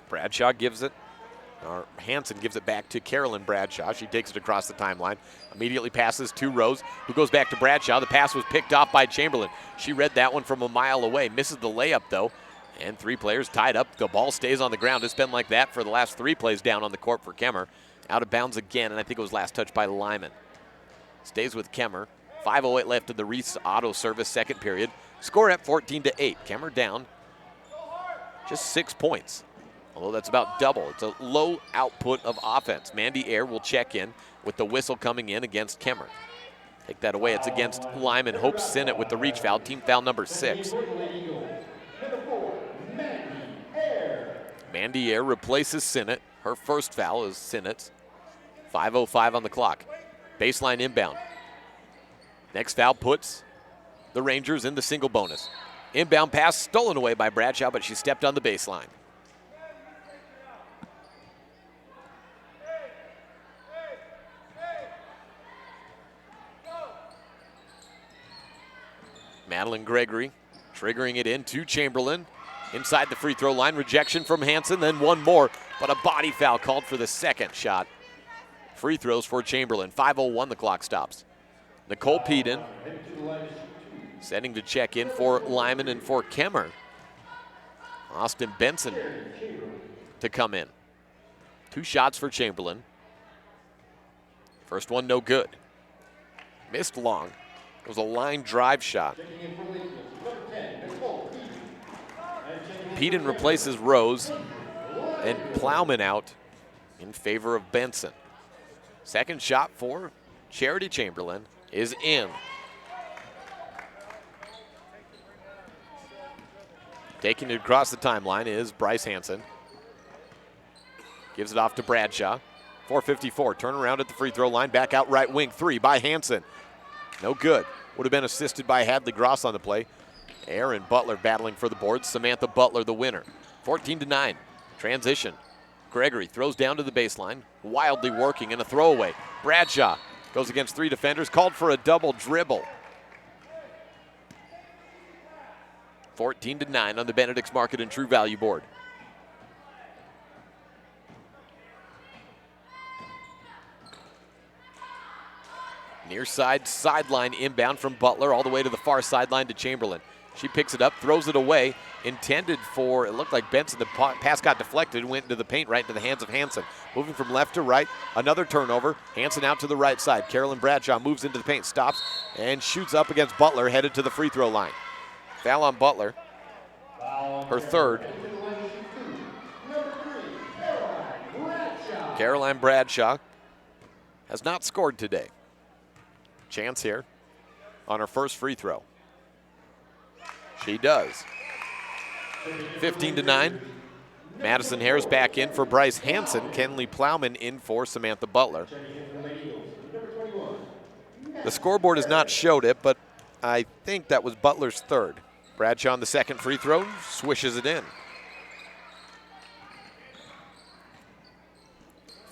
Speaker 3: Bradshaw gives it. Or Hansen gives it back to Carolyn Bradshaw. She takes it across the timeline. Immediately passes to Rose, who goes back to Bradshaw. The pass was picked off by Chamberlain. She read that one from a mile away. Misses the layup, though. And 3 players tied up. The ball stays on the ground. It's been like that for the last 3 plays down on the court for Kemmerer. Out of bounds again, and I think it was last touched by Lyman. Stays with Kemmerer. 5:08 left in the Reese Auto Service second period. Score at 14-8. Kemmerer down just 6 points. Although that's about double. It's a low output of offense. Mandy Ayer will check in with the whistle coming in against Kemmerer. Take that away. It's against Lyman. Hope Sinnott with the reach foul. Team foul number 6. Mandy Ayer replaces Sinnott. Her first foul is Sinnott's. 5:05 on the clock. Baseline inbound. Next foul puts the Rangers in the single bonus. Inbound pass stolen away by Bradshaw, but she stepped on the baseline. Madeline Gregory triggering it into Chamberlain. Inside the free throw line, rejection from Hansen, then one more, but a body foul called for the second shot. Free throws for Chamberlain. 5:01 the clock stops. Nicole Peden setting to check in for Lyman and for Kemmerer. Austin Benson to come in. 2 shots for Chamberlain. First one no good. Missed long. It was a line drive shot. Peden replaces Rose, and Plowman out in favor of Benson. Second shot for Charity Chamberlain is in. Taking it across the timeline is Bryce Hansen. Gives it off to Bradshaw. 4:54, turnaround at the free throw line, back out right wing, 3 by Hansen. No good. Would have been assisted by Hadley Gross on the play. Aaron Butler battling for the boards. Samantha Butler the winner. 14-9. Transition. Gregory throws down to the baseline. Wildly working in a throwaway. Bradshaw goes against 3 defenders. Called for a double dribble. 14-9 on the Benedict's Market and True Value board. Near side sideline inbound from Butler all the way to the far sideline to Chamberlain. She picks it up, throws it away, intended for, it looked like Benson. The pass got deflected, went into the paint right into the hands of Hansen. Moving from left to right, another turnover. Hansen out to the right side. Carolyn Bradshaw moves into the paint, stops, and shoots up against Butler, headed to the free throw line. Foul on Butler, her third. Caroline Bradshaw has not scored today. Chance here on her first free throw. She does. 15-9. Madison Harris back in for Bryce Hansen. Kenley Plowman in for Samantha Butler. The scoreboard has not showed it, but I think that was Butler's third. Bradshaw on the second free throw, swishes it in.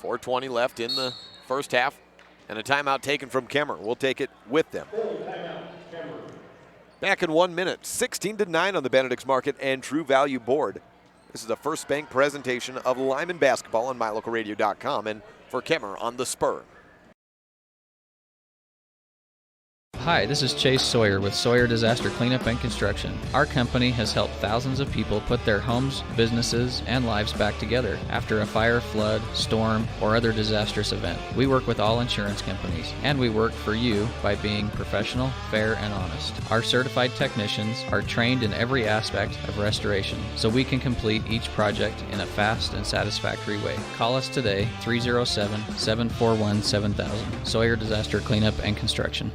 Speaker 3: 4:20 left in the first half, and a timeout taken from Kemmerer. We'll take it with them. Back in 1 minute, 16-9 on the Benedict's Market and True Value board. This is a First Bank presentation of Lyman basketball on MyLocalRadio.com and for Kemmerer on the Spur.
Speaker 4: Hi, this is Chase Sawyer with Sawyer Disaster Cleanup and Construction. Our company has helped thousands of people put their homes, businesses, and lives back together after a fire, flood, storm, or other disastrous event. We work with all insurance companies, and we work for you by being professional, fair, and honest. Our certified technicians are trained in every aspect of restoration, so we can complete each project in a fast and satisfactory way. Call us today, 307-741-7000. Sawyer Disaster Cleanup and Construction.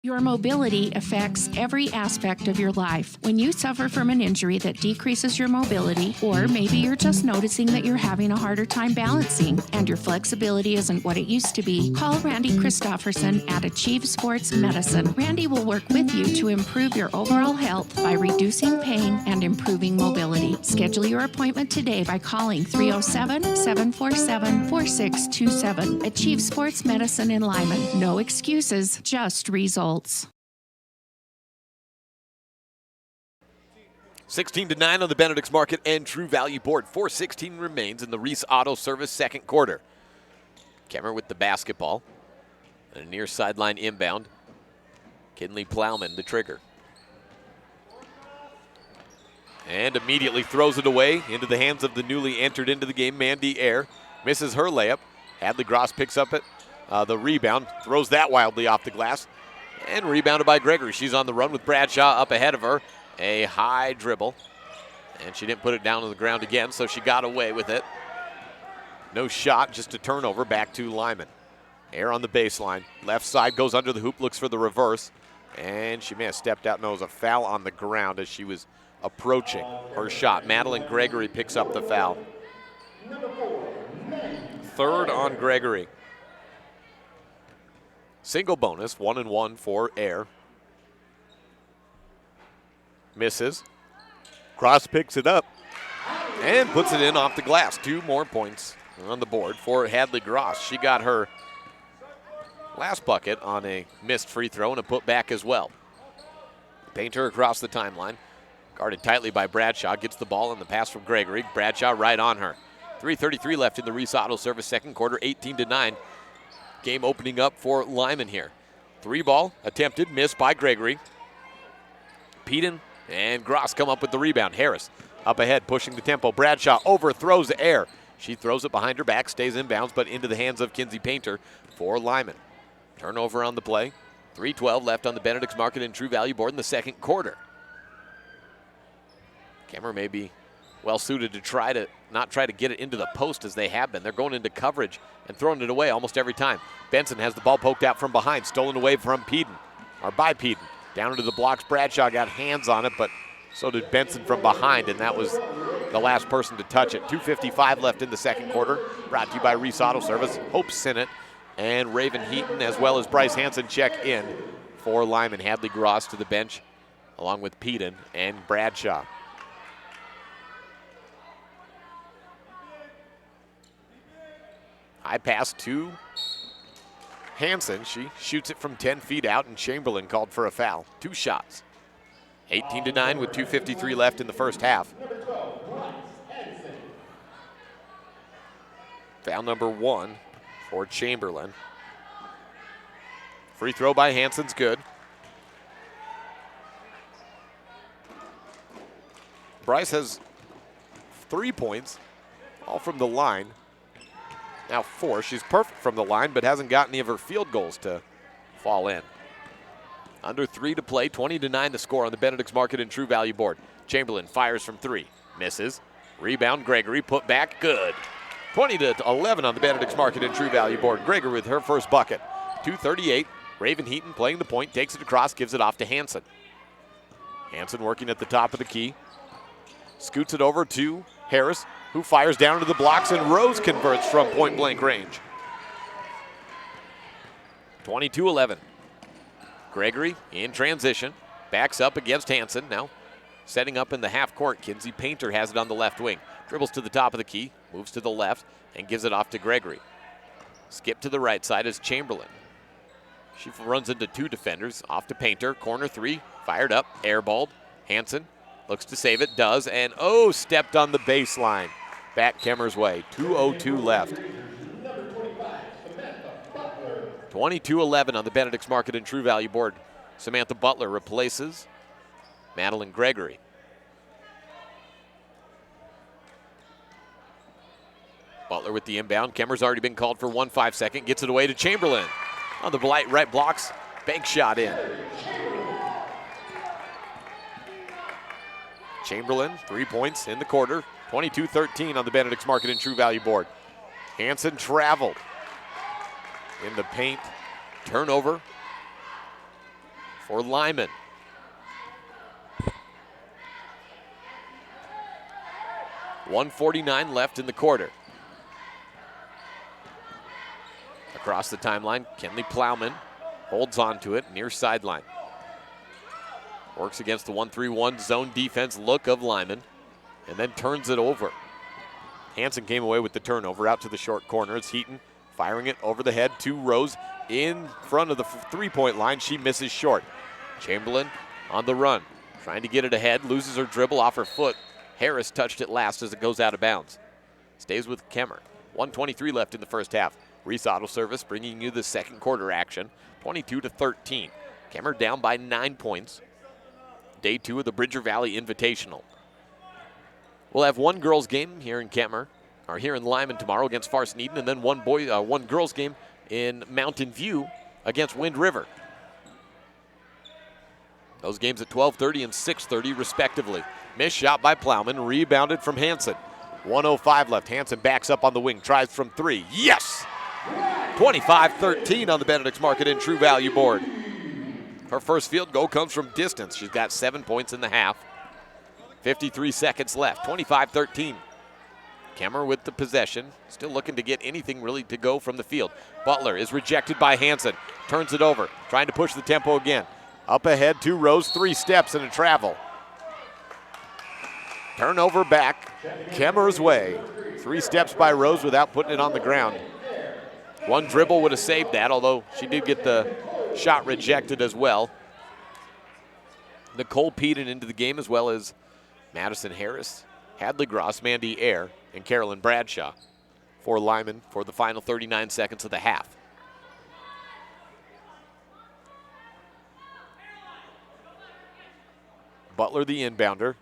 Speaker 13: Your mobility affects every aspect of your life. When you suffer from an injury that decreases your mobility, or maybe you're just noticing that you're having a harder time balancing and your flexibility isn't what it used to be, call Randy Christofferson at Achieve Sports Medicine. Randy will work with you to improve your overall health by reducing pain and improving mobility. Schedule your appointment today by calling 307-747-4627. Achieve Sports Medicine in Lyman. No excuses, just results.
Speaker 3: 16-9 on the Benedict's Market and True Value board. 4:16 remains in the Reese Auto Service second quarter. Kemmerer with the basketball. And a near sideline inbound. Kinley Plowman, the trigger. And immediately throws it away into the hands of the newly entered into the game, Mandy Ayer. Misses her layup. Hadley Gross picks up it. The rebound. Throws that wildly off the glass. And rebounded by Gregory. She's on the run with Bradshaw up ahead of her. A high dribble. And she didn't put it down on the ground again, so she got away with it. No shot, just a turnover back to Lyman. Ayer on the baseline. Left side goes under the hoop, looks for the reverse. And she may have stepped out. No, it was a foul on the ground as she was approaching her shot. Madeline Gregory picks up the foul. Third on Gregory. Single bonus, 1-1 for Ayer. Misses. Cross picks it up and puts it in off the glass. 2 more points on the board for Hadley Gross. She got her last bucket on a missed free throw and a putback as well. Painter across the timeline. Guarded tightly by Bradshaw. Gets the ball and the pass from Gregory. Bradshaw right on her. 3:33 left in the Reese Auto Service second quarter. 18-9. Game opening up for Lyman here. 3-ball attempted, missed by Gregory. Peden and Gross come up with the rebound. Harris up ahead, pushing the tempo. Bradshaw overthrows Ayer. She throws it behind her back, stays in bounds, but into the hands of Kinsey Painter for Lyman. Turnover on the play. 3:12 left on the Benedict's Market and True Value board in the second quarter. Kemmerer may be well suited to not try to get it into the post as they have been. They're going into coverage and throwing it away almost every time. Benson has the ball poked out from behind, stolen away from Peden, or by Peden. Down into the blocks, Bradshaw got hands on it, but so did Benson from behind, and that was the last person to touch it. 2:55 left in the second quarter. Brought to you by Reese Auto Service. Hope Sinnott and Raven Heaton, as well as Bryce Hansen, check in for Lyman. Hadley Gross to the bench, along with Peden and Bradshaw. High pass to Hansen. She shoots it from 10 feet out, and Chamberlain called for a foul. 2 shots. 18-9 with 2:53 left in the first half. Foul number 1 for Chamberlain. Free throw by Hansen's good. Bryce has 3 points, all from the line. Now 4. She's perfect from the line, but hasn't got any of her field goals to fall in. Under 3 to play, 20-9 the score on the Benedict's Market and True Value board. Chamberlain fires from 3, misses. Rebound, Gregory, put back, good. 20-11 on the Benedict's Market and True Value board. Gregory with her first bucket. 2:38, Raven Heaton playing the point, takes it across, gives it off to Hansen. Hansen working at the top of the key. Scoots it over to Harris, who fires down to the blocks, and Rose converts from point-blank range. 22-11. Gregory in transition. Backs up against Hansen. Now setting up in the half court. Kinsey Painter has it on the left wing. Dribbles to the top of the key. Moves to the left and gives it off to Gregory. Skip to the right side is Chamberlain. She runs into two defenders. Off to Painter. Corner three. Fired up. Airballed. Hansen looks to save it. Does. And stepped on the baseline. Back Kemmerer's way. 2:02 left. 22-11 on the Benedict's Market and True Value board. Samantha Butler replaces Madeline Gregory. Butler with the inbound. Kemmerer's already been called for 1 5-second. Gets it away to Chamberlain. On the right blocks. Bank shot in. Chamberlain, 3 points in the quarter. 22-13 on the Benedict's Market and True Value board. Hansen traveled in the paint. Turnover for Lyman. .149 left in the quarter. Across the timeline, Kenley Plowman holds on to it near sideline. Works against the 1-3-1 zone defense look of Lyman and then turns it over. Hansen came away with the turnover out to the short corner. It's Heaton firing it over the head to Rose in front of the three-point line. She misses short. Chamberlain on the run, trying to get it ahead, loses her dribble off her foot. Harris touched it last as it goes out of bounds. Stays with Kemmerer. 1:23 left in the first half. Reese Auto Service bringing you the second quarter action. 22-13. Kemmerer down by 9 points. Day 2 of the Bridger Valley Invitational. We'll have one girls game here in Kemmerer, or here in Lyman tomorrow against Farson Eden, and then one girls game in Mountain View against Wind River. Those games at 12:30 and 6:30 respectively. Missed shot by Plowman, rebounded from Hansen. 1:05 left. Hansen backs up on the wing, tries from three. Yes! 25-13 on the Benedict's Market and True Value board. Her first field goal comes from distance. She's got 7 points in the half. 53 seconds left. 25-13. Kemmerer with the possession. Still looking to get anything really to go from the field. Butler is rejected by Hansen. Turns it over. Trying to push the tempo again. Up ahead to Rose. 3 steps and a travel. Turnover back. Kemmerer's way. 3 steps by Rose without putting it on the ground. One dribble would have saved that, although she did get the shot rejected as well. Nicole Peden into the game, as well as Madison Harris, Hadley Gross, Mandy Ayer, and Carolyn Bradshaw for Lyman for the final 39 seconds of the half. Butler the inbounder.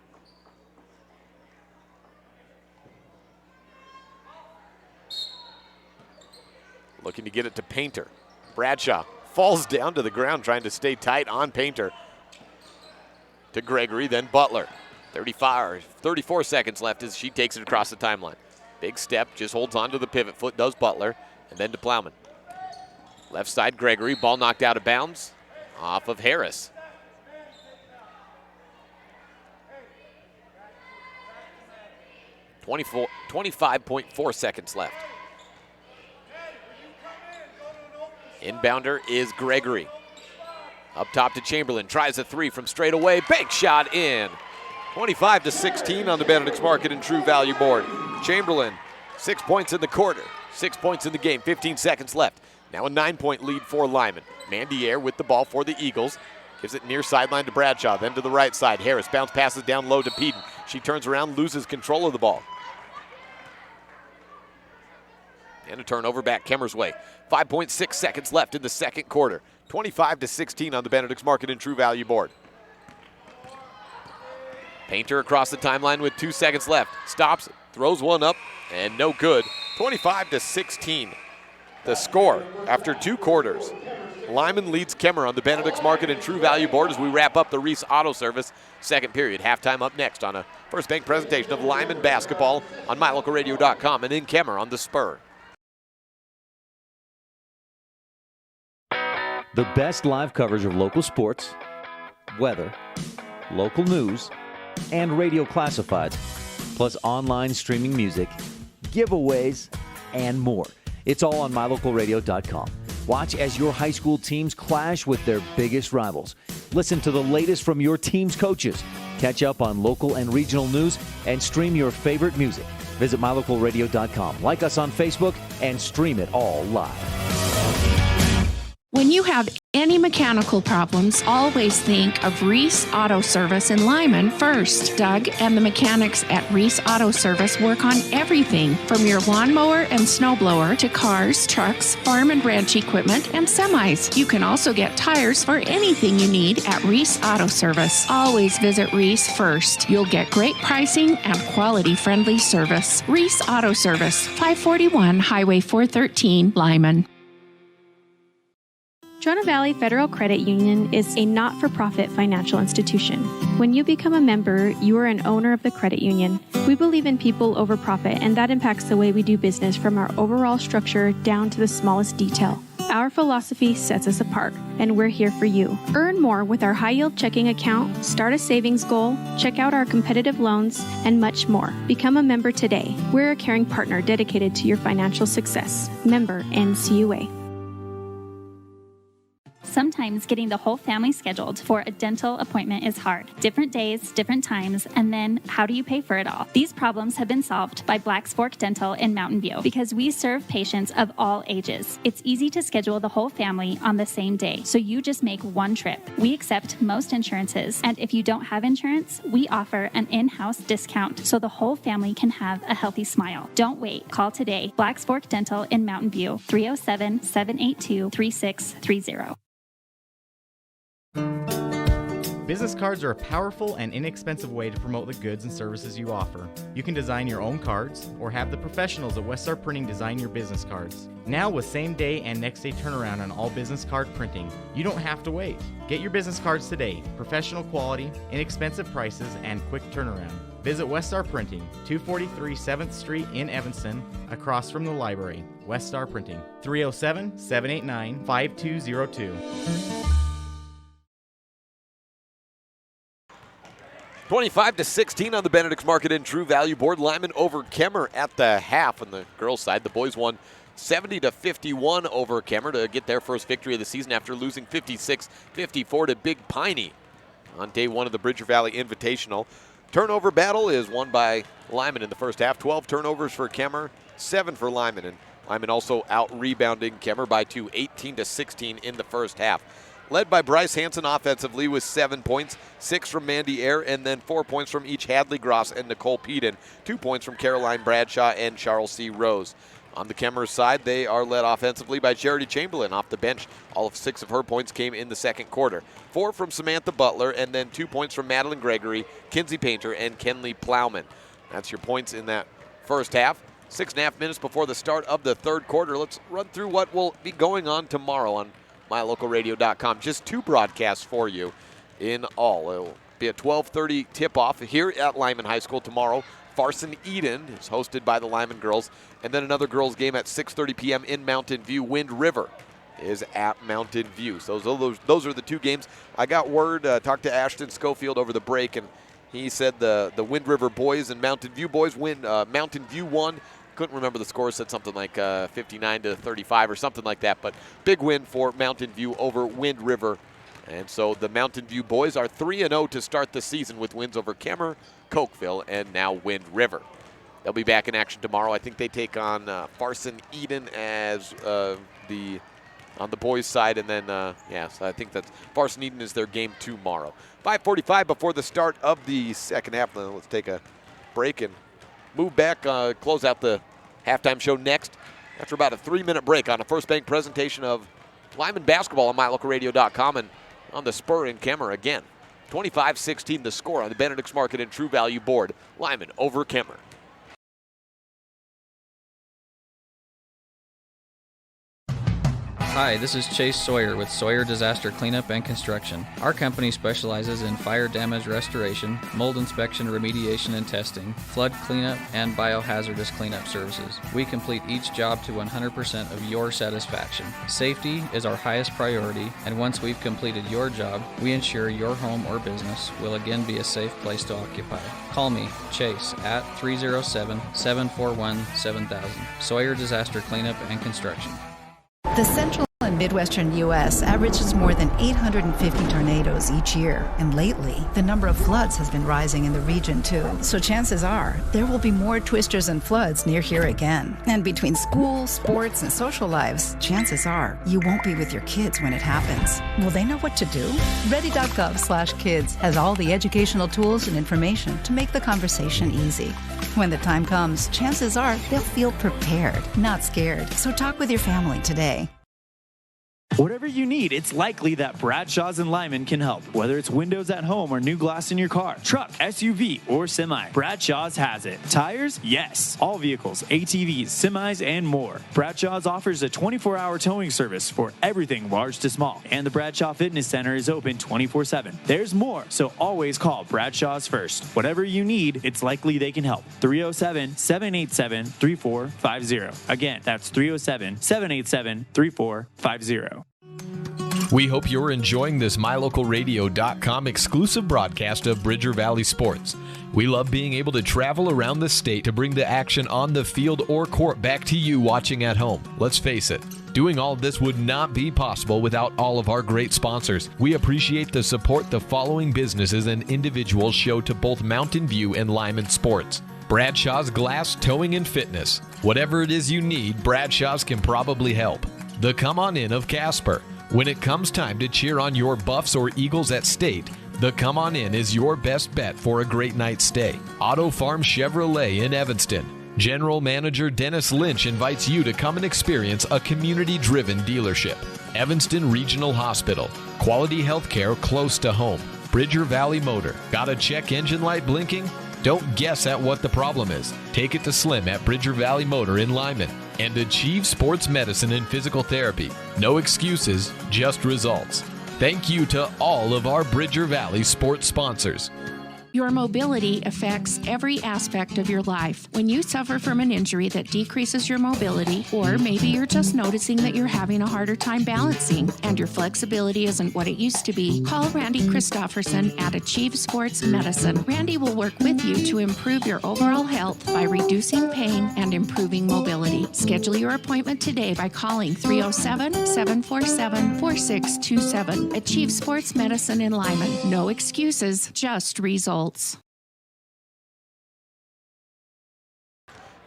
Speaker 3: Looking to get it to Painter. Bradshaw falls down to the ground trying to stay tight on Painter. To Gregory, then Butler. 34 seconds left as she takes it across the timeline. Big step, just holds on to the pivot foot, does Butler, and then to Plowman. Left side, Gregory, ball knocked out of bounds, off of Harris. .25 .4 seconds left. Inbounder is Gregory. Up top to Chamberlain, tries a 3 from straight away, bank shot in. 25-16 on the Benedict's Market and True Value board. Chamberlain, 6 points in the quarter, 6 points in the game, 15 seconds left. Now a 9-point lead for Lyman. Mandy Ayer with the ball for the Eagles. Gives it near sideline to Bradshaw, then to the right side. Harris bounce passes down low to Peden. She turns around, loses control of the ball. And a turnover back Kemmerer's way. 5.6 seconds left in the second quarter. 25-16 on the Benedict's Market and True Value board. Painter across the timeline with 2 seconds left. Stops, throws one up, and no good. 25-16. The score after 2 quarters. Lyman leads Kemmerer on the Benedict's Market and True Value board as we wrap up the Reese Auto Service second period. Halftime up next on a First Bank presentation of Lyman basketball on MyLocalRadio.com and in Kemmerer on The Spur.
Speaker 7: The best live coverage of local sports, weather, local news, and radio classifieds, plus online streaming music, giveaways, and more. It's all on MyLocalRadio.com. Watch as your high school teams clash with their biggest rivals. Listen to the latest from your team's coaches. Catch up on local and regional news and stream your favorite music. Visit mylocalradio.com. Like us on Facebook and stream it all live.
Speaker 13: When you have any mechanical problems, always think of Reese Auto Service in Lyman first. Doug and the mechanics at Reese Auto Service work on everything from your lawnmower and snowblower to cars, trucks, farm and ranch equipment, and semis. You can also get tires for anything you need at Reese Auto Service. Always visit Reese first. You'll get great pricing and quality-friendly service. Reese Auto Service, 541 Highway 413, Lyman.
Speaker 12: Toronto Valley Federal Credit Union is a not-for-profit financial institution. When you become a member, you are an owner of the credit union. We believe in people over profit, and that impacts the way we do business from our overall structure down to the smallest detail. Our philosophy sets us apart, and we're here for you. Earn more with our high-yield checking account, start a savings goal, check out our competitive loans, and much more. Become a member today. We're a caring partner dedicated to your financial success. Member NCUA.
Speaker 10: Sometimes getting the whole family scheduled for a dental appointment is hard. Different days, different times, and then how do you pay for it all? These problems have been solved by Black's Fork Dental in Mountain View because we serve patients of all ages. It's easy to schedule the whole family on the same day, so you just make one trip. We accept most insurances, and if you don't have insurance, we offer an in-house discount so the whole family can have a healthy smile. Don't wait. Call today. Black's Fork Dental in Mountain View, 307-782-3630.
Speaker 1: Business cards are a powerful and inexpensive way to promote the goods and services you offer. You can design your own cards or have the professionals at West Star Printing design your business cards. Now with same day and next day turnaround on all business card printing, you don't have to wait. Get your business cards today. Professional quality, inexpensive prices, and quick turnaround. Visit West Star Printing, 243 7th Street in Evanston, across from the library. West Star Printing, 307-789-5202.
Speaker 3: 25-16 on the Benedict's Market and True Value board. Lyman over Kemmerer at the half on the girls' side. The boys won 70-51 over Kemmerer to get their first victory of the season after losing 56-54 to Big Piney on day one of the Bridger Valley Invitational. Turnover battle is won by Lyman in the first half. 12 turnovers for Kemmerer, 7 for Lyman. And Lyman also out-rebounding Kemmerer by 2, 18-16 in the first half. Led by Bryce Hansen offensively with 7 points, 6 from Mandy Eyre, and then 4 points from each Hadley Gross and Nicole Peden, 2 points from Caroline Bradshaw and Charles C. Rose. On the Kemmerer side, they are led offensively by Charity Chamberlain off the bench. All of 6 of her points came in the second quarter. 4 from Samantha Butler, and then 2 points from Madeline Gregory, Kinsey Painter, and Kenley Plowman. That's your points in that first half. 6.5 minutes before the start of the third quarter. Let's run through what will be going on tomorrow on mylocalradio.com. Just 2 broadcasts for you in all. It'll be a 12:30 tip-off here at Lyman High School tomorrow. Farson Eden is hosted by the Lyman girls. And then another girls game at 6:30 p.m. in Mountain View. Wind River is at Mountain View. So those are the 2 games. I got word, talked to Ashton Schofield over the break, and he said the Wind River boys and Mountain View boys win. Mountain View won. Couldn't remember the score, said something like 59-35 or something like that, but big win for Mountain View over Wind River. And so the Mountain View boys are 3-0 to start the season with wins over Kemmerer, Cokeville, and now Wind River. They'll be back in action tomorrow. I think they take on Farson Eden as on the boys' side, and then, so I think that's Farson Eden is their game tomorrow. 5:45 before the start of the second half. Let's take a break and move back, close out the halftime show next after about a 3-minute break on a First Bank presentation of Lyman basketball on mylocalradio.com and on the Spur in Kemmerer again. 25-16 the score on the Benedict's Market and True Value board. Lyman over Kemmerer.
Speaker 4: Hi, this is Chase Sawyer with Sawyer Disaster Cleanup and Construction. Our company specializes in fire damage restoration, mold inspection, remediation and testing, flood cleanup, and biohazardous cleanup services. We complete each job to 100% of your satisfaction. Safety is our highest priority, and once we've completed your job, we ensure your home or business will again be a safe place to occupy. Call me, Chase, at 307-741-7000. Sawyer Disaster Cleanup and Construction.
Speaker 21: The Central and Midwestern U.S. averages more than 850 tornadoes each year. And lately, the number of floods has been rising in the region, too. So chances are there will be more twisters and floods near here again. And between school, sports, and social lives, chances are you won't be with your kids when it happens. Will they know what to do? Ready.gov/kids has all the educational tools and information to make the conversation easy. When the time comes, chances are they'll feel prepared, not scared. So talk with your family today.
Speaker 9: Whatever you need, it's likely that Bradshaw's and Lyman can help. Whether it's windows at home or new glass in your car, truck, SUV, or semi, Bradshaw's has it. Tires? Yes. All vehicles, ATVs, semis, and more. Bradshaw's offers a 24-hour towing service for everything large to small. And the Bradshaw Fitness Center is open 24/7. There's more, so always call Bradshaw's first. Whatever you need, it's likely they can help. 307-787-3450. Again, that's 307-787-3450.
Speaker 2: We hope you're enjoying this MyLocalRadio.com exclusive broadcast of Bridger Valley Sports. We love being able to travel around the state to bring the action on the field or court back to you watching at home. Let's face it, doing all this would not be possible without all of our great sponsors. We appreciate the support the following businesses and individuals show to both Mountain View and Lyman Sports. Bradshaw's Glass, Towing, and Fitness. Whatever it is you need, Bradshaw's can probably help. The Come On In of Casper. When it comes time to cheer on your Buffs or Eagles at state, the Come On In is your best bet for a great night's stay. Auto Farm Chevrolet in Evanston. General Manager Dennis Lynch invites you to come and experience a community-driven dealership. Evanston Regional Hospital. Quality health care close to home. Bridger Valley Motor. Got a check engine light blinking? Don't guess at what the problem is. Take it to Slim at Bridger Valley Motor in Lyman. And Achieve Sports Medicine and Physical Therapy. No excuses, just results. Thank you to all of our Bridger Valley sports sponsors.
Speaker 13: Your mobility affects every aspect of your life. When you suffer from an injury that decreases your mobility, or maybe you're just noticing that you're having a harder time balancing and your flexibility isn't what it used to be, call Randy Christofferson at Achieve Sports Medicine. Randy will work with you to improve your overall health by reducing pain and improving mobility. Schedule your appointment today by calling 307-747-4627. Achieve Sports Medicine in Lyman. No excuses, just results.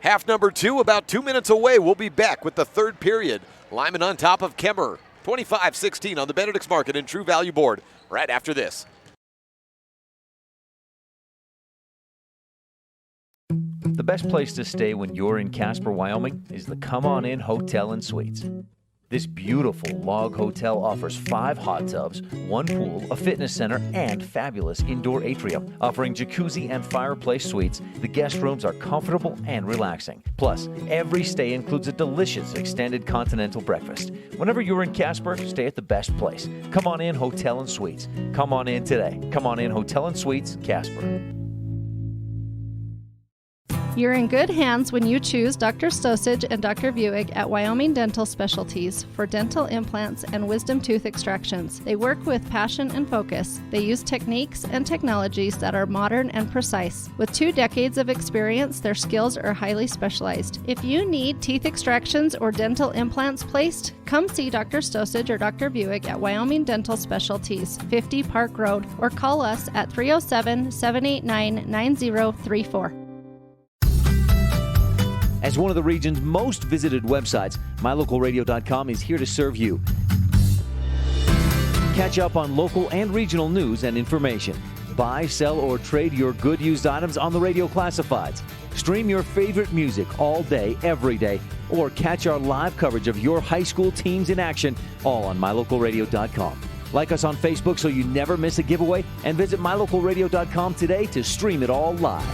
Speaker 3: Half number 2, about 2 minutes away. We'll be back with the third period. Lyman on top of Kemmerer, 25-16 on the Benedict's Market and True Value Board right after this.
Speaker 7: The best place to stay when you're in Casper, Wyoming is the Come On In Hotel and Suites. This beautiful log hotel offers 5 hot tubs, 1 pool, a fitness center, and fabulous indoor atrium. Offering jacuzzi and fireplace suites, the guest rooms are comfortable and relaxing. Plus, every stay includes a delicious extended continental breakfast. Whenever you're in Casper, stay at the best place. Come On In Hotel and Suites. Come on in today. Come On In Hotel and Suites, Casper.
Speaker 8: You're in good hands when you choose Dr. Stosage and Dr. Buick at Wyoming Dental Specialties for dental implants and wisdom tooth extractions. They work with passion and focus. They use techniques and technologies that are modern and precise. With 2 decades of experience, their skills are highly specialized. If you need teeth extractions or dental implants placed, come see Dr. Stosage or Dr. Buick at Wyoming Dental Specialties, 50 Park Road, or call us at 307-789-9034.
Speaker 7: As one of the region's most visited websites, MyLocalRadio.com is here to serve you. Catch up on local and regional news and information. Buy, sell, or trade your good used items on the radio classifieds. Stream your favorite music all day, every day, or catch our live coverage of your high school teams in action, all on MyLocalRadio.com. Like us on Facebook so you never miss a giveaway, and visit MyLocalRadio.com today to stream it all live.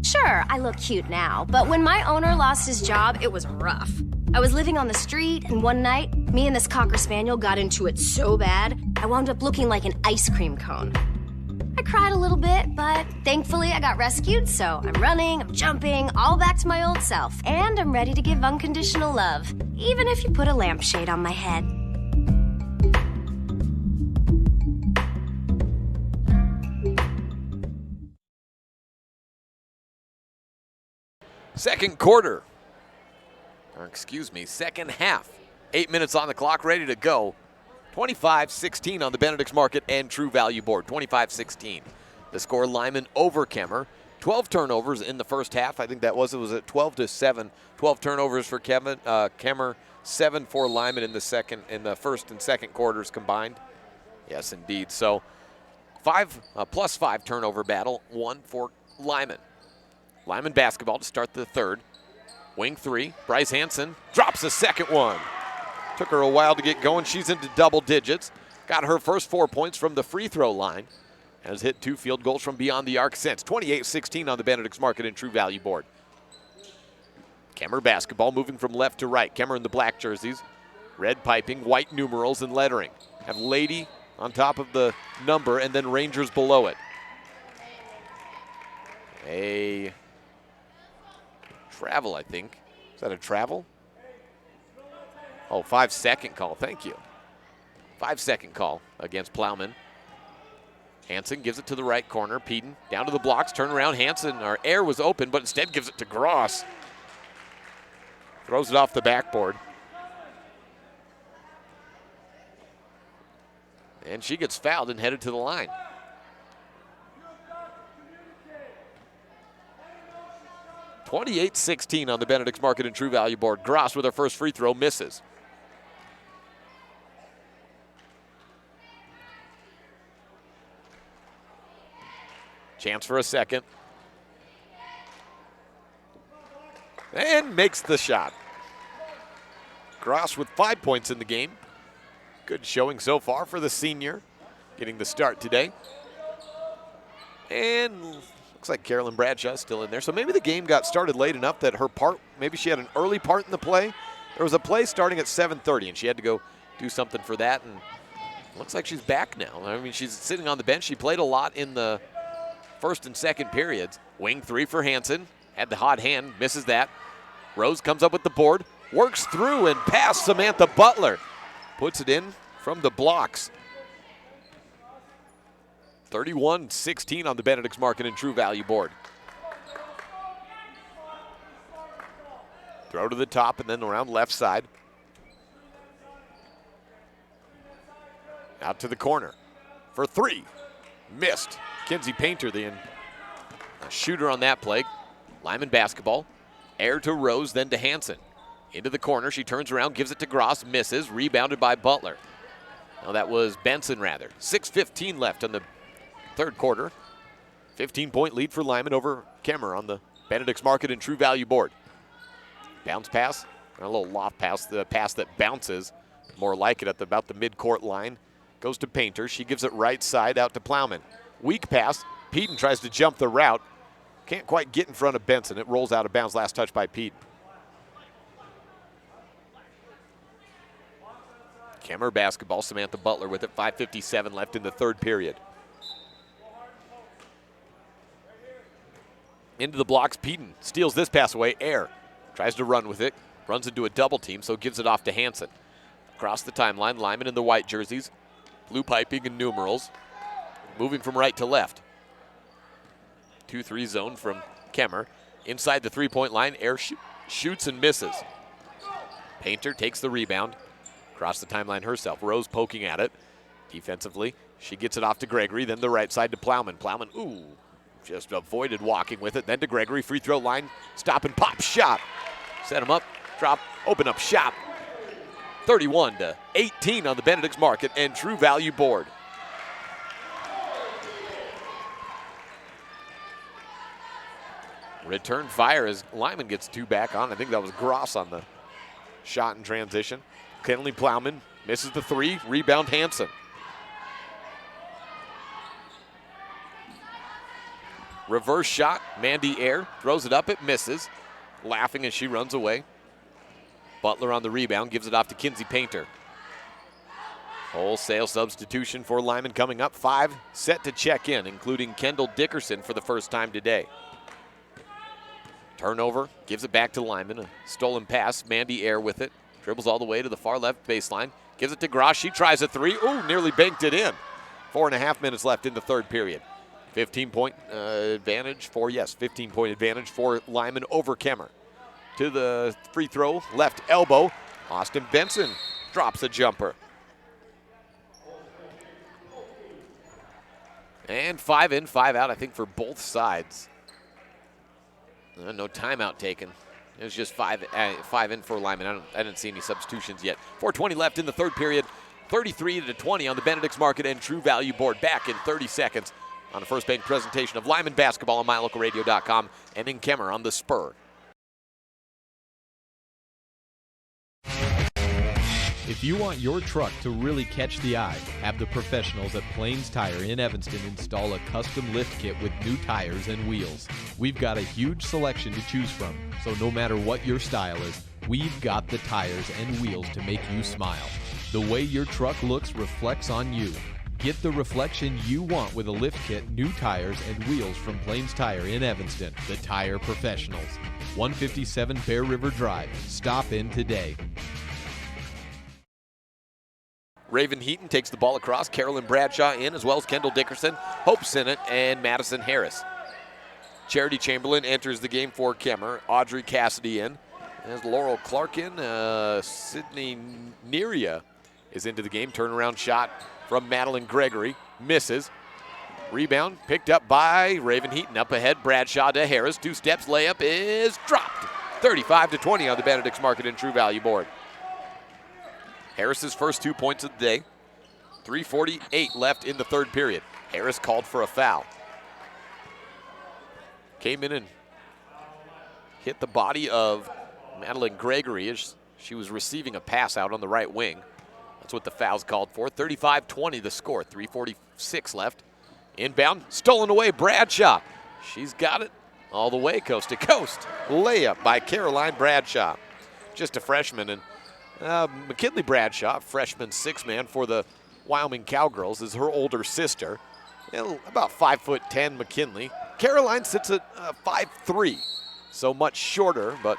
Speaker 14: Sure, I look cute now, but when my owner lost his job, it was rough. I was living on the street, and one night, me and this Cocker Spaniel got into it so bad, I wound up looking like an ice cream cone. I cried a little bit, but thankfully I got rescued, so I'm running, I'm jumping, all back to my old self, and I'm ready to give unconditional love, even if you put a lampshade on my head.
Speaker 3: Second quarter. second half. 8 minutes on the clock, ready to go. 25-16 on the Benedict's Market and True Value board. 25-16. The score, Lyman over Kemmerer. 12 turnovers in the first half. I think it was at 12-7. 12 turnovers for Kemmerer, 7 for Lyman in the first and second quarters combined. Yes, indeed. So +5 turnover battle, 1 for Lyman. Lyman basketball to start the third. Wing 3, Bryce Hansen drops the second one. Took her a while to get going. She's into double digits. Got her first 4 points from the free throw line. Has hit 2 field goals from beyond the arc since. 28-16 on the Benedict's Market and True Value board. Kemmerer basketball moving from left to right. Kemmerer in the black jerseys. Red piping, white numerals and lettering. Have Lady on top of the number and then Rangers below it. A travel, I think. Is that a travel? Oh, 5-second call. Thank you. 5-second call against Plowman. Hansen gives it to the right corner. Peden down to the blocks. Turn around. Hansen, our air was open, but instead gives it to Gross. Throws it off the backboard. And she gets fouled and headed to the line. (28-16) on the Benedict's Market and True Value board. Gross with her first free throw misses. Chance for a second. And makes the shot. Gross with 5 points in the game. Good showing so far for the senior, getting the start today. And looks like Carolyn Bradshaw is still in there. So maybe the game got started late enough that maybe she had an early part in the play. There was a play starting at 7:30, and she had to go do something for that. And looks like she's back now. I mean, she's sitting on the bench. She played a lot in the first and second periods. Wing 3 for Hansen. Had the hot hand, misses that. Rose comes up with the board, works through and past Samantha Butler. Puts it in from the blocks. 31-16 on the Benedict's Market and True Value board. Throw to the top and then around left side. Out to the corner for 3. Missed. Kinsey Painter, the shooter on that play. Lyman basketball. Air to Rose, then to Hansen. Into the corner, she turns around, gives it to Gross, misses, rebounded by Butler. No, that was Benson, rather. 6:15 left on the third quarter. 15-point lead for Lyman over Kemmerer on the Benedict's Market and True Value board. Bounce pass, a little loft pass, the pass that bounces, more like it at about the midcourt line. Goes to Painter, she gives it right side out to Plowman. Weak pass, Peden tries to jump the route. Can't quite get in front of Benson. It rolls out of bounds, last touch by Peden. Kemmerer basketball, Samantha Butler with it, 5:57 left in the third period. Into the blocks, Peden steals this pass away, Air tries to run with it, runs into a double team, so gives it off to Hansen. Across the timeline, Lyman in the white jerseys, blue piping and numerals, moving from right to left. 2-3 zone from Kemmerer. Inside the three-point line, Air shoots and misses. Painter takes the rebound. Across the timeline herself. Rose poking at it. Defensively, she gets it off to Gregory, then the right side to Plowman. Plowman, just avoided walking with it. Then to Gregory, free throw line, stop and pop shot. Set him up, drop, open up shot. 31-18 on the Benedict's Market and True Value board. Return fire as Lyman gets 2 back on. I think that was Gross on the shot in transition. Kenley Plowman misses the 3, rebound Hansen. Reverse shot, Mandy Air throws it up, it misses. Laughing as she runs away. Butler on the rebound, gives it off to Kinsey Painter. Wholesale substitution for Lyman coming up. 5 set to check in, including Kendall Dickerson for the first time today. Turnover, gives it back to Lyman. A stolen pass, Mandy Air with it. Dribbles all the way to the far left baseline. Gives it to Gross. She tries a 3. Nearly banked it in. 4.5 minutes left in the third period. 15-point advantage for Lyman over Kemmerer. to the free throw, left elbow. Austin Benson drops a jumper. And 5 in, 5 out, I think, for both sides. No timeout taken. It was just 5 in for Lyman. I didn't see any substitutions yet. 4:20 left in the third period. 33-20 on the Benedict's Market and True Value board. Back in 30 seconds on the First Bank presentation of Lyman basketball on MyLocalRadio.com and in Kemmerer on the Spur.
Speaker 2: If you want your truck to really catch the eye, have the professionals at Plains Tire in Evanston install a custom lift kit with new tires and wheels. We've got a huge selection to choose from, so no matter what your style is, we've got the tires and wheels to make you smile. The way your truck looks reflects on you. Get the reflection you want with a lift kit, new tires, and wheels from Plains Tire in Evanston, the tire professionals. 157 Bear River Drive. Stop in today.
Speaker 3: Raven Heaton takes the ball across. Carolyn Bradshaw in, as well as Kendall Dickerson, Hope Sinnott, and Madison Harris. Charity Chamberlain enters the game for Kemmerer. Audrey Cassidy in. As Laurel Clark in. Sydney Neria is into the game. Turnaround shot from Madeline Gregory. Misses. Rebound picked up by Raven Heaton. Up ahead, Bradshaw to Harris. 2 steps, layup is dropped. 35-20 on the Benedict's Market and True Value board. Harris's first 2 points of the day. 3:48 left in the third period. Harris called for a foul. Came in and hit the body of Madeline Gregory as she was receiving a pass out on the right wing. That's what the foul's called for. 35-20 the score. 3:46 left. Inbound, stolen away, Bradshaw. She's got it all the way coast to coast. Layup by Caroline Bradshaw. Just a freshman, and McKinley Bradshaw, freshman 6-man for the Wyoming Cowgirls, is her older sister. About 5'10" McKinley. Caroline sits at 5'3", so much shorter, but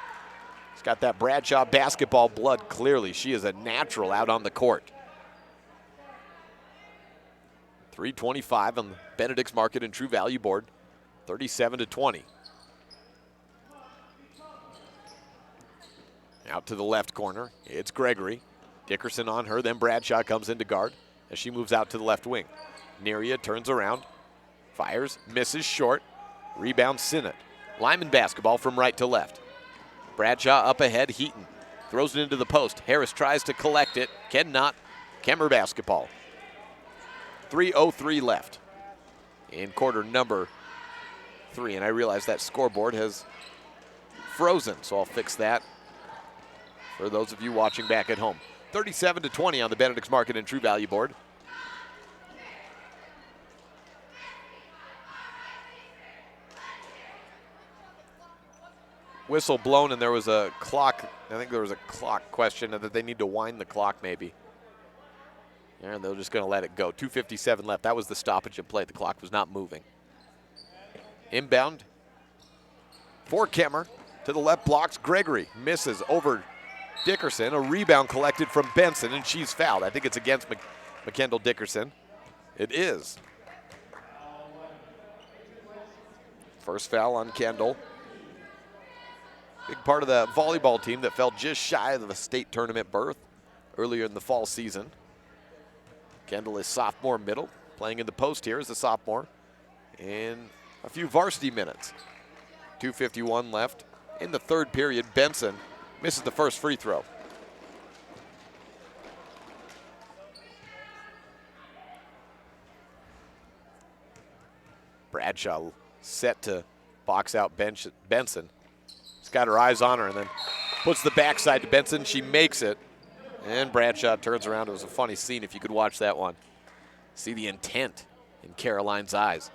Speaker 3: she's got that Bradshaw basketball blood clearly. She is a natural out on the court. 3:25 on the Benedict's Market and True Value board. 37-20. Out to the left corner, it's Gregory. Dickerson on her, then Bradshaw comes into guard as she moves out to the left wing. Neria turns around, fires, misses short. Rebound Sinnott. Lyman basketball from right to left. Bradshaw up ahead, Heaton throws it into the post. Harris tries to collect it, cannot. Kemmerer basketball. 3:03 left in quarter number 3, and I realize that scoreboard has frozen, so I'll fix that for those of you watching back at home. 37-20 on the Benedict's Market and True Value board. Whistle blown, and there was a clock. I think there was a clock question that they need to wind the clock maybe. And they're just going to let it go. 2:57 left. That was the stoppage of play. The clock was not moving. Inbound for Kemmerer. To the left, blocks Gregory. Misses over Dickerson. A rebound collected from Benson, and she's fouled. I think it's against McKendall Dickerson. It is. First foul on Kendall. Big part of the volleyball team that fell just shy of a state tournament berth earlier in the fall season. Kendall is sophomore middle, playing in the post here as a sophomore, and a few varsity minutes. 2:51 left in the third period. Benson misses the first free throw. Bradshaw set to box out Benson. She's got her eyes on her and then puts the backside to Benson. She makes it. And Bradshaw turns around. It was a funny scene if you could watch that one. See the intent in Caroline's eyes.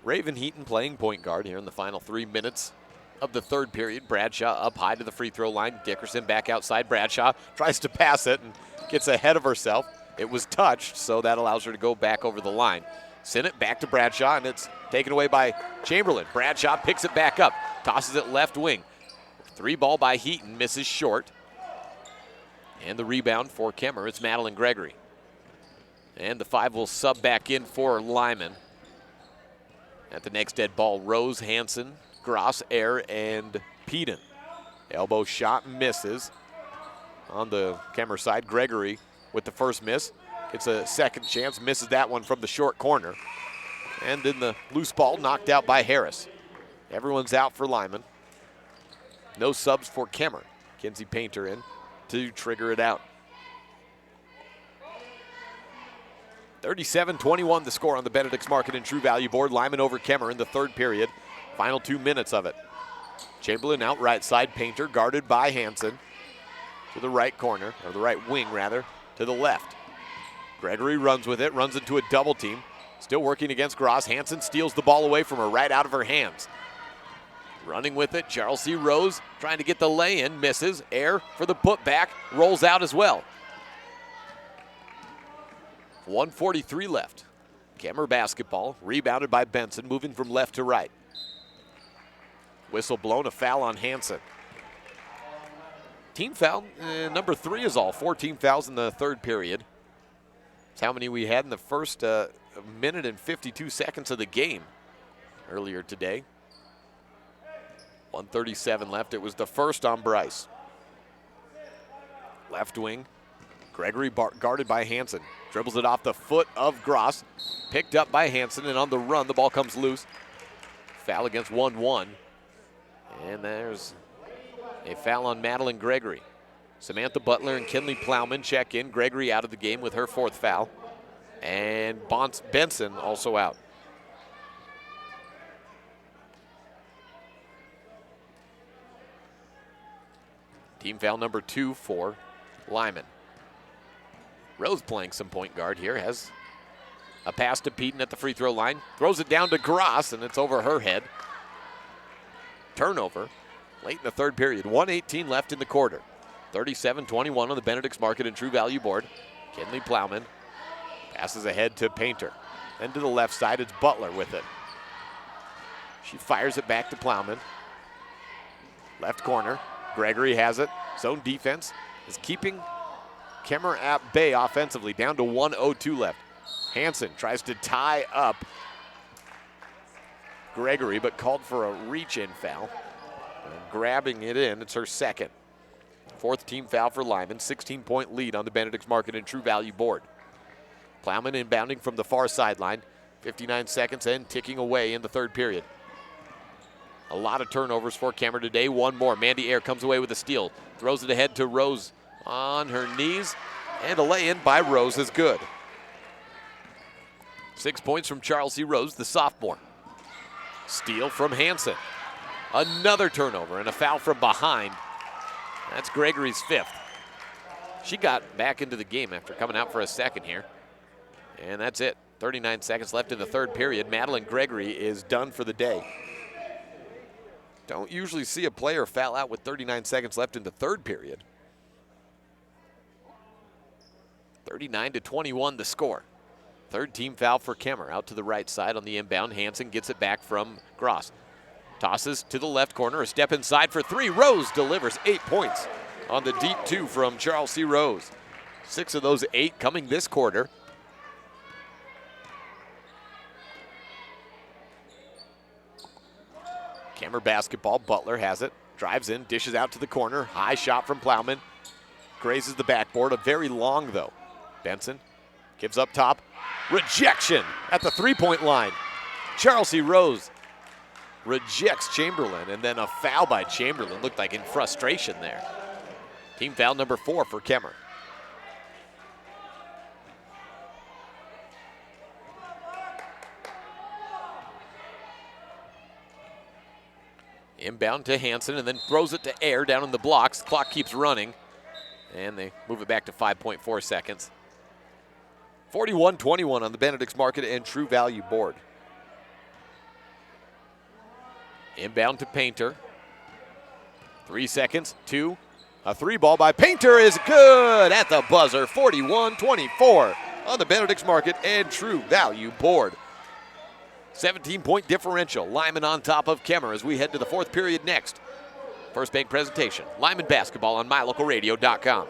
Speaker 3: Raven Heaton playing point guard here in the final 3 minutes of the third period. Bradshaw up high to the free throw line. Dickerson back outside. Bradshaw tries to pass it and gets ahead of herself. It was touched, so that allows her to go back over the line. Sinnott back to Bradshaw, and it's taken away by Chamberlain. Bradshaw picks it back up, tosses it left wing. 3 ball by Heaton, misses short. And the rebound for Kemmerer, it's Madeline Gregory. And the 5 will sub back in for Lyman. At the next dead ball, Rose Hansen Gross, Air, and Peden. Elbow shot misses. On the Kemmerer side, Gregory with the first miss. Gets a second chance, misses that one from the short corner. And then the loose ball knocked out by Harris. Everyone's out for Lyman. No subs for Kemmerer. Kinsey Painter in to trigger it out. 37-21 the score on the Benedict's Market and True Value board. Lyman over Kemmerer in the third period. Final 2 minutes of it. Chamberlain out right side. Painter guarded by Hansen to the right corner, or the right wing rather, to the left. Gregory runs with it, runs into a double team. Still working against Gross. Hansen steals the ball away from her, right out of her hands. Running with it, Charles C. Rose trying to get the lay-in, misses. Air for the putback, rolls out as well. 1:43 left. Kemmerer basketball, rebounded by Benson, moving from left to right. Whistle blown, a foul on Hansen. Team foul, number 3 is all. 4 team fouls in the third period. That's how many we had in the first minute and 52 seconds of the game earlier today. 1:37 left. It was the first on Bryce. Left wing, Gregory guarded by Hansen. Dribbles it off the foot of Gross. Picked up by Hansen, and on the run, the ball comes loose. Foul against 1-1. And there's a foul on Madeline Gregory. Samantha Butler and Kinley Plowman check in. Gregory out of the game with her 4th foul. And Benson also out. Team foul number 2 for Lyman. Rose playing some point guard here. Has a pass to Peden at the free throw line. Throws it down to Gross, and it's over her head. Turnover late in the third period. 1:18 left in the quarter. 37-21 on the Benedict's Market and True Value board. Kinley Plowman passes ahead to Painter. Then to the left side, it's Butler with it. She fires it back to Plowman. Left corner, Gregory has it. Zone defense is keeping Kemmerer at bay offensively, down to 1:02 left. Hansen tries to tie up Gregory, but called for a reach-in foul. Grabbing it in, it's her second. 4th team foul for Lyman, 16-point lead on the Benedict's Market and True Value board. Plowman inbounding from the far sideline, 59 seconds in, ticking away in the third period. A lot of turnovers for Kemmerer today, one more. Mandy Air comes away with a steal, throws it ahead to Rose on her knees, and a lay-in by Rose is good. 6 points from Charles C. Rose, the sophomore. Steal from Hansen. Another turnover and a foul from behind. That's Gregory's 5th. She got back into the game after coming out for a second here. And that's it. 39 seconds left in the third period. Madeline Gregory is done for the day. Don't usually see a player foul out with 39 seconds left in the third period. 39-21 the score. Third team foul for Kemmerer. Out to the right side on the inbound. Hansen gets it back from Gross. Tosses to the left corner. A step inside for 3. Rose delivers 8 points on the deep 2 from Charles C. Rose. 6 of those 8 coming this quarter. Kemmerer basketball. Butler has it. Drives in, dishes out to the corner. High shot from Plowman. Grazes the backboard. A very long though. Benson gives up top. Rejection at the 3-point line. Charles C. Rose rejects Chamberlain, and then a foul by Chamberlain. Looked like in frustration there. Team foul number 4 for Kemmerer. Inbound to Hansen, and then throws it to Air down in the blocks. Clock keeps running, and they move it back to 5.4 seconds. 41-21 on the Benedict's Market and True Value board. Inbound to Painter. 3 seconds, 2. A 3 ball by Painter is good at the buzzer. 41-24 on the Benedict's Market and True Value board. 17-point differential. Lyman on top of Kemmerer as we head to the fourth period next. First Bank presentation. Lyman basketball on MyLocalRadio.com.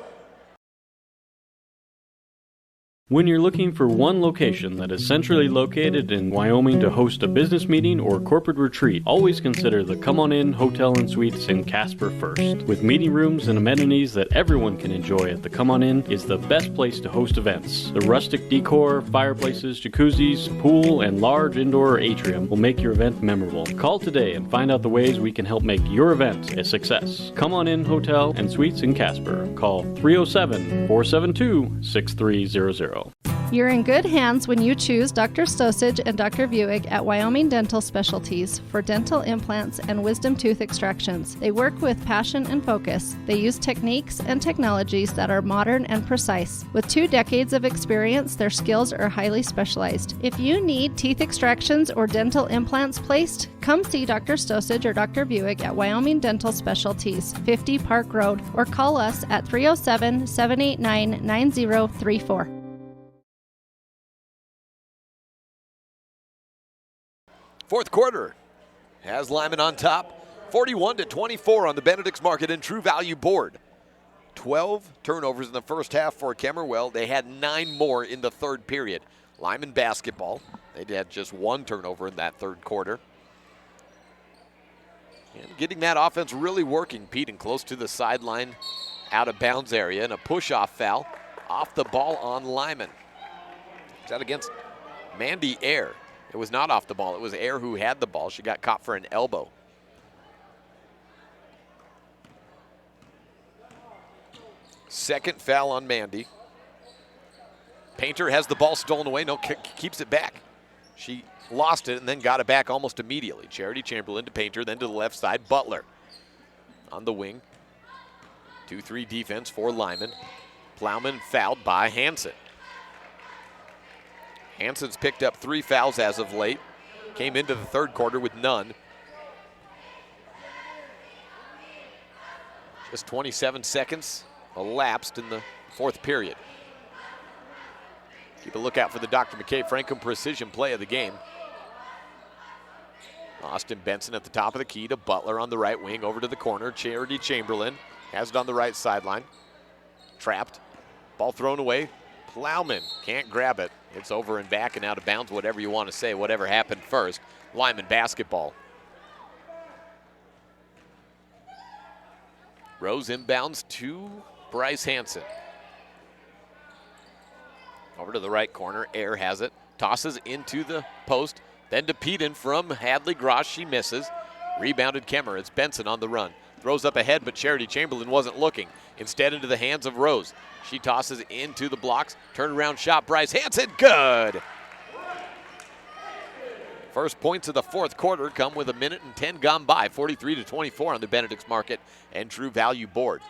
Speaker 15: When you're looking for one location that is centrally located in Wyoming to host a business meeting or corporate retreat, always consider the Come On In Hotel and Suites in Casper first. With meeting rooms and amenities that everyone can enjoy at the Come On In is the best place to host events. The rustic decor, fireplaces, jacuzzis, pool, and large indoor atrium will make your event memorable. Call today and find out the ways we can help make your event a success. Come On In Hotel and Suites in Casper. Call 307-472-6300.
Speaker 8: You're in good hands when you choose Dr. Stosage and Dr. Buick at Wyoming Dental Specialties for dental implants and wisdom tooth extractions. They work with passion and focus. They use techniques and technologies that are modern and precise. With 2 decades of experience, their skills are highly specialized. If you need teeth extractions or dental implants placed, come see Dr. Stosage or Dr. Buick at Wyoming Dental Specialties, 50 Park Road, or call us at 307-789-9034.
Speaker 3: Fourth quarter has Lyman on top, 41-24 on the Benedict's Market and True Value board. 12 turnovers in the first half for Kemmerer. Well, they had 9 more in the third period. Lyman basketball, they had just 1 turnover in that third quarter. And getting that offense really working. Peden close to the sideline, out of bounds area, and a push-off foul off the ball on Lyman. Is that against Mandy Ayer? It was not off the ball. It was Ayer who had the ball. She got caught for an elbow. Second foul on Mandy. Painter has the ball stolen away. No, keeps it back. She lost it and then got it back almost immediately. Charity Chamberlain to Painter, then to the left side. Butler on the wing. 2-3 defense for Lyman. Plowman fouled by Hansen. Hansen's picked up 3 fouls as of late. Came into the third quarter with none. Just 27 seconds elapsed in the fourth period. Keep a lookout for the Dr. McKay Franklin precision play of the game. Austin Benson at the top of the key to Butler on the right wing, over to the corner. Charity Chamberlain has it on the right sideline. Trapped. Ball thrown away. Plowman can't grab it. It's over and back and out of bounds, whatever you want to say, whatever happened first. Lyman basketball. Rose inbounds to Bryce Hansen. Over to the right corner, Ayer has it. Tosses into the post, then to Peden from Hadley Grosh. She misses. Rebounded Kemmerer. It's Benson on the run. Throws up ahead, but Charity Chamberlain wasn't looking. Instead into the hands of Rose. She tosses into the blocks. Turnaround shot, Bryce Hansen, good! First points of the fourth quarter come with 1:10 gone by. 43-24 on the Benedict's Market and True Value board.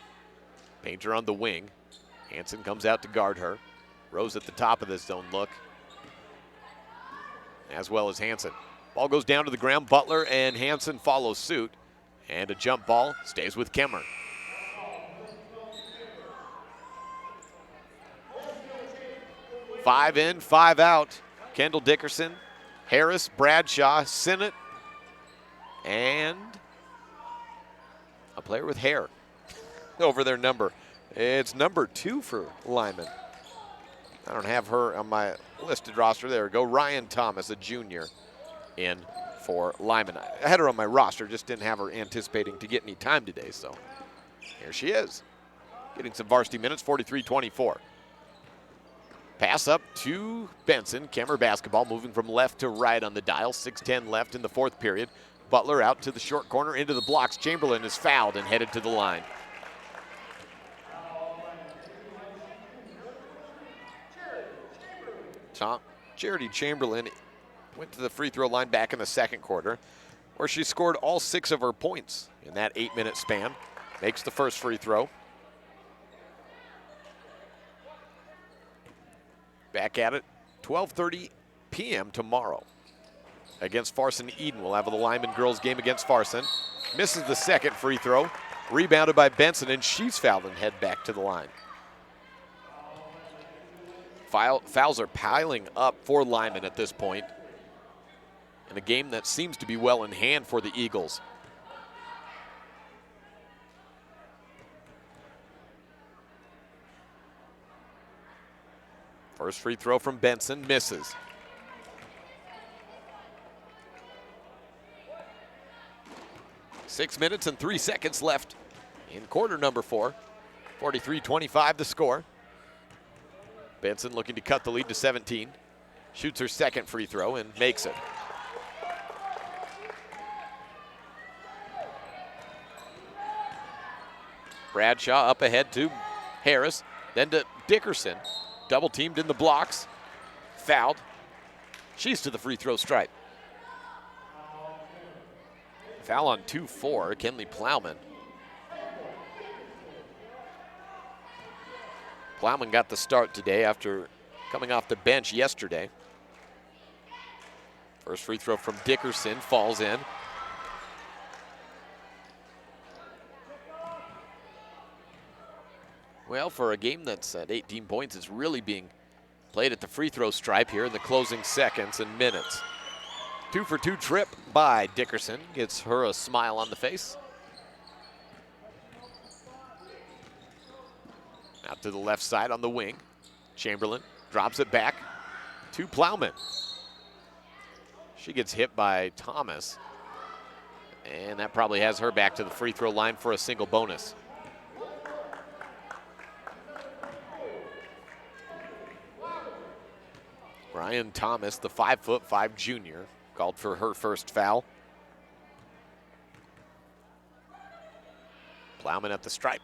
Speaker 3: Painter on the wing. Hansen comes out to guard her. Rose at the top of this zone look, as well as Hansen. Ball goes down to the ground. Butler and Hansen follow suit. And a jump ball stays with Kemmerer. Five in, 5 out. Kendall Dickerson, Harris, Bradshaw, Sinnott, and a player with hair over their number. It's number 2 for Lyman. I don't have her on my listed roster. There we go. Ryan Thomas, a junior, in for Lyman. I had her on my roster, just didn't have her anticipating to get any time today, so here she is. Getting some varsity minutes, 43-24. Pass up to Benson. Kemmerer basketball moving from left to right on the dial. 6:10 left in the fourth period. Butler out to the short corner, into the blocks. Chamberlain is fouled and headed to the line. Charity Chamberlain went to the free throw line back in the second quarter, where she scored all 6 of her points in that 8-minute span. Makes the first free throw. Back at it, 12:30 p.m. tomorrow against Farson Eden. We'll have the Lyman girls game against Farson. Misses the second free throw. Rebounded by Benson, and she's fouled and head back to the line. Fouls are piling up for Lyman at this point in a game that seems to be well in hand for the Eagles. First free throw from Benson, misses. Six minutes and 3 seconds left in quarter number 4. 43-25 the score. Benson looking to cut the lead to 17. Shoots her second free throw and makes it. Bradshaw up ahead to Harris, then to Dickerson. Double teamed in the blocks. Fouled. She's to the free throw stripe. Foul on 2-4, Kenley Plowman. Plowman got the start today after coming off the bench yesterday. First free throw from Dickerson falls in. Well, for a game that's at 18 points, it's really being played at the free throw stripe here in the closing seconds and minutes. 2-for-2 trip by Dickerson gets her a smile on the face. Out to the left side on the wing. Chamberlain drops it back to Plowman. She gets hit by Thomas. And that probably has her back to the free throw line for a single bonus. Brian Thomas, the 5'5" junior, called for her first foul. Plowman at the stripe.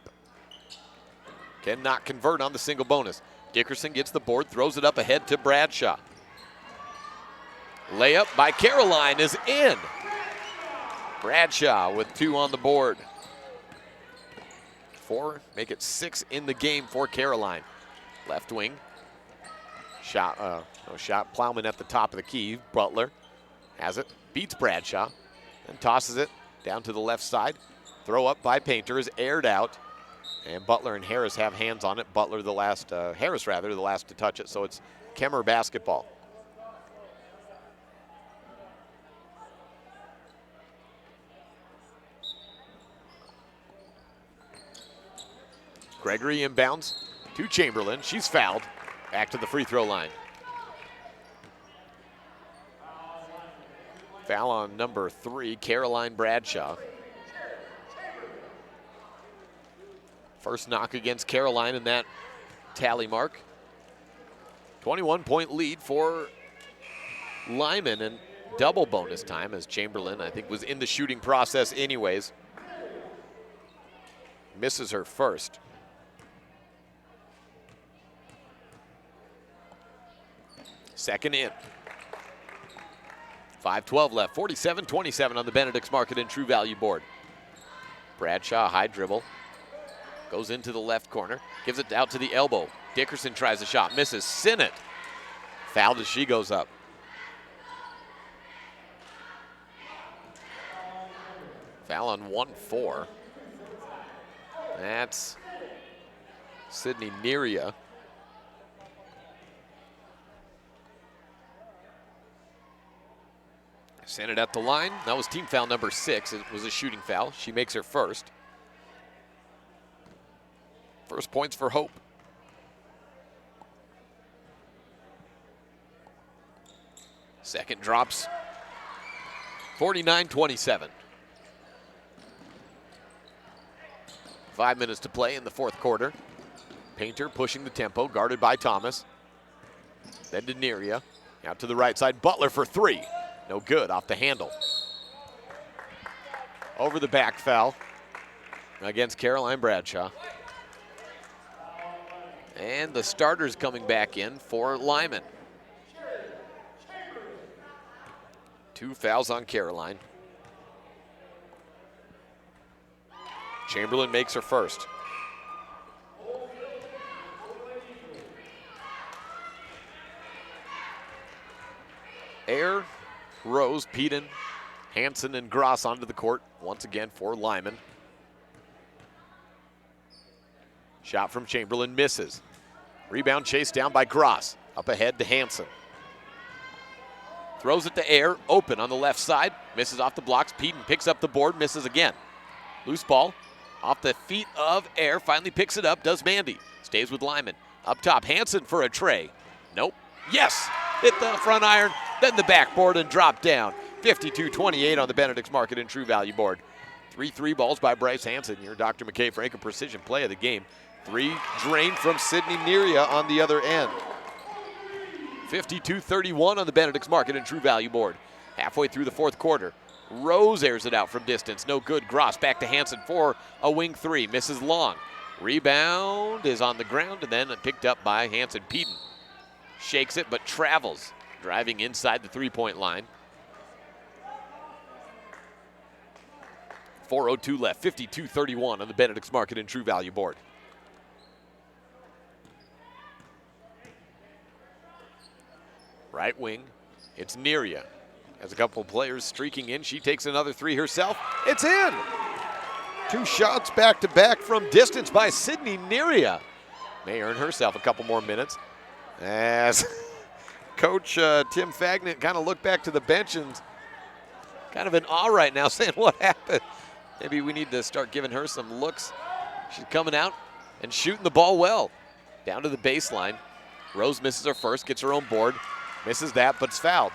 Speaker 3: Cannot convert on the single bonus. Dickerson gets the board, throws it up ahead to Bradshaw. Layup by Caroline is in. Bradshaw with 2 on the board. 4, make it 6 in the game for Caroline. Left wing. No shot. Plowman at the top of the key. Butler has it, beats Bradshaw, and tosses it down to the left side. Throw up by Painter is aired out, and Butler and Harris have hands on it. Harris the last to touch it, so it's Kemmerer basketball. Gregory inbounds to Chamberlain. She's fouled. Back to the free throw line. Foul on number 3, Caroline Bradshaw. First knock against Caroline in that tally mark. 21-point lead for Lyman, and double bonus time as Chamberlain, I think, was in the shooting process anyways. Misses her first. Second in. 5:12 left, 47-27 on the Benedict's Market and True Value board. Bradshaw, high dribble. Goes into the left corner, gives it out to the elbow. Dickerson tries a shot, misses. Sinnott fouled as she goes up. Foul on 1-4. That's Sydney Neria. Sent it at the line. That was team foul number 6. It was a shooting foul. She makes her first. First points for Hope. Second drops. 49-27. 5 minutes to play in the fourth quarter. Painter pushing the tempo, guarded by Thomas. Then to Neria. Out to the right side. Butler for 3. No good, off the handle. Over the back foul against Caroline Bradshaw. And the starters coming back in for Lyman. 2 fouls on Caroline. Chamberlain makes her first. Air, Rose, Peden, Hansen, and Gross onto the court once again for Lyman. Shot from Chamberlain misses. Rebound chased down by Gross. Up ahead to Hansen. Throws it to Air, open on the left side. Misses off the blocks. Peden picks up the board, misses again. Loose ball off the feet of Air. Finally picks it up, does Mandy. Stays with Lyman. Up top, Hansen for a tray. Nope. Yes! Hit the front iron, then the backboard and drop down. 52-28 on the Benedict's Market and True Value board. 3 3 balls by Bryce Hansen. Your Dr. McKay Franken precision play of the game. 3 drained from Sydney Neria on the other end. 52-31 on the Benedict's Market and True Value board. Halfway through the fourth quarter. Rose airs it out from distance. No good. Gross back to Hansen for a wing 3. Misses long. Rebound is on the ground and then picked up by Hansen. Peden shakes it but travels. Driving inside the 3-point line. 4:02 left. 52-31 on the Benedict's Market and True Value board. Right wing. It's Neria. Has a couple players streaking in. She takes another 3 herself. It's in! 2 shots back-to-back from distance by Sydney Neria. May earn herself a couple more minutes as Coach Tim Fagnet kind of looked back to the bench and kind of in awe right now, saying, what happened? Maybe we need to start giving her some looks. She's coming out and shooting the ball well. Down to the baseline. Rose misses her first, gets her own board. Misses that, but it's fouled.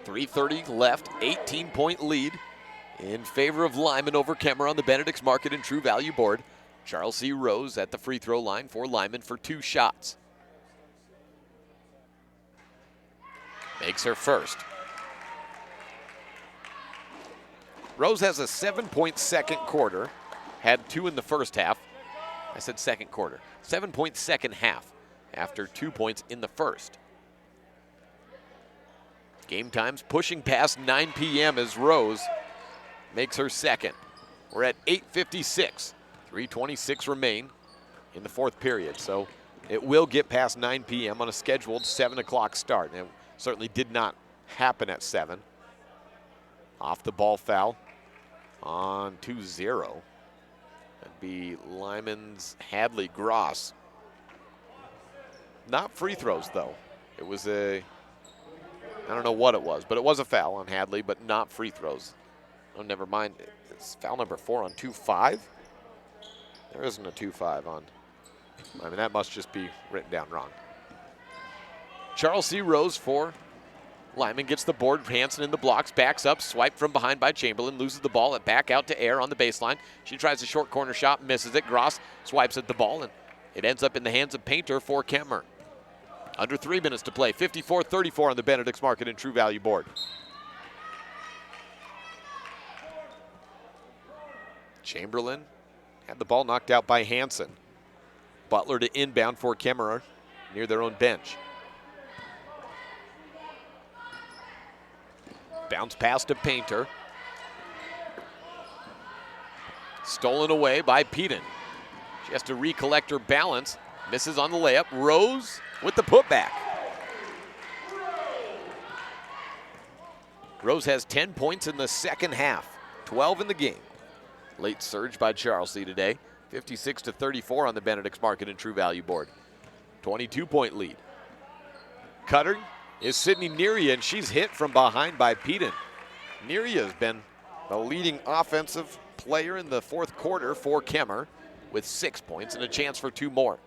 Speaker 3: .330 left, 18-point lead in favor of Lyman over Kemmerer on the Benedict's Market and True Value board. Charles C. Rose at the free throw line for Lyman for 2 shots. Makes her first. Rose has a 7-point second quarter. Had 2 in the first half. I said second quarter. 7-point second half after 2 points in the first. Game time's pushing past 9 p.m. as Rose makes her second. We're at 8:56. 3:26 remain in the fourth period. So it will get past 9 p.m. on a scheduled 7 o'clock start. And it certainly did not happen at 7. Off the ball foul on 2-0. That'd be Lyman's Hadley Gross. Not free throws, though. It was I don't know what it was, but it was a foul on Hadley, but not free throws. Oh, never mind. It's foul number 4 on 2-5. There isn't a 2-5 on. I mean, that must just be written down wrong. Charles C. Rose for Lyman gets the board. Hansen in the blocks, backs up, swiped from behind by Chamberlain, loses the ball, and back out to Air on the baseline. She tries a short corner shot, misses it. Gross swipes at the ball, and it ends up in the hands of Painter for Kemmerer. Under 3 minutes to play, 54-34 on the Benedict's Market and True Value board. Chamberlain had the ball knocked out by Hansen. Butler to inbound for Kemmerer near their own bench. Bounce pass to Painter. Stolen away by Peden. She has to recollect her balance. Misses on the layup. Rose with the putback. Rose has 10 points in the second half. 12 in the game. Late surge by Charles C. today. 56-34 on the Benedict's Market and True Value board. 22-point lead. Cutter is Sydney Neria, and she's hit from behind by Peden. Neria has been the leading offensive player in the fourth quarter for Kemmerer with 6 points and a chance for 2 more.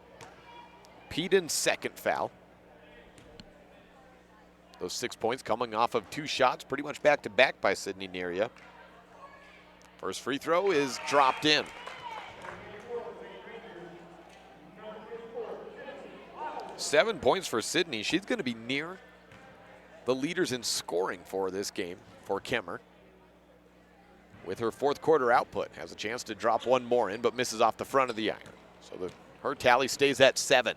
Speaker 3: Peden's second foul. Those 6 points coming off of 2 shots, pretty much back-to-back by Sydney Neria. First free throw is dropped in. Seven points for Sydney. She's going to be near the leaders in scoring for this game for Kemmerer. With her fourth quarter output, has a chance to drop 1 more in, but misses off the front of the iron. So her tally stays at 7.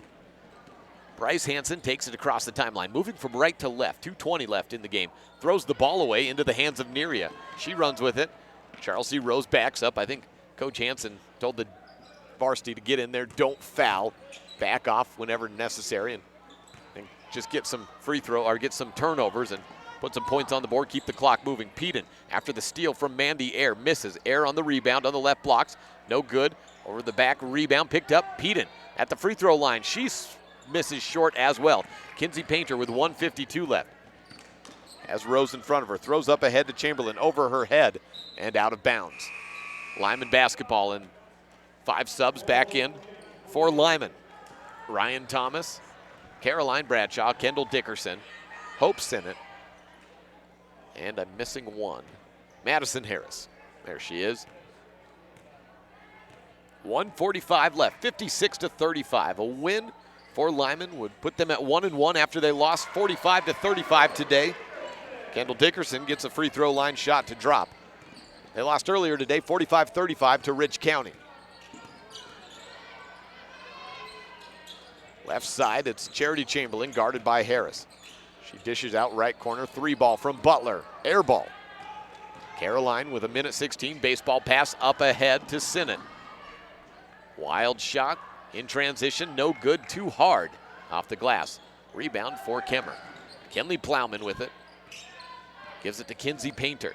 Speaker 3: Bryce Hansen takes it across the timeline, moving from right to left. 2:20 left in the game. Throws the ball away into the hands of Neria. She runs with it. Charles C. Rose backs up. I think Coach Hansen told the varsity to get in there, don't foul, back off whenever necessary, and just get some free throw or get some turnovers and put some points on the board, keep the clock moving. Peden after the steal from Mandy Air, misses. Air on the rebound on the left blocks, no good. Over the back rebound, picked up. Peden at the free throw line. She misses short as well. Kinsey Painter with 1:52 left. Has Rose in front of her, throws up ahead to Chamberlain, over her head and out of bounds. Lyman basketball, and 5 subs back in for Lyman. Ryan Thomas, Caroline Bradshaw, Kendall Dickerson, Hope Sinnott, and I'm missing one, Madison Harris. There she is. 1:45 left, 56-35. A win for Lyman would put them at 1-1 after they lost 45-35 today. Kendall Dickerson gets a free throw line shot to drop. They lost earlier today, 45-35 to Ridge County. Left side, it's Charity Chamberlain, guarded by Harris. She dishes out right corner, 3-ball from Butler, air ball. Caroline with a minute 16, baseball pass up ahead to Sinnott. Wild shot in transition, no good, too hard off the glass. Rebound for Kemmerer. Kenley Plowman with it. Gives it to Kinsey Painter.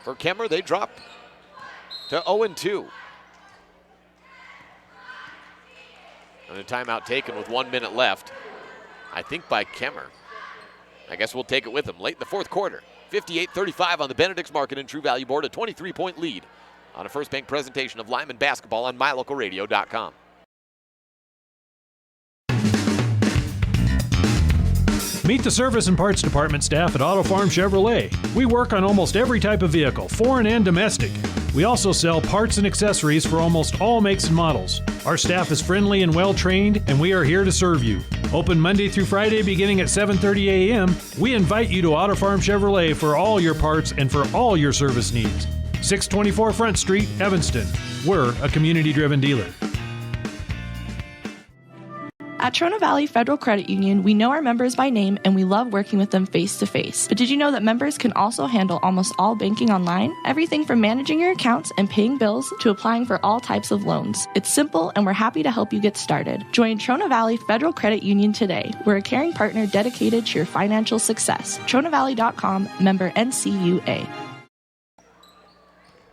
Speaker 3: For Kemmerer, they drop to 0-2. And a timeout taken with 1 minute left, I think by Kemmerer. I guess we'll take it with them late in the fourth quarter. 58-35 on the Benedict's Market and True Value Board, a 23-point lead on a First Bank presentation of Lyman basketball on MyLocalRadio.com.
Speaker 16: Meet the service and parts department staff at Auto Farm Chevrolet. We work on almost every type of vehicle, foreign and domestic. We also sell parts and accessories for almost all makes and models. Our staff is friendly and well trained, and we are here to serve you. Open Monday through Friday beginning at 7:30 a.m. We invite you to Auto Farm Chevrolet for all your parts and for all your service needs. 624 Front Street, Evanston. We're a community-driven dealer.
Speaker 17: At Trona Valley Federal Credit Union, we know our members by name and we love working with them face-to-face. But did you know that members can also handle almost all banking online? Everything from managing your accounts and paying bills to applying for all types of loans. It's simple and we're happy to help you get started. Join Trona Valley Federal Credit Union today. We're a caring partner dedicated to your financial success. TronaValley.com, member NCUA.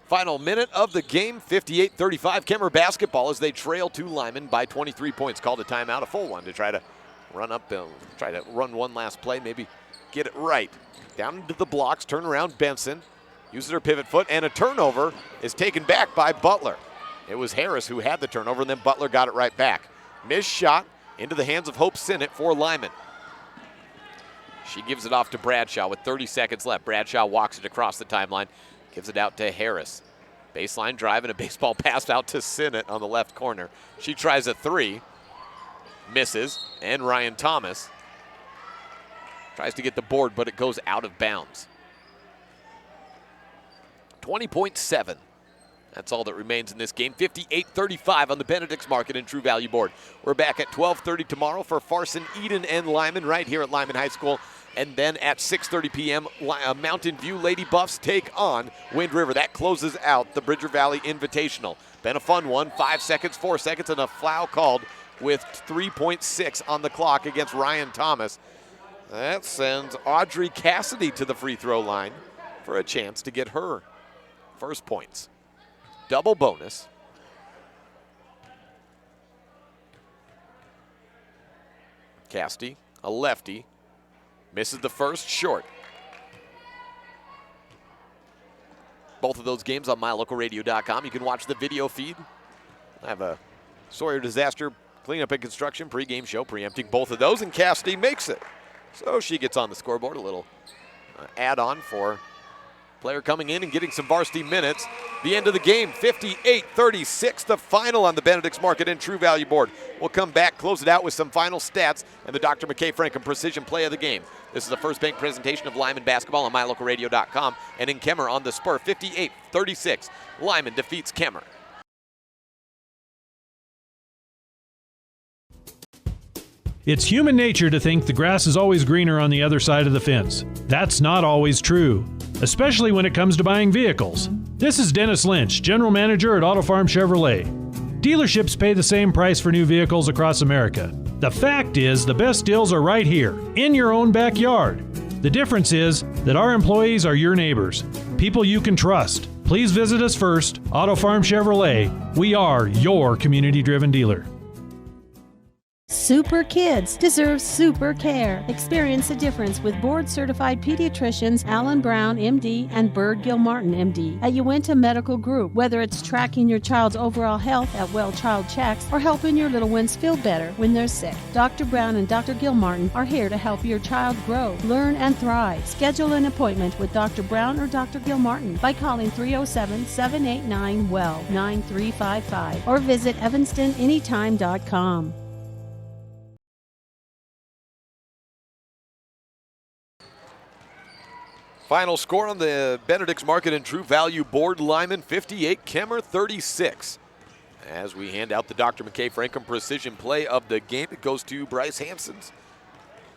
Speaker 3: Final minute of the game, 58-35. Kemmerer basketball as they trail to Lyman by 23 points. Called a timeout, a full one, to try to run up, try to run one last play, maybe get it right. Down into the blocks, turn around Benson, uses her pivot foot, and a turnover is taken back by Butler. It was Harris who had the turnover, and then Butler got it right back. Missed shot into the hands of Hope Sinnott for Lyman. She gives it off to Bradshaw with 30 seconds left. Bradshaw walks it across the timeline. Gives it out to Harris. Baseline drive and a baseball pass out to Sinnott on the left corner. She tries a 3, misses, and Ryan Thomas tries to get the board, but it goes out of bounds. 20.7. That's all that remains in this game. 58-35 on the Benedict's Market and True Value Board. We're back at 12:30 tomorrow for Farson, Eden, and Lyman right here at Lyman High School. And then at 6:30 p.m., Mountain View Lady Buffs take on Wind River. That closes out the Bridger Valley Invitational. Been a fun one. 5 seconds, 4 seconds, and a foul called with 3.6 on the clock against Ryan Thomas. That sends Audrey Cassidy to the free throw line for a chance to get her first points. Double bonus. Cassidy, a lefty. Misses the first, short. Both of those games on MyLocalRadio.com. You can watch the video feed. I have a Sawyer Disaster Cleanup and Construction pregame show preempting both of those, and Cassidy makes it. So she gets on the scoreboard, a little add-on for player coming in and getting some varsity minutes. The end of the game, 58-36, the final on the Benedict's Market and True Value Board. We'll come back, close it out with some final stats and the Dr. McKay Franklin Precision Play of the Game. This is the First Bank presentation of Lyman basketball on MyLocalRadio.com and in Kemmerer on the Spur. 58-36, Lyman defeats Kemmerer.
Speaker 16: It's human nature to think the grass is always greener on the other side of the fence. That's not always true, especially when it comes to buying vehicles. This is Dennis Lynch, General Manager at Auto Farm Chevrolet. Dealerships pay the same price for new vehicles across America. The fact is, the best deals are right here, in your own backyard. The difference is that our employees are your neighbors, people you can trust. Please visit us first, Auto Farm Chevrolet. We are your community-driven dealer.
Speaker 18: Super kids deserve super care. Experience the difference with board-certified pediatricians Alan Brown, MD, and Bird Gilmartin, MD, at Uinta Medical Group. Whether it's tracking your child's overall health at Well Child Checks or helping your little ones feel better when they're sick, Dr. Brown and Dr. Gilmartin are here to help your child grow, learn, and thrive. Schedule an appointment with Dr. Brown or Dr. Gilmartin by calling 307-789-WELL 9355 or visit evanstonanytime.com.
Speaker 3: Final score on the Benedict's Market and True Value board: Lyman 58, Kemmerer 36. As we hand out the Dr. McKay Franklin Precision Play of the game, it goes to Bryce Hanson's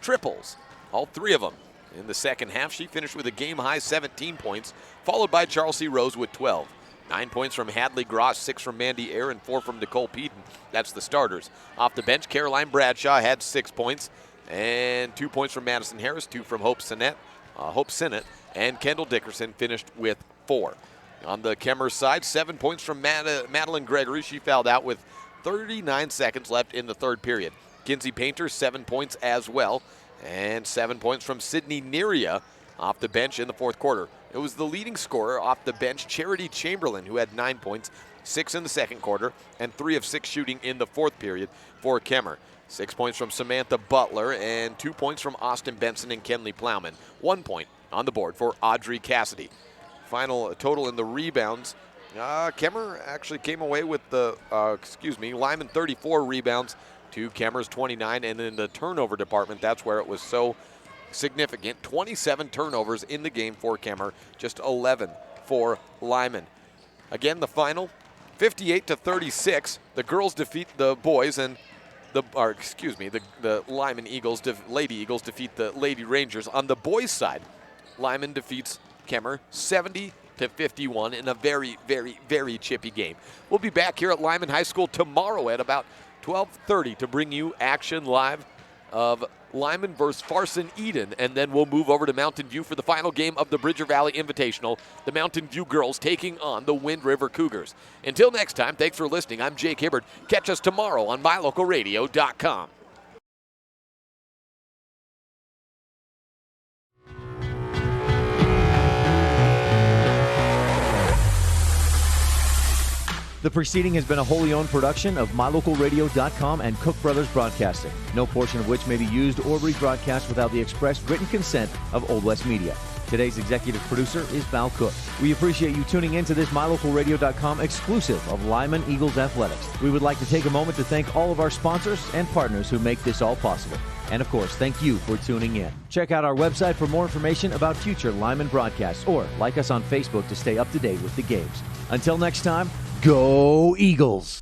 Speaker 3: triples, all three of them. In the second half, she finished with a game-high 17 points, followed by Charles C. Rose with 12. 9 points from Hadley Gross, 6 from Mandy Eyre, and 4 from Nicole Peden. That's the starters. Off the bench, Caroline Bradshaw had 6 points, and 2 points from Madison Harris, 2 from Hope Sinnott, and Kendall Dickerson finished with 4. On the Kemmerer side, 7 points from Madeline Gregory. She fouled out with 39 seconds left in the third period. Kinsey Painter, 7 points as well, and 7 points from Sydney Neria off the bench in the fourth quarter. It was the leading scorer off the bench, Charity Chamberlain, who had 9 points, 6 in the second quarter, and 3 of 6 shooting in the fourth period for Kemmerer. 6 points from Samantha Butler and 2 points from Austin Benson and Kenley Plowman. 1 point on the board for Audrey Cassidy. Final total in the rebounds. Kemmerer actually came away with the, Lyman 34 rebounds to Kemmerer's 29, and in the turnover department, that's where it was so significant. 27 turnovers in the game for Kemmerer, just 11 for Lyman. Again, the final, 58-36. The girls defeat the boys, and the Lyman Eagles, Lady Eagles defeat the Lady Rangers. On the boys' side, Lyman defeats Kemmerer 70-51 in a very, very, very chippy game. We'll be back here at Lyman High School tomorrow at about 12:30 to bring you action live of Lyman versus Farson Eden, and then we'll move over to Mountain View for the final game of the Bridger Valley Invitational, the Mountain View girls taking on the Wind River Cougars. Until next time, thanks for listening. I'm Jake Hibbard. Catch us tomorrow on MyLocalRadio.com.
Speaker 7: The preceding has been a wholly owned production of MyLocalRadio.com and Cook Brothers Broadcasting, no portion of which may be used or rebroadcast without the express written consent of Old West Media. Today's executive producer is Val Cook. We appreciate you tuning in to this MyLocalRadio.com exclusive of Lyman Eagles Athletics. We would like to take a moment to thank all of our sponsors and partners who make this all possible. And of course, thank you for tuning in. Check out our website for more information about future Lyman broadcasts, or like us on Facebook to stay up to date with the games. Until next time, go Eagles!